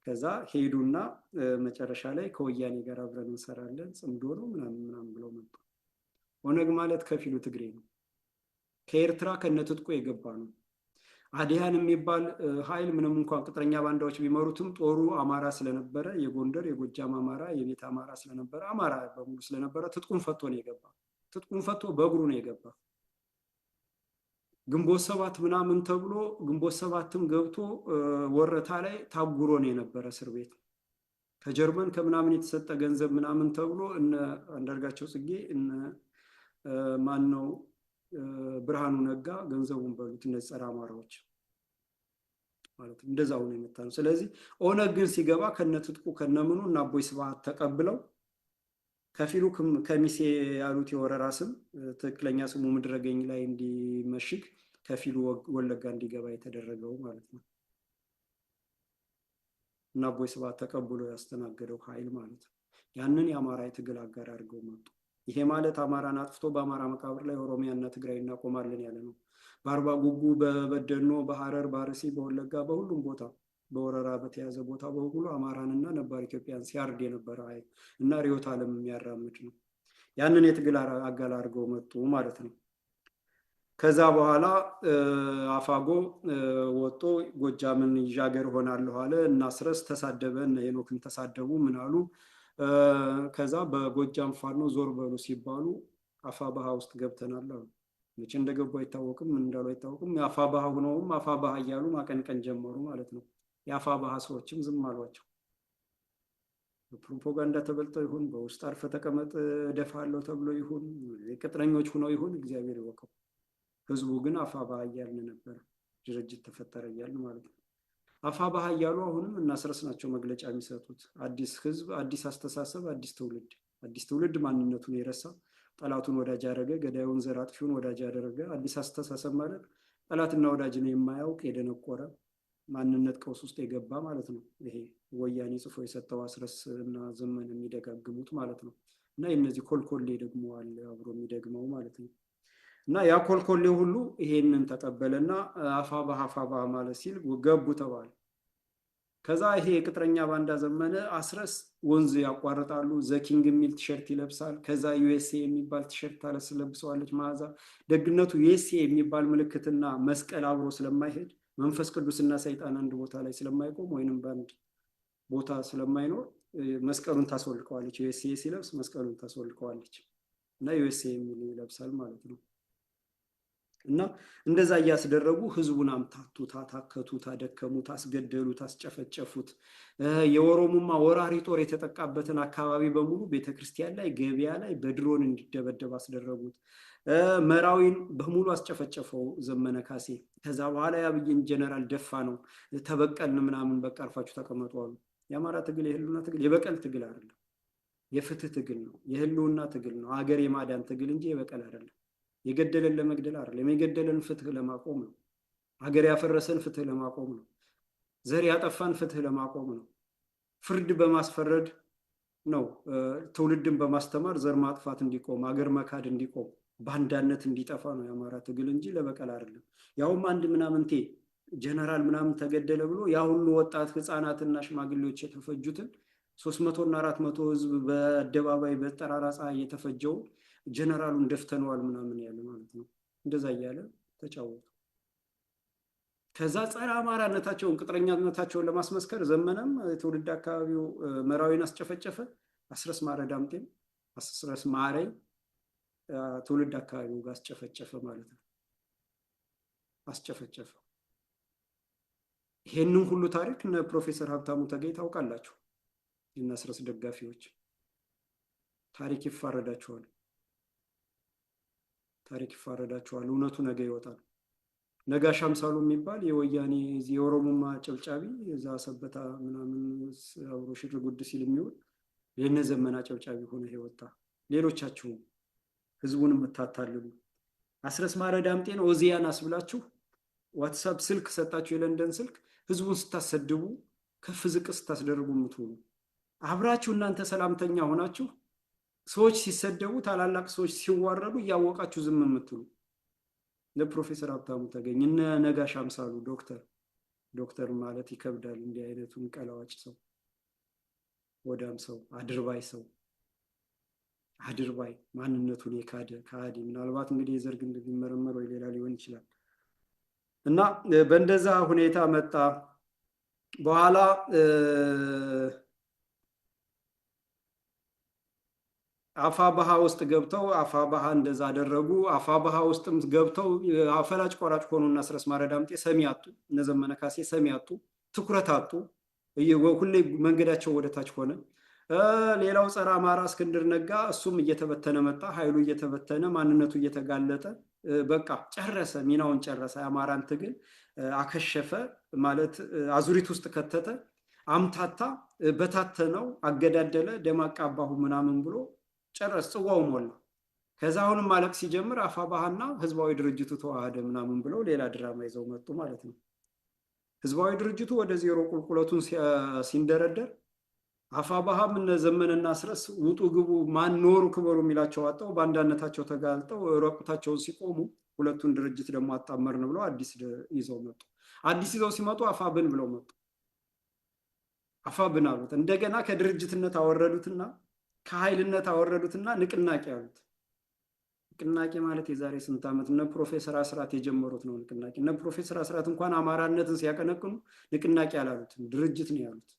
ከዛ ሄዱና መጨረሻ ላይ ከወያኔ ጋር አብረን እንሰራለን ጽምዶ ነው ምናምን ብለው መጡ። ኦነግ ማለት ከፊሉ ትግሬ ነው። ከኤርትራ ከነትጥቁ የገባ ነው። አዲያን የሚባል ኃይል ምንም እንኳን ቅጥረኛ ባንዳዎች ቢመሩትም ጦሩ አማራ ስለነበረ የጎንደር የጎጃም አማራ የቤት አማራ ስለነበረ አማራ በሙሉ ስለነበረ ትጥቁን ፈቶ ነው የገባ። ትጥቁን ፈቶ በእግሩ ነው የገባ። ግንቦት ሰባት ምናምን ተብሎ ግንቦት ሰባትም ገብቶ ወረታ ላይ ታጉሮ ነው የነበረ እስር ቤት። ከጀርመን ከምናምን የተሰጠ ገንዘብ ምናምን ተብሎ እነ አንዳርጋቸው ጽጌ እነ ማን ነው ብርሃኑ ነጋ ገንዘቡን በሉት እነዚህ ጸረ አማራዎች ማለት እንደዛ ሆነ የመጣ ነው። ስለዚህ ኦነግ ግን ሲገባ ከነትጥቁ ከነምኑ እና አቦይ ስብሃት ተቀብለው ከፊሉ ከሚሴ ያሉት የወረራ ስም ትክክለኛ ስሙ ምድረገኝ ላይ እንዲመሽግ ከፊሉ ወለጋ እንዲገባ የተደረገው ማለት ነው። እና አቦይ ስብሃት ተቀብሎ ያስተናገደው ኃይል ማለት ነው። ያንን የአማራ የትግል አጋር አድርገው መጡ። ይሄ ማለት አማራን አጥፍቶ በአማራ መቃብር ላይ ኦሮሚያና ትግራይ እናቆማለን ያለ ነው። በአርባ ጉጉ፣ በበደኖ፣ በሐረር፣ በአርሲ፣ በወለጋ በሁሉም ቦታ በወረራ በተያዘ ቦታ በሁሉ አማራንና ነባር ኢትዮጵያን ሲያርድ የነበረ ኃይል እና ርዕዮተ ዓለም የሚያራምድ ነው። ያንን የትግል አጋር አድርገው መጡ ማለት ነው። ከዛ በኋላ አፋጎ ወጦ ጎጃምን ይዣገር ሆናለሁ አለ። እና አስረስ ተሳደበ፣ እነ ሄኖክን ተሳደቡ ምን አሉ። ከዛ በጎጃም ፋኖ ዞር በሉ ሲባሉ አፋባሃ ውስጥ ገብተናል አሉ። መቼ እንደገቡ አይታወቅም፣ ምን እንዳሉ አይታወቅም። የአፋባሃ ሆነውም አፋባሃ እያሉ ማቀንቀን ጀመሩ ማለት ነው። የአፋባሃ ሰዎችም ዝም አሏቸው። በፕሮፓጋንዳ ተበልጠው ይሁን በውስጥ አርፈ ተቀመጥ እደፋለሁ ተብሎ ይሁን የቅጥረኞች ሆነው ይሁን እግዚአብሔር ይወቀው። ህዝቡ ግን አፋባሃ እያልን ነበር፣ ድርጅት ተፈጠረ እያልን ማለት ነው። አፋባሃ እያሉ አሁንም እና አስረስ ናቸው መግለጫ የሚሰጡት። አዲስ ህዝብ፣ አዲስ አስተሳሰብ፣ አዲስ ትውልድ ማንነቱን የረሳ ጠላቱን ወዳጅ ያደረገ ገዳዩን ዘር አጥፊውን ወዳጅ ያደረገ አዲስ አስተሳሰብ ማለት ጠላትና ወዳጅን የማያውቅ የደነቆረ ማንነት ቀውስ ውስጥ የገባ ማለት ነው። ይሄ ወያኔ ጽፎ የሰጠው አስረስ እና ዘመን የሚደጋግሙት ማለት ነው። እና የነዚህ ኮልኮሌ ደግሞ አለ አብሮ የሚደግመው ማለት ነው። እና ያ ኮልኮሌ ሁሉ ይሄንን ተቀበለና አፋባሃ ማለት ሲል ገቡ ተባለ። ከዛ ይሄ የቅጥረኛ ባንዳ ዘመነ አስረስ ወንዝ ያቋርጣሉ፣ ዘኪንግ የሚል ቲሸርት ይለብሳል። ከዛ ዩኤስኤ የሚባል ቲሸርት ለብሰዋለች መዓዛ። ደግነቱ ዩኤስኤ የሚባል ምልክትና መስቀል አብሮ ስለማይሄድ መንፈስ ቅዱስና ሰይጣን አንድ ቦታ ላይ ስለማይቆም ወይንም በአንድ ቦታ ስለማይኖር መስቀሉን ታስወልቀዋለች። ዩኤስኤ ሲለብስ መስቀሉን ታስወልቀዋለች እና ዩኤስኤ የሚል ይለብሳል ማለት ነው። እና እንደዛ እያስደረጉ ህዝቡን አምታቱት፣ አታከቱት፣ አደከሙት፣ አስገደሉት፣ አስጨፈጨፉት። የኦሮሞማ ወራሪ ጦር የተጠቃበትን አካባቢ በሙሉ ቤተክርስቲያን ላይ ገበያ ላይ በድሮን እንዲደበደብ አስደረጉት። መራዊን በሙሉ አስጨፈጨፈው ዘመነ ካሴ። ከዛ በኋላ የአብይን ጀነራል ደፋ ነው ተበቀልን ምናምን በቃ አርፋችሁ ተቀመጡ አሉ። የአማራ ትግል የህልውና ትግል የበቀል ትግል አይደለም፣ የፍትህ ትግል ነው፣ የህልውና ትግል ነው፣ ሀገር የማዳን ትግል እንጂ የበቀል አይደለም። የገደለን ለመግደል አይደለም፣ የገደለን ፍትህ ለማቆም ነው። ሀገር ያፈረሰን ፍትህ ለማቆም ነው። ዘር ያጠፋን ፍትህ ለማቆም ነው። ፍርድ በማስፈረድ ነው። ትውልድን በማስተማር ዘር ማጥፋት እንዲቆም፣ ሀገር መካድ እንዲቆም፣ ባንዳነት እንዲጠፋ ነው የአማራ ትግል እንጂ ለበቀል አይደለም። ያውም አንድ ምናምንቴ ጀነራል ምናምን ተገደለ ብሎ ያ ሁሉ ወጣት ህፃናትና ሽማግሌዎች የተፈጁትን 300 እና 400 ህዝብ በአደባባይ በጠራራ ፀሐይ የተፈጀው ጀነራሉን ደፍተነዋል ምናምን ያለ ማለት ነው። እንደዛ እያለ ተጫወቱ። ከዛ ጸረ አማራነታቸውን ቅጥረኛነታቸውን ለማስመስከር ዘመነም ትውልድ አካባቢው መራዊን አስጨፈጨፈ። አስረስ ማረ ዳምጤም አስረስ ማረ ትውልድ አካባቢው ጋር አስጨፈጨፈ ማለት ነው። አስጨፈጨፈ። ይሄንን ሁሉ ታሪክ እነ ፕሮፌሰር ሀብታሙ ተገኝ ታውቃላችሁ። የእነ አስረስ ደጋፊዎች ታሪክ ይፋረዳቸዋል። ታሪክ ይፋረዳቸዋል። እውነቱ ነገ ይወጣል። ነጋሽ አምሳሉ የሚባል የወያኔ የኦሮሞማ ጨብጫቢ እዛ ሰበታ ምናምን አብሮ ሽር ጉድ ሲል የሚውል የነ ዘመና ጨብጫቢ ሆነ ይወጣ። ሌሎቻችሁም ህዝቡን የምታታልሉ አስረስ ማረ ዳምጤን ኦዚያን አስብላችሁ ዋትሳፕ ስልክ ሰጣችሁ፣ የለንደን ስልክ፣ ህዝቡን ስታሰድቡ ከፍ ዝቅ ስታስደርጉ የምትሆኑ አብራችሁ እናንተ ሰላምተኛ ሆናችሁ ሰዎች ሲሰደቡ ታላላቅ ሰዎች ሲዋረዱ እያወቃችሁ ዝም የምትሉ ለፕሮፌሰር ሀብታሙ ተገኝ እነ ነጋሽ አምሳሉ ዶክተር ማለት ይከብዳል። እንዲህ አይነቱን ቀላዋጭ ሰው፣ ወዳም ሰው፣ አድርባይ ማንነቱን የካደ ከሃዲ፣ ምናልባት እንግዲህ የዘር ግንድ ሊመረመር ወይ ሌላ ሊሆን ይችላል። እና በእንደዛ ሁኔታ መጣ። በኋላ አፋባሃ ውስጥ ገብተው አፋባሃ እንደዛ አደረጉ። አፋባሃ ውስጥም ገብተው አፈላጭ ቆራጭ ሆኑና አስረስ ማረ ዳምጤ ሰሚ አጡ። እነ ዘመነ ካሴ ሰሚ አጡ፣ ትኩረት አጡ። ሁሌ መንገዳቸው ወደታች ሆነ። ሌላው ጸረ አማራ እስክንድር ነጋ እሱም እየተበተነ መጣ። ኃይሉ እየተበተነ ማንነቱ እየተጋለጠ በቃ ጨረሰ፣ ሚናውን ጨረሰ። የአማራን ትግል አከሸፈ ማለት አዙሪት ውስጥ ከተተ፣ አምታታ፣ በታተነው፣ አገዳደለ፣ ደም አቃባሁ ምናምን ብሎ ጨረስ፣ ጽዋው ሞላ። ከዛ አሁንም ማለቅ ሲጀምር አፋባሃና ህዝባዊ ድርጅቱ ተዋሃደ ምናምን ብለው ሌላ ድራማ ይዘው መጡ ማለት ነው። ህዝባዊ ድርጅቱ ወደ ዜሮ ቁልቁለቱን ሲንደረደር አፋባሃም እነ ዘመንና አስረስ ውጡ ግቡ ማን ኖሩ ክበሩ የሚላቸው አጣው። በአንዳነታቸው ተጋልጠው ረቁታቸውን ሲቆሙ ሁለቱን ድርጅት ደግሞ አጣመርን ብለው አዲስ ይዘው መጡ። አዲስ ይዘው ሲመጡ አፋብን ብለው መጡ። አፋብን አሉት። እንደገና ከድርጅትነት አወረዱትና ከኃይልነት አወረዱትና ንቅናቄ አሉት። ንቅናቄ ማለት የዛሬ ስንት ዓመት እነ ፕሮፌሰር አስራት የጀመሩት ነው ንቅናቄ። እነ ፕሮፌሰር አስራት እንኳን አማራነትን ሲያቀነቅኑ ንቅናቄ አላሉትም፣ ድርጅት ነው ያሉት።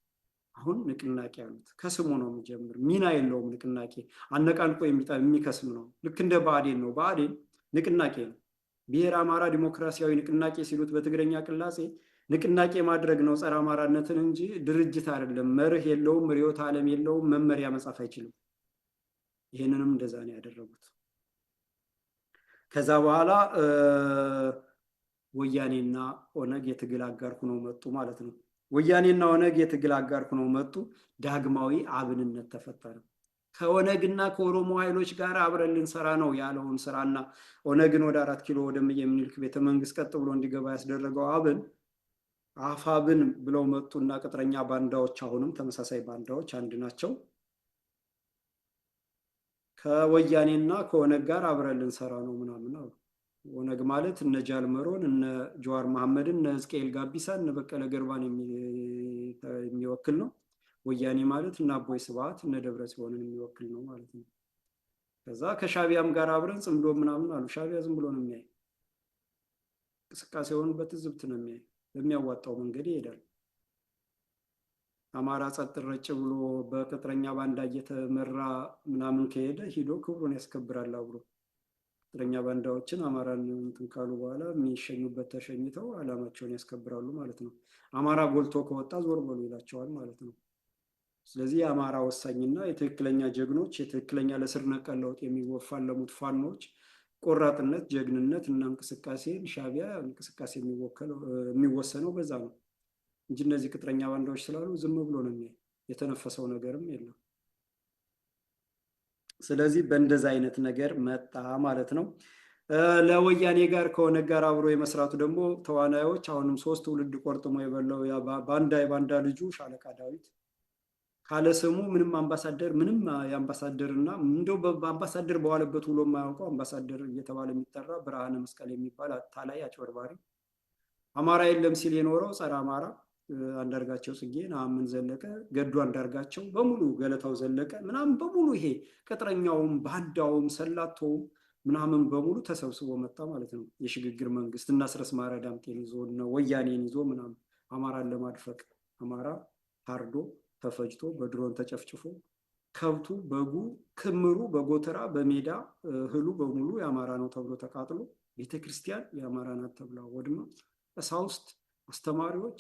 አሁን ንቅናቄ ያሉት ከስሙ ነው የሚጀምር። ሚና የለውም ንቅናቄ፣ አነቃንቆ የሚከስም ነው። ልክ እንደ ብአዴን ነው። ብአዴን ንቅናቄ ነው። ብሔር አማራ ዲሞክራሲያዊ ንቅናቄ ሲሉት በትግረኛ ቅላጼ ንቅናቄ ማድረግ ነው ጸረ አማራነትን እንጂ ድርጅት አይደለም። መርህ የለውም፣ ርዕዮተ ዓለም የለውም፣ መመሪያ መጻፍ አይችልም። ይህንንም እንደዛ ነው ያደረጉት። ከዛ በኋላ ወያኔና ኦነግ የትግል አጋር ሆነው መጡ ማለት ነው። ወያኔና ኦነግ የትግል አጋር ሆነው መጡ። ዳግማዊ አብንነት ተፈጠረ። ከኦነግና ከኦሮሞ ኃይሎች ጋር አብረን ልንሰራ ነው ያለውን ስራና ኦነግን ወደ 4 ኪሎ ወደ ምኒልክ ቤተመንግስት ቀጥ ብሎ እንዲገባ ያስደረገው አብን አፋብን ብለው መጡና ቅጥረኛ ባንዳዎች፣ አሁንም ተመሳሳይ ባንዳዎች አንድ ናቸው። ከወያኔና ከኦነግ ጋር አብረን ልንሰራ ነው ምናምን አሉ። ኦነግ ማለት እነ ጃልመሮን፣ እነ ጀዋር መሐመድን፣ እነ ሕዝቅኤል ጋቢሳን፣ እነ በቀለ ገርባን የሚወክል ነው። ወያኔ ማለት እነ አቦይ ስብሃት፣ እነ ደብረ ጽዮንን የሚወክል ነው ማለት ነው። ከዛ ከሻቢያም ጋር አብረን ጽምዶ ምናምን አሉ። ሻቢያ ዝም ብሎ ነው የሚያይ፣ እንቅስቃሴውን በትዝብት ነው የሚያይ። በሚያዋጣው መንገድ ይሄዳል። አማራ ጸጥ ረጭ ብሎ በቅጥረኛ ባንዳ እየተመራ ምናምን ከሄደ ሂዶ ክብሩን ያስከብራል አብሮ። ቅጥረኛ ባንዳዎችን አማራን እንትን ካሉ በኋላ የሚሸኙበት ተሸኝተው አላማቸውን ያስከብራሉ ማለት ነው። አማራ ጎልቶ ከወጣ ዞር በሉ ይላቸዋል ማለት ነው። ስለዚህ የአማራ ወሳኝና የትክክለኛ ጀግኖች፣ የትክክለኛ ለስር ነቀል ለውጥ የሚፋለሙት ፋኖች ቆራጥነት፣ ጀግንነት እና እንቅስቃሴ ሻቢያ እንቅስቃሴ የሚወሰነው በዛ ነው እንጂ እነዚህ ቅጥረኛ ባንዳዎች ስላሉ ዝም ብሎ ነው የሚያይ። የተነፈሰው ነገርም የለም። ስለዚህ በእንደዛ አይነት ነገር መጣ ማለት ነው። ለወያኔ ጋር ከሆነ ጋር አብሮ የመስራቱ ደግሞ ተዋናዮች አሁንም 3 ትውልድ ቆርጥሞ የበላው ባንዳ ልጁ ሻለቃ ዳዊት ካለ ስሙ ምንም አምባሳደር ምንም የአምባሳደርና እንደው በአምባሳደር በዋለበት ውሎ የማያውቀው አምባሳደር እየተባለ የሚጠራ ብርሃነ መስቀል የሚባል አታላይ አጭበርባሪ አማራ የለም ሲል የኖረው ጸረ አማራ አንዳርጋቸው ጽጌ፣ ነአምን ዘለቀ፣ ገዱ አንዳርጋቸው በሙሉ ገለታው ዘለቀ ምናምን በሙሉ ይሄ ቅጥረኛውም ባንዳውም ሰላቶውም ምናምን በሙሉ ተሰብስቦ መጣ ማለት ነው። የሽግግር መንግስት እና አስረስ ማረ ዳምጤን ይዞ እና ወያኔን ይዞ ምናምን አማራን ለማድፈቅ አማራ ታርዶ ተፈጅቶ በድሮን ተጨፍጭፎ ከብቱ በጉ ክምሩ በጎተራ በሜዳ እህሉ በሙሉ የአማራ ነው ተብሎ ተቃጥሎ ቤተክርስቲያን የአማራ ናት ተብላ ወድማ ቀሳውስት አስተማሪዎች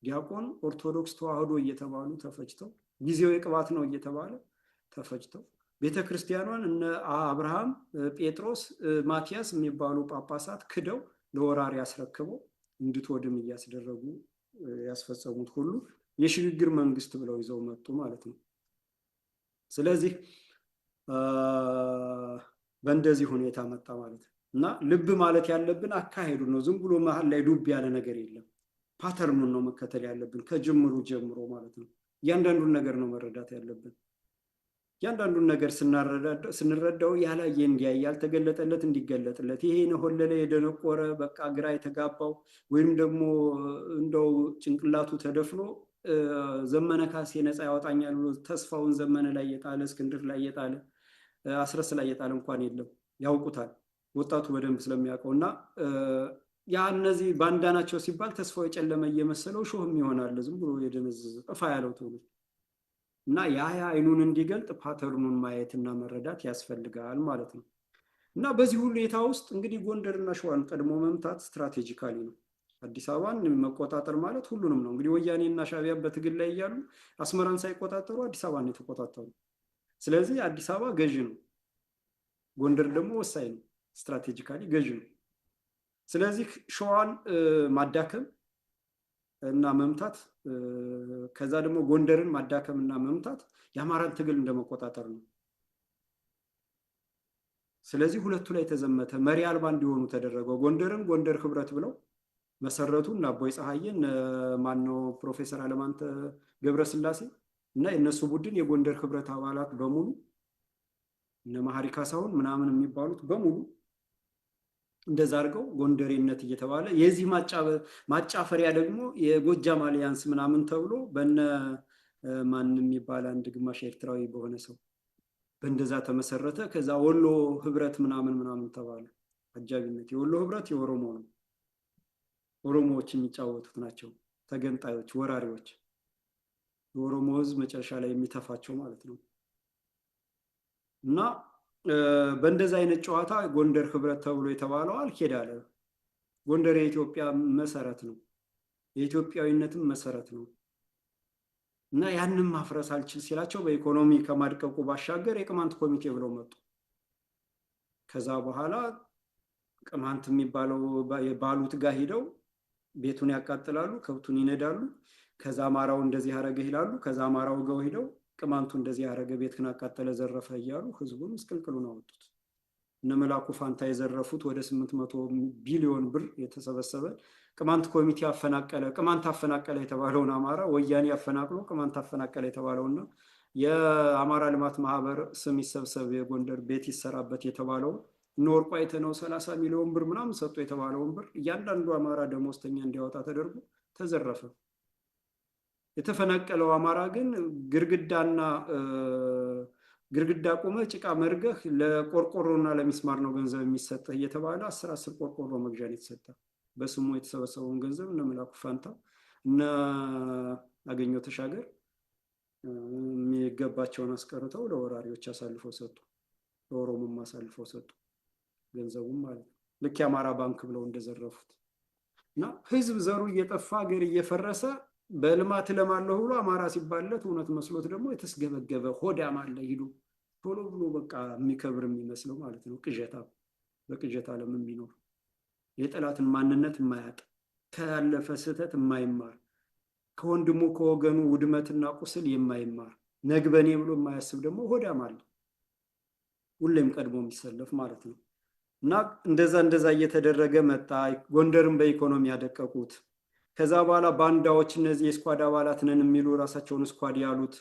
ዲያቆን ኦርቶዶክስ ተዋህዶ እየተባሉ ተፈጅተው ጊዜው የቅባት ነው እየተባለ ተፈጅተው ቤተክርስቲያኗን እነ አብርሃም ጴጥሮስ ማቲያስ የሚባሉ ጳጳሳት ክደው ለወራሪ ያስረክበው እንድትወድም እያስደረጉ ያስፈጸሙት ሁሉ የሽግግር መንግስት ብለው ይዘው መጡ ማለት ነው። ስለዚህ በእንደዚህ ሁኔታ መጣ ማለት ነው እና ልብ ማለት ያለብን አካሄዱ ነው። ዝም ብሎ መሀል ላይ ዱብ ያለ ነገር የለም። ፓተርኑን ነው መከተል ያለብን ከጅምሩ ጀምሮ ማለት ነው። እያንዳንዱን ነገር ነው መረዳት ያለብን። እያንዳንዱን ነገር ስንረዳው ያላየ እንዲያይ ያልተገለጠለት እንዲገለጥለት ይሄ ነሆለለ የደነቆረ በቃ ግራ የተጋባው ወይም ደግሞ እንደው ጭንቅላቱ ተደፍኖ ዘመነ ካሴ ነፃ ያወጣኛል ብሎ ተስፋውን ዘመነ ላይ የጣለ እስክንድር ላይ የጣለ አስረስ ላይ የጣለ እንኳን የለም። ያውቁታል ወጣቱ በደንብ ስለሚያውቀው እና ያ እነዚህ ባንዳ ናቸው ሲባል ተስፋው የጨለመ እየመሰለው ሾህም ይሆናል ዝም ብሎ የደነዘዘ ጠፋ ያለው ትውልድ እና ያ አይኑን እንዲገልጥ ፓተርኑን ማየትና መረዳት ያስፈልጋል ማለት ነው። እና በዚህ ሁኔታ ውስጥ እንግዲህ ጎንደርና ሸዋን ቀድሞ መምታት ስትራቴጂካሊ ነው። አዲስ አበባን መቆጣጠር ማለት ሁሉንም ነው። እንግዲህ ወያኔና ሻዕቢያ በትግል ላይ እያሉ አስመራን ሳይቆጣጠሩ አዲስ አበባን የተቆጣጠሩ። ስለዚህ አዲስ አበባ ገዢ ነው፣ ጎንደር ደግሞ ወሳኝ ነው፣ ስትራቴጂካሊ ገዢ ነው። ስለዚህ ሸዋን ማዳከም እና መምታት ከዛ ደግሞ ጎንደርን ማዳከም እና መምታት የአማራን ትግል እንደመቆጣጠር ነው። ስለዚህ ሁለቱ ላይ ተዘመተ። መሪ አልባ እንዲሆኑ ተደረገው። ጎንደርን ጎንደር ህብረት ብለው መሰረቱ እና አቦይ ፀሐዬን ማነው ፕሮፌሰር አለማንተ ገብረስላሴ እና የነሱ ቡድን የጎንደር ህብረት አባላት በሙሉ እነ መሐሪ ካሳሁን ምናምን የሚባሉት በሙሉ እንደዛ አድርገው ጎንደሬነት እየተባለ የዚህ ማጫፈሪያ ደግሞ የጎጃም አሊያንስ ምናምን ተብሎ በነ ማንም የሚባል አንድ ግማሽ ኤርትራዊ በሆነ ሰው በእንደዛ ተመሰረተ። ከዛ ወሎ ህብረት ምናምን ተባለ። አጃቢነት የወሎ ህብረት የኦሮሞ ነው። ኦሮሞዎች የሚጫወቱት ናቸው። ተገንጣዮች፣ ወራሪዎች፣ የኦሮሞ ህዝብ መጨረሻ ላይ የሚተፋቸው ማለት ነው። እና በእንደዛ አይነት ጨዋታ ጎንደር ህብረት ተብሎ የተባለው አልሄዳለ። ጎንደር የኢትዮጵያ መሰረት ነው፣ የኢትዮጵያዊነትም መሰረት ነው። እና ያንን ማፍረስ አልችል ሲላቸው በኢኮኖሚ ከማድቀቁ ባሻገር የቅማንት ኮሚቴ ብለው መጡ። ከዛ በኋላ ቅማንት የሚባለው ባሉት ጋር ሂደው ቤቱን ያቃጥላሉ፣ ከብቱን ይነዳሉ። ከዛ አማራው እንደዚህ ያረገ ይላሉ። ከዛ አማራው ጋር ሂደው ቅማንቱ እንደዚህ ያረገ ቤትክን አቃጠለ ዘረፈ እያሉ ህዝቡን ምስቅልቅሉን አወጡት። እነ መላኩ ፋንታ የዘረፉት ወደ 800 ቢሊዮን ብር የተሰበሰበ ቅማንት ኮሚቴ አፈናቀለ። ቅማንት አፈናቀለ የተባለውን አማራ ወያኔ አፈናቅሎ ቅማንት አፈናቀለ የተባለውና የአማራ ልማት ማህበር ስም ይሰብሰብ የጎንደር ቤት ይሰራበት የተባለው ኖርቋ የተነው 30 ሚሊዮን ብር ምናምን ሰጡ የተባለውን ብር እያንዳንዱ አማራ ደሞዝተኛ እንዲያወጣ ተደርጎ ተዘረፈ። የተፈናቀለው አማራ ግን ግርግዳ ቆመ ጭቃ መርገህ ለቆርቆሮና ለሚስማር ነው ገንዘብ የሚሰጠህ እየተባለ 10 ቆርቆሮ መግዣ ነው የተሰጠ። በስሙ የተሰበሰበውን ገንዘብ እነ መላኩ ፋንታ እነ አገኘው ተሻገር የሚገባቸውን አስቀርተው ለወራሪዎች አሳልፈው ሰጡ፣ ለኦሮሞም አሳልፈው ሰጡ ገንዘቡም ማለት ነው። ልክ የአማራ ባንክ ብለው እንደዘረፉት እና ህዝብ ዘሩ እየጠፋ ሀገር እየፈረሰ በልማት ለማለው ብሎ አማራ ሲባለት እውነት መስሎት ደግሞ የተስገበገበ ሆዳም አለ ሂዶ ቶሎ ብሎ በቃ የሚከብር የሚመስለው ማለት ነው። ቅዠታ በቅዠት ዓለም የሚኖር የጠላትን ማንነት የማያውቅ ካለፈ ስህተት የማይማር ከወንድሙ ከወገኑ ውድመትና ቁስል የማይማር ነግበኔ ብሎ የማያስብ ደግሞ ሆዳም አለ፣ ሁሌም ቀድሞ የሚሰለፍ ማለት ነው። እና እንደዛ እየተደረገ መጣ። ጎንደርን በኢኮኖሚ ያደቀቁት። ከዛ በኋላ ባንዳዎች እነዚህ የስኳድ አባላት ነን የሚሉ ራሳቸውን ስኳድ ያሉት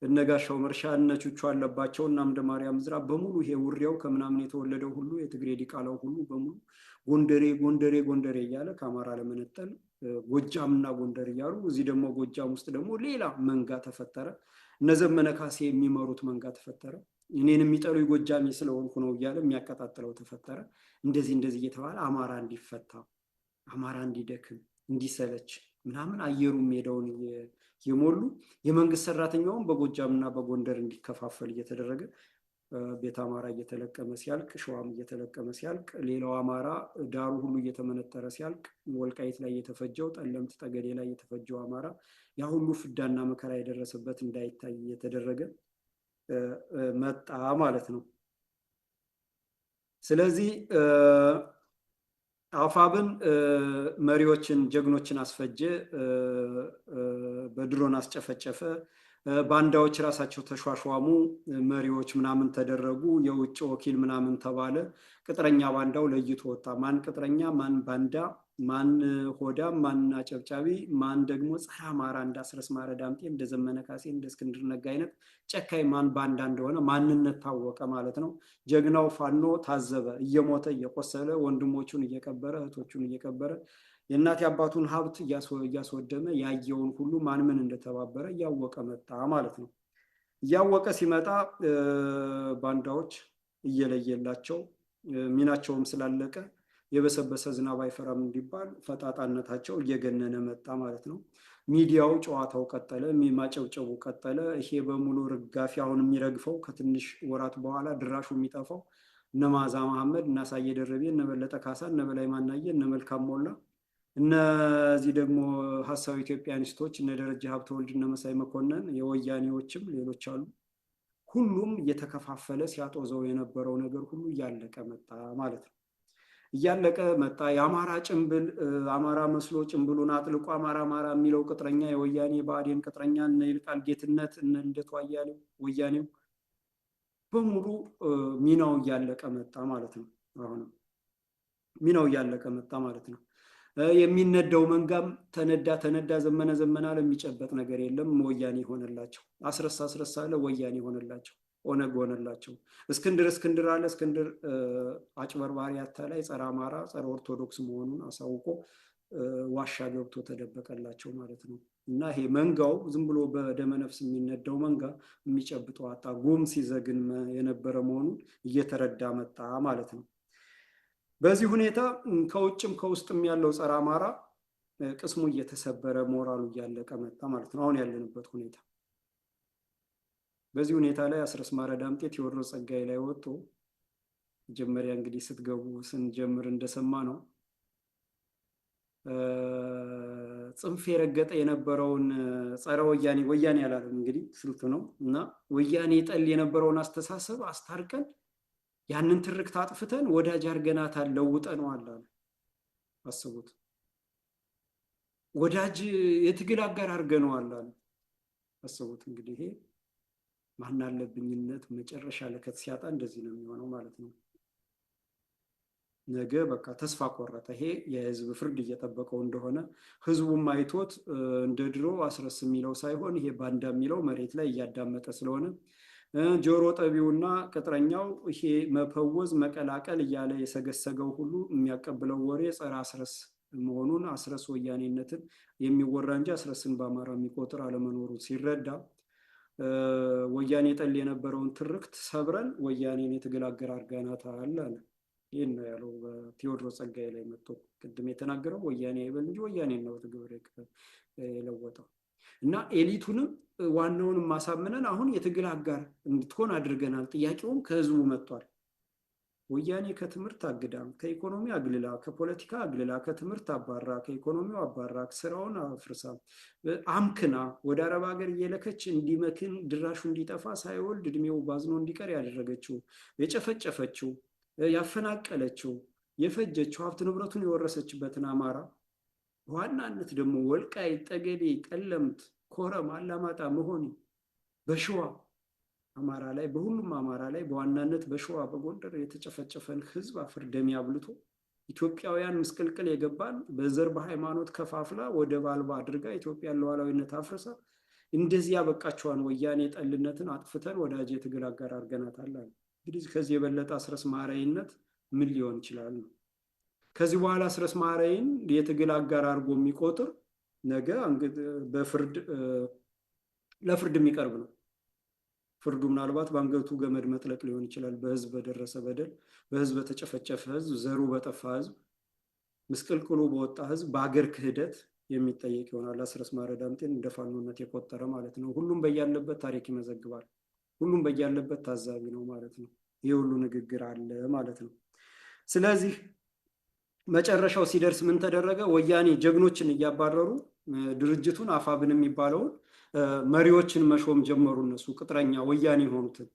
እነጋሻው መርሻ እነ ቹቹ አለባቸው እና አምደ ማርያም ዝራ በሙሉ ይሄ ውሪያው ከምናምን የተወለደው ሁሉ የትግሬ ዲቃላው ሁሉ በሙሉ ጎንደሬ ጎንደሬ ጎንደሬ እያለ ከአማራ ለመነጠል ጎጃምና ጎንደር እያሉ እዚህ ደግሞ ጎጃም ውስጥ ደግሞ ሌላ መንጋ ተፈጠረ። እነ ዘመነ ካሴ የሚመሩት መንጋ ተፈጠረ። እኔን የሚጠሉ ጎጃሜ ስለሆንኩ ነው እያለ የሚያቀጣጥለው ተፈጠረ። እንደዚህ እየተባለ አማራ እንዲፈታ፣ አማራ እንዲደክም፣ እንዲሰለች ምናምን አየሩ ሜዳውን የሞሉ የመንግስት ሰራተኛውን በጎጃምና በጎንደር እንዲከፋፈል እየተደረገ ቤት አማራ እየተለቀመ ሲያልቅ፣ ሸዋም እየተለቀመ ሲያልቅ፣ ሌላው አማራ ዳሩ ሁሉ እየተመነጠረ ሲያልቅ፣ ወልቃይት ላይ የተፈጀው፣ ጠለምት ጠገዴ ላይ የተፈጀው አማራ ያ ሁሉ ፍዳና መከራ የደረሰበት እንዳይታይ እየተደረገ መጣ ማለት ነው። ስለዚህ አፋብን መሪዎችን ጀግኖችን አስፈጀ፣ በድሮን አስጨፈጨፈ። ባንዳዎች ራሳቸው ተሿሿሙ፣ መሪዎች ምናምን ተደረጉ፣ የውጭ ወኪል ምናምን ተባለ። ቅጥረኛ ባንዳው ለይቶ ወጣ። ማን ቅጥረኛ፣ ማን ባንዳ፣ ማን ሆዳም፣ ማን አጨብጫቢ፣ ማን ደግሞ ጸረ አማራ እንደ አስረስ ማረ ዳምጤ፣ እንደ ዘመነ ካሴ፣ እንደ እስክንድር ነጋ አይነት ጨካኝ ማን ባንዳ እንደሆነ ማንነት ታወቀ ማለት ነው። ጀግናው ፋኖ ታዘበ፣ እየሞተ እየቆሰለ ወንድሞቹን እየቀበረ እህቶቹን እየቀበረ የእናት አባቱን ሀብት እያስወደመ ያየውን ሁሉ ማን ምን እንደተባበረ እያወቀ መጣ ማለት ነው። እያወቀ ሲመጣ ባንዳዎች እየለየላቸው ሚናቸውም ስላለቀ የበሰበሰ ዝናብ አይፈራም እንዲባል ፈጣጣነታቸው እየገነነ መጣ ማለት ነው። ሚዲያው ጨዋታው ቀጠለ፣ ማጨብጨቡ ቀጠለ። ይሄ በሙሉ ርጋፊ አሁን የሚረግፈው ከትንሽ ወራት በኋላ ድራሹ የሚጠፋው እነ መዓዛ መሐመድ፣ እነ አሳየ ደርቤ፣ እነ በለጠ ካሳ፣ እነ በላይ ማናየ፣ እነ መልካም ሞላ፣ እነዚህ ደግሞ ሀሳዊ ኢትዮጵያኒስቶች እነ ደረጀ ሀብተወልድ፣ እነ መሳይ መኮንን፣ የወያኔዎችም ሌሎች አሉ። ሁሉም እየተከፋፈለ ሲያጦዘው የነበረው ነገር ሁሉ እያለቀ መጣ ማለት ነው። እያለቀ መጣ። የአማራ ጭንብል አማራ መስሎ ጭንብሉን አጥልቆ አማራ አማራ የሚለው ቅጥረኛ የወያኔ ብአዴን ቅጥረኛ እነ ይልቃል ጌትነት፣ እነ ልደቱ አያሌው ወያኔው በሙሉ ሚናው እያለቀ መጣ ማለት ነው። አሁንም ሚናው እያለቀ መጣ ማለት ነው። የሚነዳው መንጋም ተነዳ ዘመነ አለ፣ የሚጨበጥ ነገር የለም። ወያኔ ሆነላቸው። አስረስ አለ፣ ወያኔ ሆነላቸው። ኦነግ ሆነላቸው። እስክንድር አለ። እስክንድር አጭበርባሪ አታላይ ጸረ አማራ ጸረ ኦርቶዶክስ መሆኑን አሳውቆ ዋሻ ገብቶ ተደበቀላቸው ማለት ነው። እና ይሄ መንጋው ዝም ብሎ በደመነፍስ የሚነዳው መንጋ የሚጨብጠው አጣ። ጉም ሲዘግን የነበረ መሆኑን እየተረዳ መጣ ማለት ነው። በዚህ ሁኔታ ከውጭም ከውስጥም ያለው ጸረ አማራ ቅስሙ እየተሰበረ ሞራሉ እያለቀ መጣ ማለት ነው። አሁን ያለንበት ሁኔታ በዚህ ሁኔታ ላይ አስረስ ማረ ዳምጤ ቴዎድሮስ ጸጋዬ ላይ ወጥቶ መጀመሪያ እንግዲህ ስትገቡ ስንጀምር እንደሰማ ነው ጽንፍ የረገጠ የነበረውን ጸረ ወያኔ ያላለም እንግዲህ ስልቱ ነው እና ወያኔ ጠል የነበረውን አስተሳሰብ አስታርቀን ያንን ትርክት አጥፍተን ወዳጅ አርገናታል ለውጠነዋል አለ። አስቡት፣ ወዳጅ የትግል አጋር አርገነዋል አለ። አስቡት እንግዲህ ይሄ ማናለብኝነት መጨረሻ ለከት ሲያጣ እንደዚህ ነው የሚሆነው ማለት ነው። ነገ በቃ ተስፋ ቆረጠ። ይሄ የህዝብ ፍርድ እየጠበቀው እንደሆነ ህዝቡም አይቶት እንደ ድሮ አስረስ የሚለው ሳይሆን ይሄ ባንዳ የሚለው መሬት ላይ እያዳመጠ ስለሆነ ጆሮ ጠቢውና ቅጥረኛው ይሄ መፈወዝ መቀላቀል እያለ የሰገሰገው ሁሉ የሚያቀብለው ወሬ ጸረ አስረስ መሆኑን አስረስ ወያኔነትን የሚወራ እንጂ አስረስን በአማራ የሚቆጥር አለመኖሩ ሲረዳ ወያኔ ጠል የነበረውን ትርክት ሰብረን ወያኔን የትግል አጋር አርገናታል አለ። ይህን ነው ያለው በቴዎድሮስ ጸጋዬ ላይ መጥቶ ቅድም የተናገረው። ወያኔ አይበል እንጂ ወያኔን ነው ትግል የለወጠው እና ኤሊቱንም ዋናውንም ማሳመነን አሁን የትግል አጋር እንድትሆን አድርገናል። ጥያቄውም ከህዝቡ መጥቷል። ወያኔ ከትምህርት አግዳ፣ ከኢኮኖሚ አግልላ፣ ከፖለቲካ አግልላ፣ ከትምህርት አባራ፣ ከኢኮኖሚው አባራ፣ ስራውን አፍርሳ አምክና ወደ አረብ ሀገር እየለከች እንዲመክን ድራሹ እንዲጠፋ ሳይወልድ እድሜው ባዝኖ እንዲቀር ያደረገችው፣ የጨፈጨፈችው፣ ያፈናቀለችው፣ የፈጀችው፣ ሀብት ንብረቱን የወረሰችበትን አማራ በዋናነት ደግሞ ወልቃይት፣ ጠገዴ፣ ጠለምት፣ ኮረም፣ አላማጣ፣ መሆኒ፣ በሸዋ አማራ ላይ በሁሉም አማራ ላይ በዋናነት በሸዋ በጎንደር የተጨፈጨፈን ህዝብ አፈር ደም ያብልቶ ኢትዮጵያውያን ምስቅልቅል የገባን በዘር በሃይማኖት ከፋፍላ ወደብ አልባ አድርጋ ኢትዮጵያን ሉዓላዊነት አፍርሳ እንደዚህ ያበቃቸዋን ወያኔ ጠልነትን አጥፍተን ወዳጅ የትግል አጋር አድርገናታል። እንግዲህ ከዚህ የበለጠ አስረስ ማረይነት ምን ሊሆን ይችላል ነው። ከዚህ በኋላ አስረስ ማረይን የትግል አጋር አድርጎ የሚቆጥር ነገ በፍርድ ለፍርድ የሚቀርብ ነው። ፍርዱ ምናልባት በአንገቱ ገመድ መጥለቅ ሊሆን ይችላል። በህዝብ በደረሰ በደል፣ በህዝብ በተጨፈጨፈ ህዝብ፣ ዘሩ በጠፋ ህዝብ፣ ምስቅልቅሉ በወጣ ህዝብ፣ በሀገር ክህደት የሚጠየቅ ይሆናል። አስረስ ማረ ዳምጤን እንደ ፋኖነት የቆጠረ ማለት ነው። ሁሉም በያለበት ታሪክ ይመዘግባል። ሁሉም በያለበት ታዛቢ ነው ማለት ነው። ይህ ሁሉ ንግግር አለ ማለት ነው። ስለዚህ መጨረሻው ሲደርስ ምን ተደረገ? ወያኔ ጀግኖችን እያባረሩ ድርጅቱን አፋብን የሚባለውን መሪዎችን መሾም ጀመሩ። እነሱ ቅጥረኛ ወያኔ የሆኑትን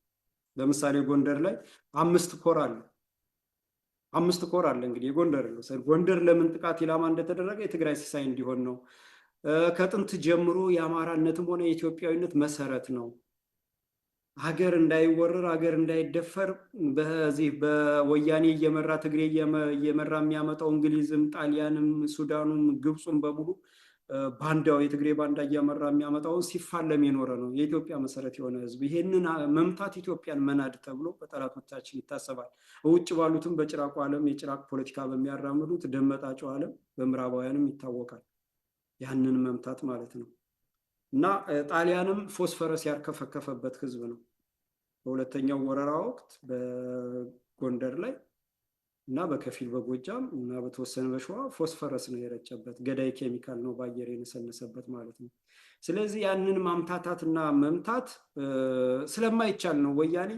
ለምሳሌ ጎንደር ላይ 5 ኮር አለ። 5 ኮር አለ። እንግዲህ ጎንደር ለምን ጥቃት ኢላማ እንደተደረገ የትግራይ ሲሳይ እንዲሆን ነው። ከጥንት ጀምሮ የአማራነትም ሆነ የኢትዮጵያዊነት መሰረት ነው። ሀገር እንዳይወረር ሀገር እንዳይደፈር በዚህ በወያኔ እየመራ ትግሬ እየመራ የሚያመጣው እንግሊዝም ጣሊያንም ሱዳኑም ግብፁም በሙሉ ባንዳው የትግሬ ባንዳ እያመራ የሚያመጣውን ሲፋለም የኖረ ነው። የኢትዮጵያ መሰረት የሆነ ህዝብ ይሄንን መምታት ኢትዮጵያን መናድ ተብሎ በጠላቶቻችን ይታሰባል። ውጭ ባሉትም በጭራቁ ዓለም የጭራቅ ፖለቲካ በሚያራምዱት ደመጣጭው ዓለም በምዕራባውያንም ይታወቃል። ያንን መምታት ማለት ነው። እና ጣሊያንም ፎስፈረስ ያርከፈከፈበት ህዝብ ነው። በሁለተኛው ወረራ ወቅት በጎንደር ላይ እና በከፊል በጎጃም እና በተወሰነ በሸዋ ፎስፈረስ ነው የረጨበት። ገዳይ ኬሚካል ነው በአየር የነሰነሰበት ማለት ነው። ስለዚህ ያንን ማምታታትና መምታት ስለማይቻል ነው ወያኔ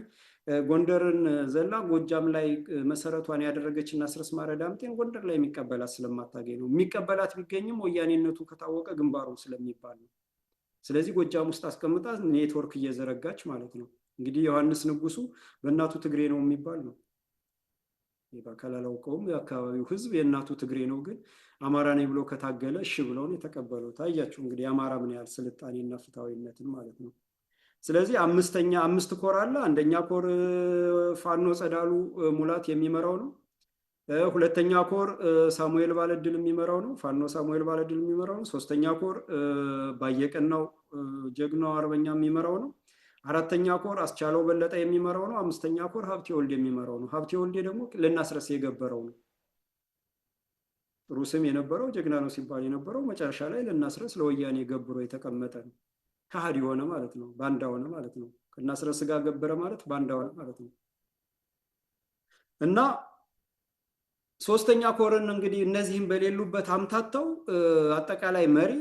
ጎንደርን ዘላ ጎጃም ላይ መሰረቷን ያደረገች እና አስረስ ማረ ዳምጤን ጎንደር ላይ የሚቀበላት ስለማታገኝ ነው። የሚቀበላት ቢገኝም ወያኔነቱ ከታወቀ ግንባሩ ስለሚባል ነው። ስለዚህ ጎጃም ውስጥ አስቀምጣ ኔትወርክ እየዘረጋች ማለት ነው። እንግዲህ ዮሐንስ ንጉሱ በእናቱ ትግሬ ነው የሚባል ነው። በአካል አላውቀውም። የአካባቢው ህዝብ የእናቱ ትግሬ ነው፣ ግን አማራ ነኝ ብሎ ከታገለ እሺ ብለውን የተቀበለው። ታያችሁ እንግዲህ አማራ ምን ያህል ስልጣኔና ፍትሐዊነትን ማለት ነው። ስለዚህ 5 ኮር አለ። 1ኛ ኮር ፋኖ ጸዳሉ ሙላት የሚመራው ነው። 2ኛ ኮር ሳሙኤል ባለድል የሚመራው ነው። ፋኖ ሳሙኤል ባለድል የሚመራው ነው። 3ኛ ኮር ባየቀናው ጀግናው አርበኛ የሚመራው ነው። 4ኛ ኮር አስቻለው በለጠ የሚመራው ነው። 5ኛ ኮር ሀብቴ ወልዴ የሚመራው ነው። ሀብቴ ወልዴ ደግሞ ለናስረስ የገበረው ነው። ጥሩ ስም የነበረው ጀግና ነው ሲባል የነበረው መጨረሻ ላይ ለናስረስ ለወያኔ ገብሮ የተቀመጠ ነው። ከሃዲ ሆነ ማለት ነው። ባንዳ ሆነ ማለት ነው። ከናስረስ ጋር ገበረ ማለት ባንዳ ሆነ ማለት ነው። እና 3ኛ ኮርን እንግዲህ እነዚህም በሌሉበት አምታተው አጠቃላይ መሪ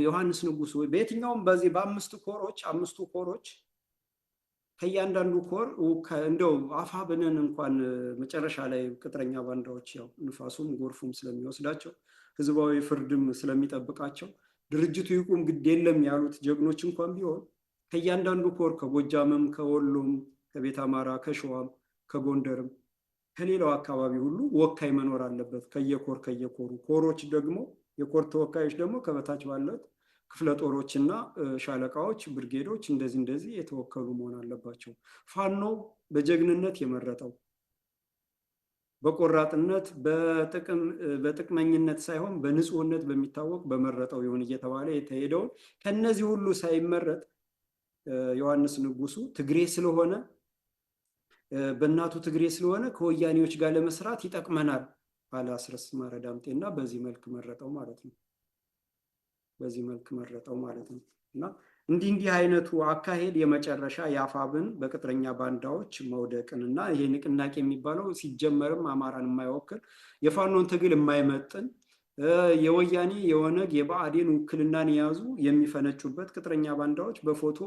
ዮሐንስ ንጉሱ በየትኛውም በዚህ በ5 ኮሮች 5ቱ ኮሮች ከእያንዳንዱ ኮር እንደው አፋብንን እንኳን መጨረሻ ላይ ቅጥረኛ ባንዳዎች ያው ንፋሱም ጎርፉም ስለሚወስዳቸው ህዝባዊ ፍርድም ስለሚጠብቃቸው ድርጅቱ ይቁም ግድ የለም ያሉት ጀግኖች እንኳን ቢሆን ከእያንዳንዱ ኮር ከጎጃምም ከወሎም ከቤት አማራ ከሸዋም ከጎንደርም ከሌላው አካባቢ ሁሉ ወካይ መኖር አለበት። ከየኮሩ ኮሮች ደግሞ የኮር ተወካዮች ደግሞ ከበታች ባለት ክፍለ ጦሮችና ሻለቃዎች ብርጌዶች እንደዚህ የተወከሉ መሆን አለባቸው። ፋኖ በጀግንነት የመረጠው በቆራጥነት በጥቅመኝነት ሳይሆን በንጹህነት በሚታወቅ በመረጠው ይሁን እየተባለ የተሄደውን ከነዚህ ሁሉ ሳይመረጥ ዮሐንስ ንጉሱ ትግሬ ስለሆነ በእናቱ ትግሬ ስለሆነ ከወያኔዎች ጋር ለመስራት ይጠቅመናል አለ አስረስ ማረ ዳምጤና በዚህ መልክ መረጠው ማለት ነው። እና እንዲህ አይነቱ አካሄድ የመጨረሻ የአፋብን በቅጥረኛ ባንዳዎች መውደቅንና ይሄ ንቅናቄ የሚባለው ሲጀመርም አማራን የማይወክል የፋኖን ትግል የማይመጥን የወያኔ የኦነግ የብአዴን ውክልናን የያዙ የሚፈነጩበት ቅጥረኛ ባንዳዎች በፎቶ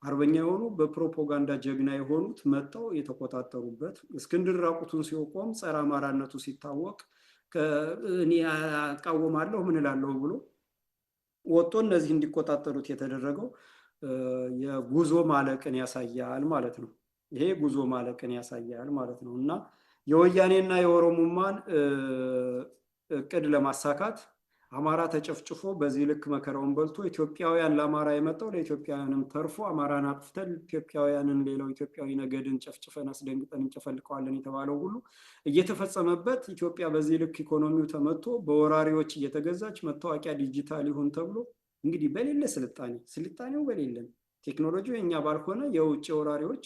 አርበኛ የሆኑ በፕሮፓጋንዳ ጀግና የሆኑት መጥተው የተቆጣጠሩበት እስክንድር ራቁቱን ሲቆም ጸረ አማራነቱ ሲታወቅ እኔ አቃወማለሁ ምን እላለሁ ብሎ ወጥቶ እነዚህ እንዲቆጣጠሩት የተደረገው የጉዞ ማለቅን ያሳያል ማለት ነው። ይሄ ጉዞ ማለቅን ያሳያል ማለት ነው። እና የወያኔና የኦሮሞማን እቅድ ለማሳካት አማራ ተጨፍጭፎ በዚህ ልክ መከራውን በልቶ ኢትዮጵያውያን ለአማራ የመጣው ለኢትዮጵያውያንም ተርፎ አማራን አጥፍተን ኢትዮጵያውያንን ሌላው ኢትዮጵያዊ ነገድን ጨፍጭፈን አስደንግጠን እንጨፈልቀዋለን የተባለው ሁሉ እየተፈጸመበት ኢትዮጵያ በዚህ ልክ ኢኮኖሚው ተመቶ በወራሪዎች እየተገዛች መታወቂያ ዲጂታል ይሁን ተብሎ እንግዲህ በሌለ ስልጣኔው በሌለን ቴክኖሎጂው የኛ ባልሆነ የውጭ ወራሪዎች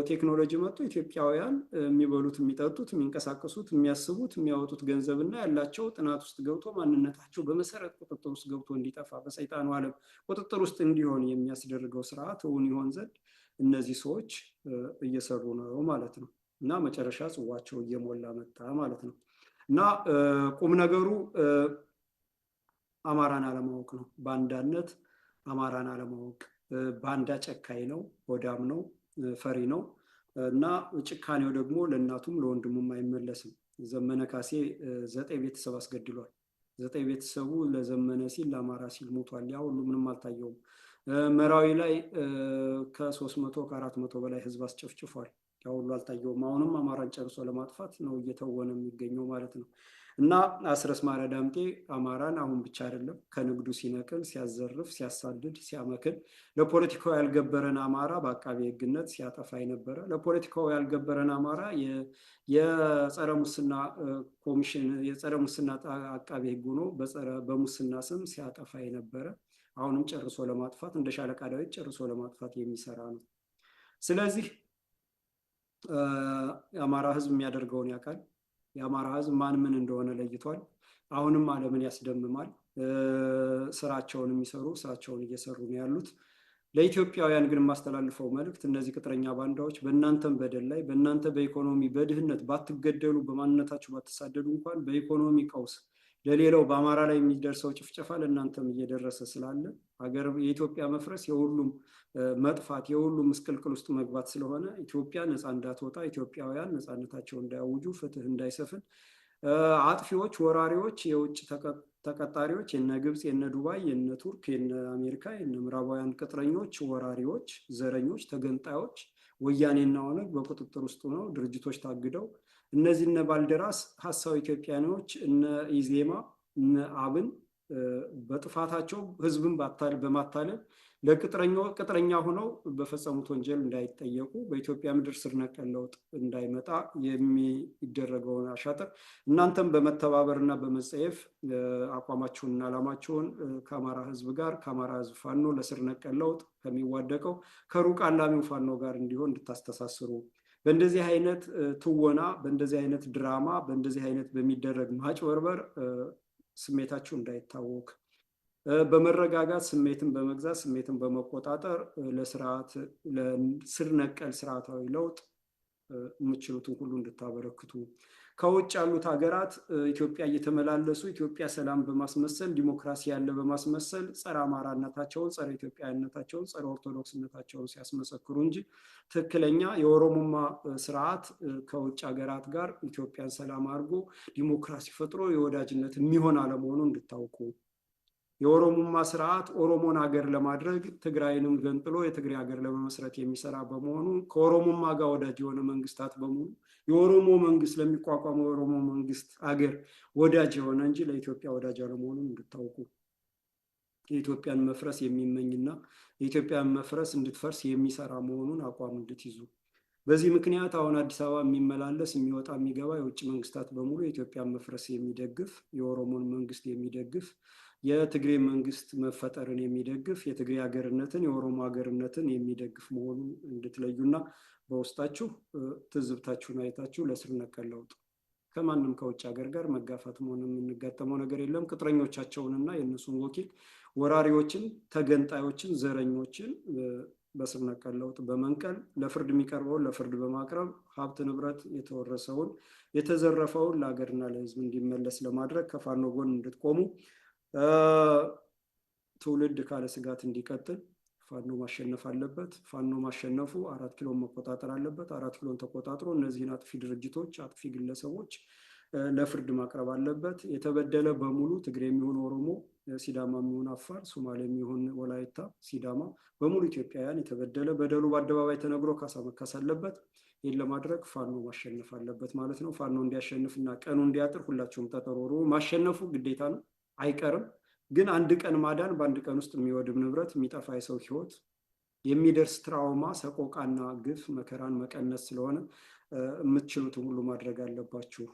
ቴክኖሎጂ መጥቶ ኢትዮጵያውያን የሚበሉት የሚጠጡት የሚንቀሳቀሱት የሚያስቡት የሚያወጡት ገንዘብና ያላቸው ጥናት ውስጥ ገብቶ ማንነታቸው በመሰረት ቁጥጥር ውስጥ ገብቶ እንዲጠፋ በሰይጣኑ ዓለም ቁጥጥር ውስጥ እንዲሆን የሚያስደርገው ስርዓት እውን ይሆን ዘንድ እነዚህ ሰዎች እየሰሩ ነው ማለት ነው። እና መጨረሻ ጽዋቸው እየሞላ መጣ ማለት ነው። እና ቁም ነገሩ አማራን አለማወቅ ነው። ባንዳነት አማራን አለማወቅ። ባንዳ ጨካኝ ነው፣ ሆዳም ነው፣ ፈሪ ነው እና ጭካኔው ደግሞ ለእናቱም ለወንድሙም አይመለስም። ዘመነ ካሴ 9 ቤተሰብ አስገድሏል። 9 ቤተሰቡ ለዘመነ ሲል ለአማራ ሲል ሞቷል። ያ ሁሉ ምንም አልታየውም። መራዊ ላይ ከ300 ከ400 በላይ ህዝብ አስጨፍጭፏል። ያ ሁሉ አልታየውም። አሁንም አማራን ጨርሶ ለማጥፋት ነው እየተወነ የሚገኘው ማለት ነው። እና አስረስ ማረ ዳምጤ አማራን አሁን ብቻ አይደለም ከንግዱ ሲነቅል፣ ሲያዘርፍ፣ ሲያሳድድ፣ ሲያመክን ለፖለቲካው ያልገበረን አማራ በአቃቤ ህግነት ሲያጠፋ የነበረ ለፖለቲካው ያልገበረን አማራ የጸረ ሙስና ኮሚሽን የጸረ ሙስና አቃቤ ህግ ሆኖ በሙስና ስም ሲያጠፋ የነበረ አሁንም ጨርሶ ለማጥፋት እንደ ሻለቃ ዳዊት ጨርሶ ለማጥፋት የሚሰራ ነው። ስለዚህ የአማራ ህዝብ የሚያደርገውን ያውቃል። የአማራ ህዝብ ማን ምን እንደሆነ ለይቷል። አሁንም ዓለምን ያስደምማል። ስራቸውን የሚሰሩ ስራቸውን እየሰሩ ነው ያሉት። ለኢትዮጵያውያን ግን የማስተላልፈው መልእክት እነዚህ ቅጥረኛ ባንዳዎች በእናንተም በደል ላይ በእናንተ በኢኮኖሚ በድህነት ባትገደሉ በማንነታችሁ ባትሳደዱ እንኳን በኢኮኖሚ ቀውስ ለሌላው በአማራ ላይ የሚደርሰው ጭፍጨፋ ለእናንተም እየደረሰ ስላለ ሀገር የኢትዮጵያ መፍረስ የሁሉም መጥፋት የሁሉም ምስቅልቅል ውስጥ መግባት ስለሆነ ኢትዮጵያ ነፃ እንዳትወጣ ኢትዮጵያውያን ነፃነታቸው እንዳያውጁ ፍትህ እንዳይሰፍን አጥፊዎች፣ ወራሪዎች፣ የውጭ ተቀጣሪዎች የነ ግብፅ፣ የነ ዱባይ፣ የነ ቱርክ፣ የነ አሜሪካ፣ የነ ምዕራባውያን ቅጥረኞች፣ ወራሪዎች፣ ዘረኞች፣ ተገንጣዮች ወያኔና ኦነግ በቁጥጥር ውስጥ ሆነው ድርጅቶች ታግደው እነዚህ እነ ባልደራስ ሀሳዊ ኢትዮጵያኖች እነ ኢዜማ እነ አብን በጥፋታቸው ህዝብን በማታለል ለቅጥረኛ ሆነው በፈጸሙት ወንጀል እንዳይጠየቁ በኢትዮጵያ ምድር ስር ነቀል ለውጥ እንዳይመጣ የሚደረገውን አሻጥር እናንተም በመተባበርና በመጸየፍ አቋማችሁንና ዓላማችሁን ከአማራ ህዝብ ጋር ከአማራ ህዝብ ፋኖ ለስር ነቀል ለውጥ ከሚዋደቀው ከሩቅ አላሚው ፋኖ ጋር እንዲሆን እንድታስተሳስሩ በእንደዚህ አይነት ትወና በእንደዚህ አይነት ድራማ በእንደዚህ አይነት በሚደረግ ማጭበርበር ስሜታችሁ እንዳይታወክ በመረጋጋት ስሜትን በመግዛት ስሜትን በመቆጣጠር ለስር ነቀል ስርዓታዊ ለውጥ የምትችሉትን ሁሉ እንድታበረክቱ ከውጭ ያሉት ሀገራት ኢትዮጵያ እየተመላለሱ ኢትዮጵያ ሰላም በማስመሰል ዲሞክራሲ ያለ በማስመሰል ጸረ አማራነታቸውን ጸረ ኢትዮጵያዊነታቸውን ጸረ ኦርቶዶክስነታቸውን ሲያስመሰክሩ እንጂ ትክክለኛ የኦሮሞማ ስርዓት ከውጭ ሀገራት ጋር ኢትዮጵያን ሰላም አድርጎ ዲሞክራሲ ፈጥሮ የወዳጅነት የሚሆን አለመሆኑን እንድታውቁ የኦሮሞማ ስርዓት ኦሮሞን ሀገር ለማድረግ ትግራይንም ገንጥሎ የትግራይ ሀገር ለመመስረት የሚሰራ በመሆኑ ከኦሮሞማ ጋር ወዳጅ የሆነ መንግስታት በሙሉ የኦሮሞ መንግስት ለሚቋቋመው የኦሮሞ መንግስት ሀገር ወዳጅ የሆነ እንጂ ለኢትዮጵያ ወዳጅ አለመሆኑን እንድታውቁ የኢትዮጵያን መፍረስ የሚመኝና የኢትዮጵያን መፍረስ እንድትፈርስ የሚሰራ መሆኑን አቋም እንድትይዙ በዚህ ምክንያት አሁን አዲስ አበባ የሚመላለስ የሚወጣ የሚገባ የውጭ መንግስታት በሙሉ የኢትዮጵያን መፍረስ የሚደግፍ የኦሮሞን መንግስት የሚደግፍ የትግሬ መንግስት መፈጠርን የሚደግፍ የትግሬ ሀገርነትን የኦሮሞ ሀገርነትን የሚደግፍ መሆኑን እንድትለዩና በውስጣችሁ ትዝብታችሁን አይታችሁ ለስር ነቀል ለውጥ ከማንም ከውጭ ሀገር ጋር መጋፋት መሆን የምንጋጠመው ነገር የለም። ቅጥረኞቻቸውንና የእነሱን ወኪል ወራሪዎችን፣ ተገንጣዮችን፣ ዘረኞችን በስር ነቀል ለውጥ በመንቀል ለፍርድ የሚቀርበውን ለፍርድ በማቅረብ ሀብት ንብረት የተወረሰውን የተዘረፈውን ለሀገርና ለህዝብ እንዲመለስ ለማድረግ ከፋኖ ጎን እንድትቆሙ ትውልድ ካለ ስጋት እንዲቀጥል ፋኖ ማሸነፍ አለበት። ፋኖ ማሸነፉ 4 ኪሎን መቆጣጠር አለበት። 4 ኪሎን ተቆጣጥሮ እነዚህን አጥፊ ድርጅቶች አጥፊ ግለሰቦች ለፍርድ ማቅረብ አለበት። የተበደለ በሙሉ ትግሬ የሚሆን ኦሮሞ፣ ሲዳማ የሚሆን አፋር፣ ሶማሌ የሚሆን ወላይታ፣ ሲዳማ በሙሉ ኢትዮጵያውያን የተበደለ በደሉ በአደባባይ ተነግሮ ካሳ መካስ አለበት። ይህን ለማድረግ ፋኖ ማሸነፍ አለበት ማለት ነው። ፋኖ እንዲያሸንፍና ቀኑ እንዲያጥር ሁላችሁም ተጠሮሩ። ማሸነፉ ግዴታ ነው። አይቀርም። ግን አንድ ቀን ማዳን በአንድ ቀን ውስጥ የሚወድም ንብረት፣ የሚጠፋ የሰው ህይወት፣ የሚደርስ ትራውማ፣ ሰቆቃና ግፍ መከራን መቀነስ ስለሆነ የምትችሉትን ሁሉ ማድረግ አለባችሁ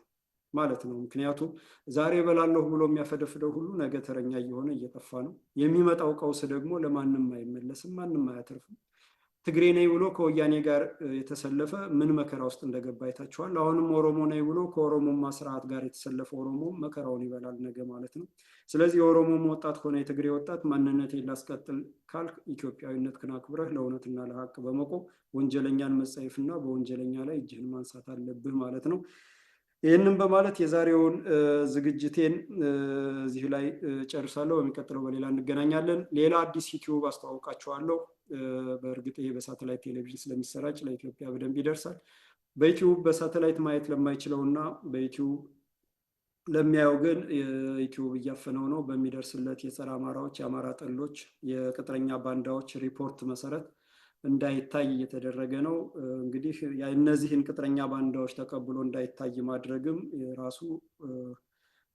ማለት ነው። ምክንያቱም ዛሬ እበላለሁ ብሎ የሚያፈደፍደው ሁሉ ነገ ተረኛ እየሆነ እየጠፋ ነው። የሚመጣው ቀውስ ደግሞ ለማንም አይመለስም፣ ማንም አያተርፍም። ትግሬ ነኝ ብሎ ከወያኔ ጋር የተሰለፈ ምን መከራ ውስጥ እንደገባ አይታችኋል። አሁንም ኦሮሞ ነኝ ብሎ ከኦሮሞማ ስርዓት ጋር የተሰለፈ ኦሮሞ መከራውን ይበላል ነገ ማለት ነው። ስለዚህ የኦሮሞም ወጣት ሆነ የትግሬ ወጣት ማንነቴን ላስቀጥል ካልክ ኢትዮጵያዊነትህን አክብረህ ለእውነትና ለሀቅ በመቆም ወንጀለኛን መጸየፍና በወንጀለኛ ላይ እጅህን ማንሳት አለብህ ማለት ነው። ይህንን በማለት የዛሬውን ዝግጅቴን እዚህ ላይ ጨርሳለሁ። በሚቀጥለው በሌላ እንገናኛለን። ሌላ አዲስ ዩቲዩብ አስተዋውቃችኋለሁ። በእርግጥ ይሄ በሳተላይት ቴሌቪዥን ስለሚሰራጭ ለኢትዮጵያ በደንብ ይደርሳል። በዩቲዩብ በሳተላይት ማየት ለማይችለውና በዩቲዩብ ለሚያየው ግን ዩቲዩብ እያፈነው ነው። በሚደርስለት የጸረ አማራዎች፣ የአማራ ጠሎች፣ የቅጥረኛ ባንዳዎች ሪፖርት መሰረት እንዳይታይ እየተደረገ ነው። እንግዲህ እነዚህን ቅጥረኛ ባንዳዎች ተቀብሎ እንዳይታይ ማድረግም የራሱ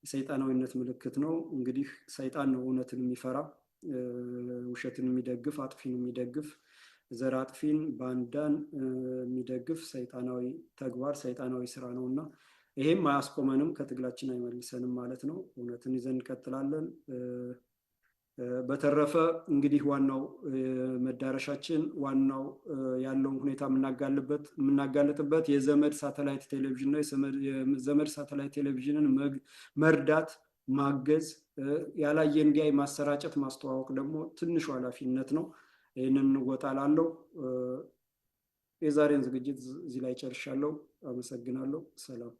የሰይጣናዊነት ምልክት ነው። እንግዲህ ሰይጣን ነው እውነትን የሚፈራ፣ ውሸትን የሚደግፍ፣ አጥፊን የሚደግፍ፣ ዘር አጥፊን ባንዳን የሚደግፍ ሰይጣናዊ ተግባር፣ ሰይጣናዊ ስራ ነው እና ይሄም አያስቆመንም፣ ከትግላችን አይመልሰንም ማለት ነው። እውነትን ይዘን እንቀጥላለን። በተረፈ እንግዲህ ዋናው መዳረሻችን ዋናው ያለውን ሁኔታ የምናጋልጥበት የዘመድ ሳተላይት ቴሌቪዥን ነው። የዘመድ ሳተላይት ቴሌቪዥንን መርዳት፣ ማገዝ፣ ያላየ እንዲያይ ማሰራጨት፣ ማስተዋወቅ ደግሞ ትንሹ ኃላፊነት ነው። ይህንን እንወጣላለሁ። የዛሬን ዝግጅት እዚህ ላይ ጨርሻለሁ። አመሰግናለሁ። ሰላም።